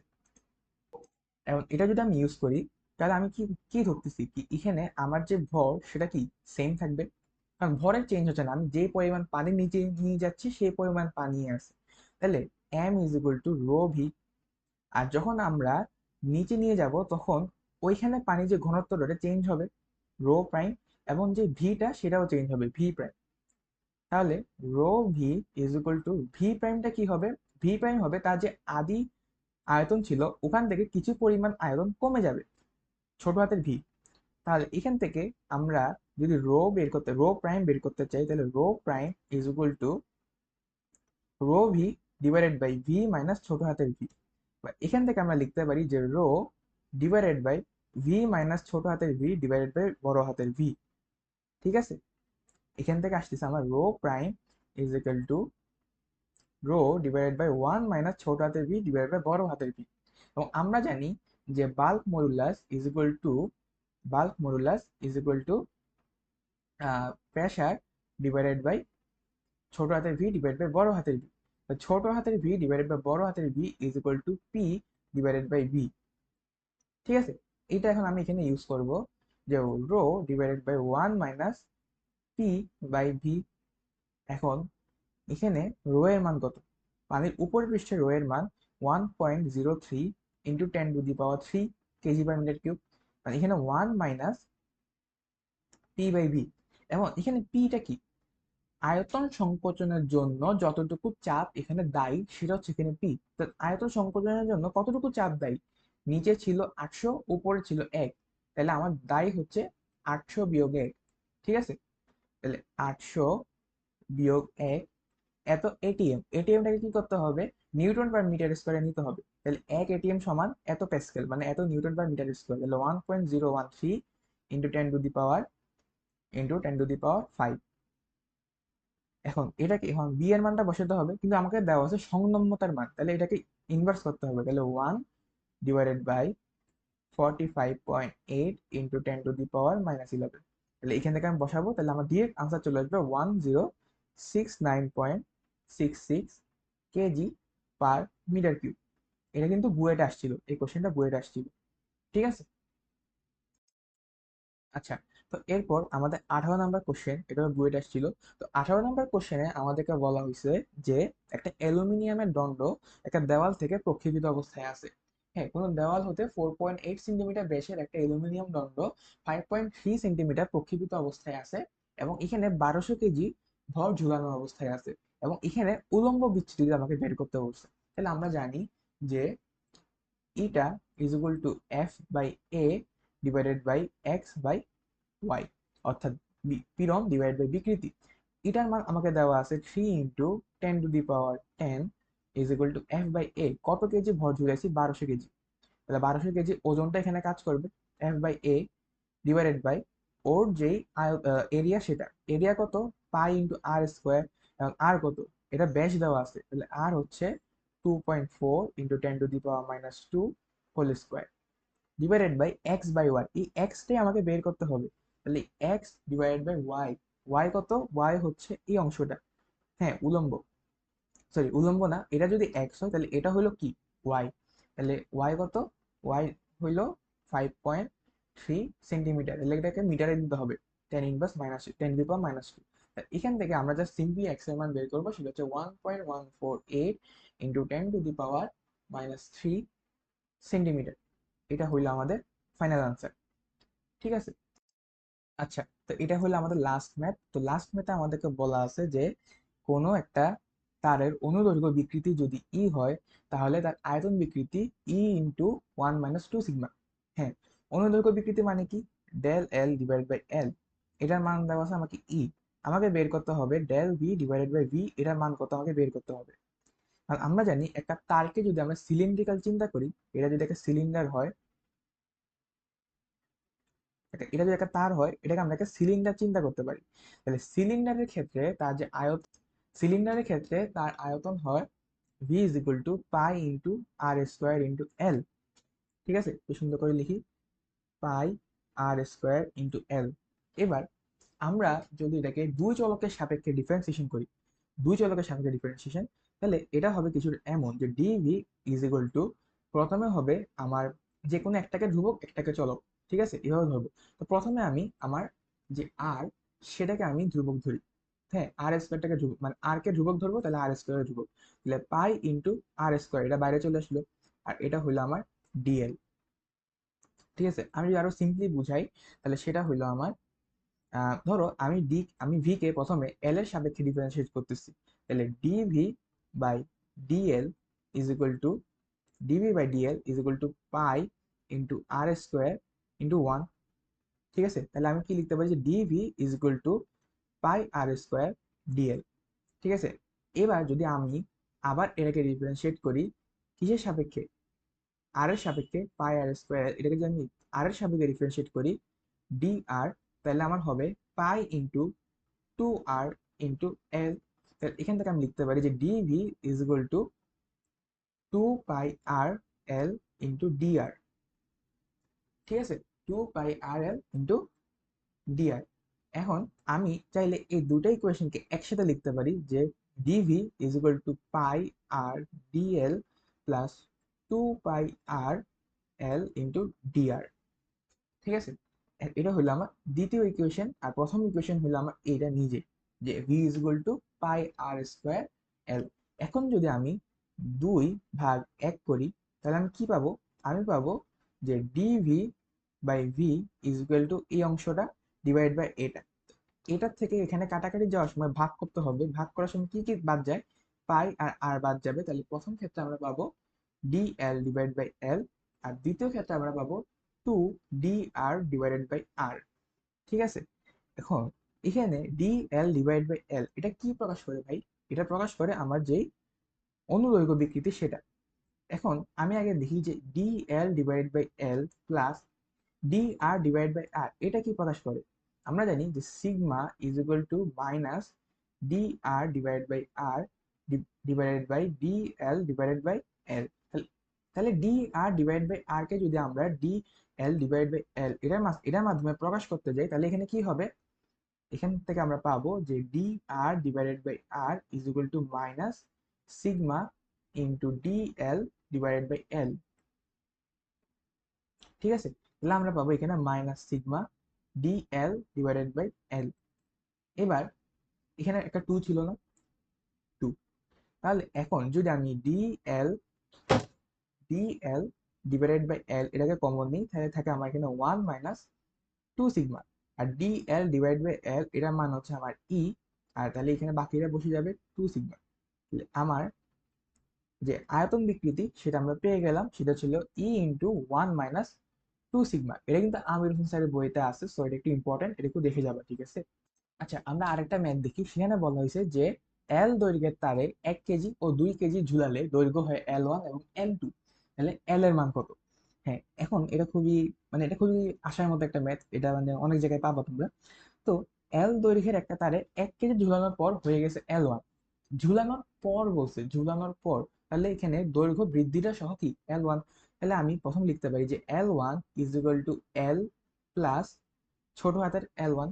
এবং এটা যদি আমি ইউজ করি, তাহলে আমি কি কি ধরতেছি কি এখানে আমার যে ভর সেটা কি সেম থাকবে, কারণ ভরের চেঞ্জ হচ্ছে না, আমি যে পরিমাণ পানি নিচে নিয়ে যাচ্ছি সেই পরিমাণ পানি আছে। তাহলে m = ρ v। আর যখন আমরা নিচে নিয়ে যাব, তখন ওইখানে পানি যে ঘনত্বটা ওটা চেঞ্জ হবে, ρ', এবং যে ভিটা সেটাও চেঞ্জ হবে, v'। তাহলে ρ v = v', কি হবে? v' হবে তার যে আদি আয়তন ছিল, ওখান থেকে কিছু পরিমাণ আয়তন কমে যাবে, ছোট হাতের ভি। তাহলে এখান থেকে আমরা যদি রো প্রাইম বের করতে চাই, তাহলে ρ'=ρ v/v ছোট হাতের ভি। এখান থেকে আমরা লিখতে পারি যে ρ/v ছোট হাতের ভি ডিভাইডেড বাই বড় হাতের ভি। ঠিক আছে। এখান থেকে আসতেছে আমার ρ'=ρ/1 ছোট হাতের ভি ডিভাইডেড বাই বড় হাতের ভি। এবং আমরা জানি যে bulk modulus pressure divided by ছোট হাতের ভি ডিভাইড বাই বড় হাতের ভি। ছোট হাতের ভি ডিভাইডেড বাই বড় হাতের V P divided by V. ঠিক আছে। এটা এখন আমি এখানে ইউজ করব, যে ρ/1 - p/v। এখন এখানে রো এর মান কত? পানির উপর পৃষ্ঠে রো এর মান 1.03 × 10⁻³ kg/m³। মানে এখানে 1 মাইনাস p/v। এবং এখানে পিটা কি? আয়তন সংকোচনের জন্য যতটুকু চাপ এখানে দায়ী সেটা হচ্ছে এখানে পি। আয়তন সংকোচনের জন্য কতটুকু চাপ দায়ী? নিচে ছিল 800, উপরে ছিল 1, তাহলে আমার দায়ী হচ্ছে 800 - 1। ঠিক আছে। তাহলে 800 - 1 এত এটিএমটাকে কি করতে হবে? নিউটন/মিটার স্কয়ারে নিতে হবে। তাহলে 1 ATM সমান এত প্যাসকেল, মানে এত নিউটন/মিটার স্কয়ার। তাহলে 1.013 × 10⁻5। এখন এটাকে, এখন বি এর মানটা বসাতে হবে, কিন্তু আমাকে দেওয়া আছে সংনম্যতার মান, তাহলে এটাকে ইনভার্স করতে হবে। তাহলে 1/45.8 × 10⁻11। তাহলে এখান থেকে আমি বসাবো, তাহলে আমার ডিরেক্ট আনসার চলে আসবে 1069.66 কেজি পার মিটার কিউব। এটা কিন্তু বুয়েটে আসছিল, এই কোশ্চেনটা বুয়েটে আসছিল। ঠিক আছে। আচ্ছা, তো এরপর আমাদের 18 নাম্বার কোশ্চেন, এটা বুয়েট আসছিল। তো 18 নাম্বার কোশ্চেনে আমাদেরকে বলা হয়েছে যে একটা অ্যালুমিনিয়ামের দণ্ড একটা দেওয়াল থেকে প্রক্ষেপিত অবস্থায় আছে। হ্যাঁ, কোনো দেওয়াল হতে 4.8 সেন্টিমিটার ব্যাসের একটা অ্যালুমিনিয়াম দণ্ড 5.3 সেন্টিমিটার প্রক্ষেপিত অবস্থায় আছে, এবং এখানে 1200 কেজি ভর ঝুলানো অবস্থায় আছে, এবং এখানে উলম্ব বিচ্যুতি আমাকে বের করতে বলছে। তাহলে আমরা জানি যে eta is equal to F by A divided by X by Y, অর্থাৎ পীড়ন ডিভাইড বাই বিকৃতি। এটার মান আমাকে দেওয়া আছে 3 × 10⁻10 is equal to F by A. কত কেজি ভর ঝুলাইছি? 1200 কেজি। তাহলে 1200 কেজি ওজনটা এখানে কাজ করবে, F by A divided by ওর যেই এরিয়া, সেটা এরিয়া কত? π × r²। এবং আর কত? এটা ব্যাস দেওয়া আছে, তাহলে আর হচ্ছে 2.4 × 10⁻²² divided by X by Y. এই এক্সটাই আমাকে বের করতে হবে, তাহলে X divided by Y. Y কত? ওয়াই হচ্ছে এই অংশটা, হ্যাঁ উলম্ব, সরি উলম্ব না, এটা যদি এক্স হয় তাহলে এটা হলো কি? ওয়াই। তাহলে ওয়াই কত? ওয়াই হইল 5.3 সেন্টিমিটার। তাহলে এটাকে মিটারে দিতে হবে, 10⁻−10⁻²। এখান থেকে আমরা জাস্ট সিম্পলি এক্স এর মান বের করবো, সেটা হচ্ছে 1.148 ইন্টু 10⁻³ সেন্টিমিটার। এটা হইলো আমাদের ফাইনাল আনসার। ঠিক আছে। আচ্ছা, তো এটা হলো আমাদের লাস্ট ম্যাথ। তো লাস্ট ম্যাথে আমাদেরকে বলা আছে যে কোনো একটা তারের অনুদৈর্ঘ্য বিকৃতি যদি ই হয়, তাহলে তার আয়তন বিকৃতি E × 1 - 2 সিগমা। হ্যাঁ, অনুদৈর্ঘ্য বিকৃতি মানে কি? Del L divide by L. এটার মান দেওয়া আছে আমাকে ই, আমাকে বের করতে হবে del V divided by V, এটার মান কত আমাকে বের করতে হবে। আর আমরা জানি একটা তারকে যদি আমরা সিলিন্ড্রিক্যাল চিন্তা করি, এটা যদি একটা সিলিন্ডার হয়, এটা যদি একটা তার হয়, এটাকে আমরা একটা সিলিন্ডার চিন্তা করতে পারি। তাহলে সিলিন্ডারের ক্ষেত্রে তার আয়তন হয় V is equal to π × r² × l। ঠিক আছে, তো সুন্দর করে লিখি, π r² × l। এবার আমরা যদি এটাকে দুই চলকের সাপেক্ষে ডিফারেন্সিয়েশন করি, তাহলে এটা হবে কিছুটা এমন যে ডিভি ইজ ইকুয়াল টু, প্রথমে হবে আমার যে কোনো একটাকে ধ্রুবক একটাকে চলক। ঠিক আছে, এভাবে ধরবো। তো প্রথমে আমি আমার যে আর, সেটাকে আমি ধ্রুবক ধরি। হ্যাঁ, r² ধ্রুবক, মানে আর কে ধ্রুবক ধরবো, তাহলে r² ধ্রুবক। তাহলে π × r², এটা বাইরে চলে আসলো, আর এটা হলো আমার ডিএল। ঠিক আছে, আমি যদি আরো সিম্পলি বুঝাই, তাহলে সেটা হলো আমার ধরো আমি ভি কে প্রথমে এল এর সাপেক্ষে ডিফারেন্সিয়েট করতেছি, তাহলে DV by DL is equal to π × r² × 1। ঠিক আছে, তাহলে আমি কি লিখতে পারি যে DV is equal to π r² D L. ঠিক আছে, এবার যদি আমি আবার এটাকে ডিফারেন্সিয়েট করি কিসের সাপেক্ষে? আর এর সাপেক্ষে, π r², এটাকে যদি আমি আর এর সাপেক্ষে ডিফারেন্সিয়েট করি dr, তাহলে আমার হবে π × 2r × l। তাহলে এখান থেকে আমি লিখতে পারি যে DV is equal to 2πrl × dr। ঠিক আছে, 2πrl × dr। এখন আমি চাইলে এই দুটো ইকুয়েশনকে একসাথে লিখতে পারি যে DV is equal to πr/dl plus 2πrl × dr। ঠিক আছে, এটা হলো আমার দ্বিতীয় ইকুয়েশন। আর প্রথম ইকুয়েশন হলো আমার এটা নিজে, যে V is equal two πr²l। এখন যদি আমি 2/1 করি, তাহলে আমি কি পাবো? আমি পাবো যে DV by V is equal to এই অংশটা ডিভাইড বাই এটা। এটার থেকে এখানে কাটাকাটি যাওয়ার সময় ভাগ করতে হবে, ভাগ করার সময় কি কি বাদ যায়? পাই আর আর বাদ যাবে। তাহলে প্রথম ক্ষেত্রে আমরা পাবো ডিএল ডিভাইড বাই এল, আর দ্বিতীয় ক্ষেত্রে আমরা পাবো 2dr/r। ঠিক আছে, এখন এখানে ডিএল ডিভাইড বাই এল এটা কি প্রকাশ করে ভাই? এটা প্রকাশ করে আমার যেই অনুদৈর্ঘ্য বিকৃতি সেটা। এখন আমি আগে দেখি যে D L divide by L plus dr divide by R এটা কি প্রকাশ করে? আমরা জানি যে sigma is equal to minus dr divide by R divided by dl divided by L. তাহলে D R divide by R কে যদি আমরা D L divide by L এটার মাধ্যমে প্রকাশ করতে যাই, তাহলে এখানে কি হবে? এখান থেকে আমরা পাবো যে D R divided by R is equal to minus sigma into D L divided by L. ঠিক আছে, তাহলে আমরা পাবো এখানে minus sigma D L divided by L. এবার এখানে একটা টু ছিল না, টু। তাহলে এখন যদি আমি D L divided by L এটাকে কমন নিই, তাহলে থাকে আমার এখানে ওয়ান মাইনাস টু সিগমা। আর D L divide by L এটার মান হচ্ছে আমার ই, আর তাহলে এখানে বাকিটা বসে যাবে টু সিগমা। আমার যে আয়তন বিকৃতি সেটা আমরা পেয়ে গেলাম, সেটা ছিল E into one minus two sigma. এটা কিন্তু আমির হোসেন স্যারের বইতে আছে, সো এটা একটু ইম্পর্টেন্ট, এটা একটু দেখে যাবে, ঠিক আছে? আচ্ছা, আমরা আরেকটা ম্যাথ দেখি। সেখানে বলা হয়েছে যে এল দৈর্ঘ্যের তারে 1 কেজি ও 2 কেজি ঝুলালে দৈর্ঘ্য হয় L1 এবং L2। তাহলে এল এর মান কত? হ্যাঁ, এখন এটা খুবই, মানে এটা খুবই আশার মতো একটা ম্যাথ, এটা মানে অনেক জায়গায় পাবা তোমরা। তো এল দৈর্ঘ্যের একটা তারে 1 কেজি ঝুলানোর পর হয়ে গেছে L1। ঝুলানোর পর বলছে, ঝুলানোর পর, তাহলে এখানে দৈর্ঘ্য বৃদ্ধিটা সহ কি L1। তাহলে আমি প্রথম লিখতে পারি যে L1 is equal to L plus ছোট হাতের L1,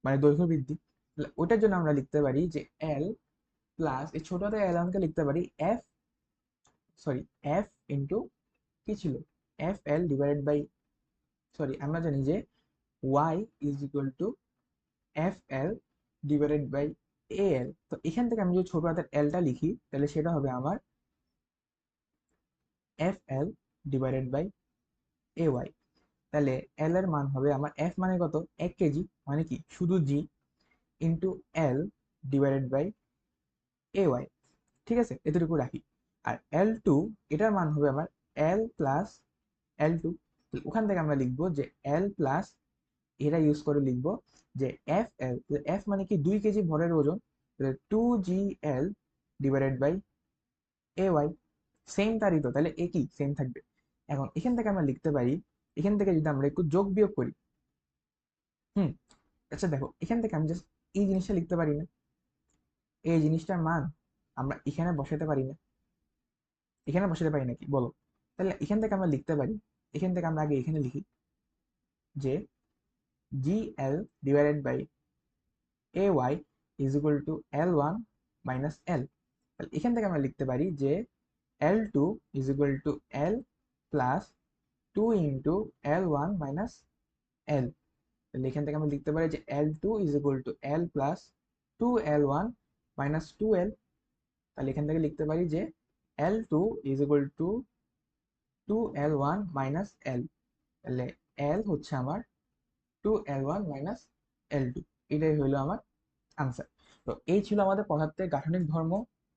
মানে দৈর্ঘ্য বৃদ্ধি। তাহলে ওটার জন্য আমরা লিখতে পারি যে এল প্লাস এই ছোট হাতের L1 কে লিখতে পারি এফ, সরি এফ ইন্টু কি ছিল, F L divided by, sorry আমরা জানি যে Y is equal to F L divided by A L. তো এখান থেকে আমি যদি ছোট হাতের এলটা লিখি, তাহলে সেটা হবে আমার F L divided by A Y. তাহলে এল এর মান হবে আমার, এফ মানে কত, 1 কেজি, মানে কি শুধু G, into L divided by A Y. ঠিক আছে, এতটুকু রাখি। আর L2 এটার মান হবে আমার এল প্লাস L2। ওখান থেকে আমরা লিখবো যে এল প্লাস, এটা ইউজ করে লিখবো যে এফ এল, এফ মানে কি 2 কেজি ভরের ওজন, two G L divided by A Y. Same তারই তো, তাহলে এ কি সেম থাকবে। এখন এখান থেকে আমরা লিখতে পারি, এখান থেকে যদি আমরা একটু যোগ বিয়োগ করি, হুম, আচ্ছা দেখো এখান থেকে আমি জাস্ট এই জিনিসটা লিখতে পারি না, এই জিনিসটার মান আমরা এখানে বসাতে পারি না, এখানে বসাতে পারি নাকি বলো? তাহলে এখান থেকে আমরা লিখতে পারি, এখান থেকে আমরা আগে এখানে লিখি যে G L divided by A Y is equal to L1 minus L. তাহলে এখান থেকে আমরা লিখতে পারি যে L2 is equal to L plus two into L1 minus L. তাহলে এখান থেকে আমরা লিখতে পারি যে L2 is equal to L plus two L1 minus two L. তাহলে এখান থেকে লিখতে পারি যে L2 is equal to two L1 minus L. তাহলে এল হচ্ছে আমার টু L1 মাইনাস L2। এটাই হইলো আমার আনসার। তো এই ছিল আমাদের পদার্থের গাঠনিক ধর্ম।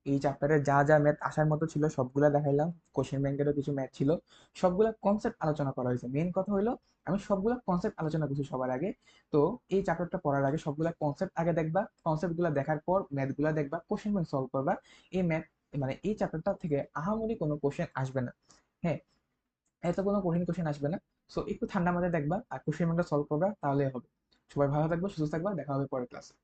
এই চ্যাপ্টারে যা যা ম্যাথ আসার মতো ছিল সবগুলা দেখাইলাম, কোশ্চেন ব্যাংকেরও কিছু ম্যাথ ছিল, সবগুলা কনসেপ্ট আলোচনা করা হয়েছে। মেইন কথা হলো আমি সবগুলা কনসেপ্ট আলোচনা করছি সবার আগে। তো এই চ্যাপ্টারটা পড়ার আগে সবগুলা কনসেপ্ট আগে দেখবা, কনসেপ্টগুলো দেখার পর ম্যাথগুলা দেখবা, কোশ্চেন ব্যাংক সলভ করবা। এই ম্যাথ, মানে এই চ্যাপ্টারটা থেকে আহামরি কোনো কোশ্চেন আসবে না। হ্যাঁ, এত কোনো কঠিন কোশ্চেন আসবে না। সো একটু ঠান্ডা মাথায় দেখবা আর কোশ্চেন ব্যাংকটা সলভ করবা, তাহলে হবে। সবাই ভালো থাকবে, সুস্থ থাকবা, দেখা হবে পরের ক্লাসে।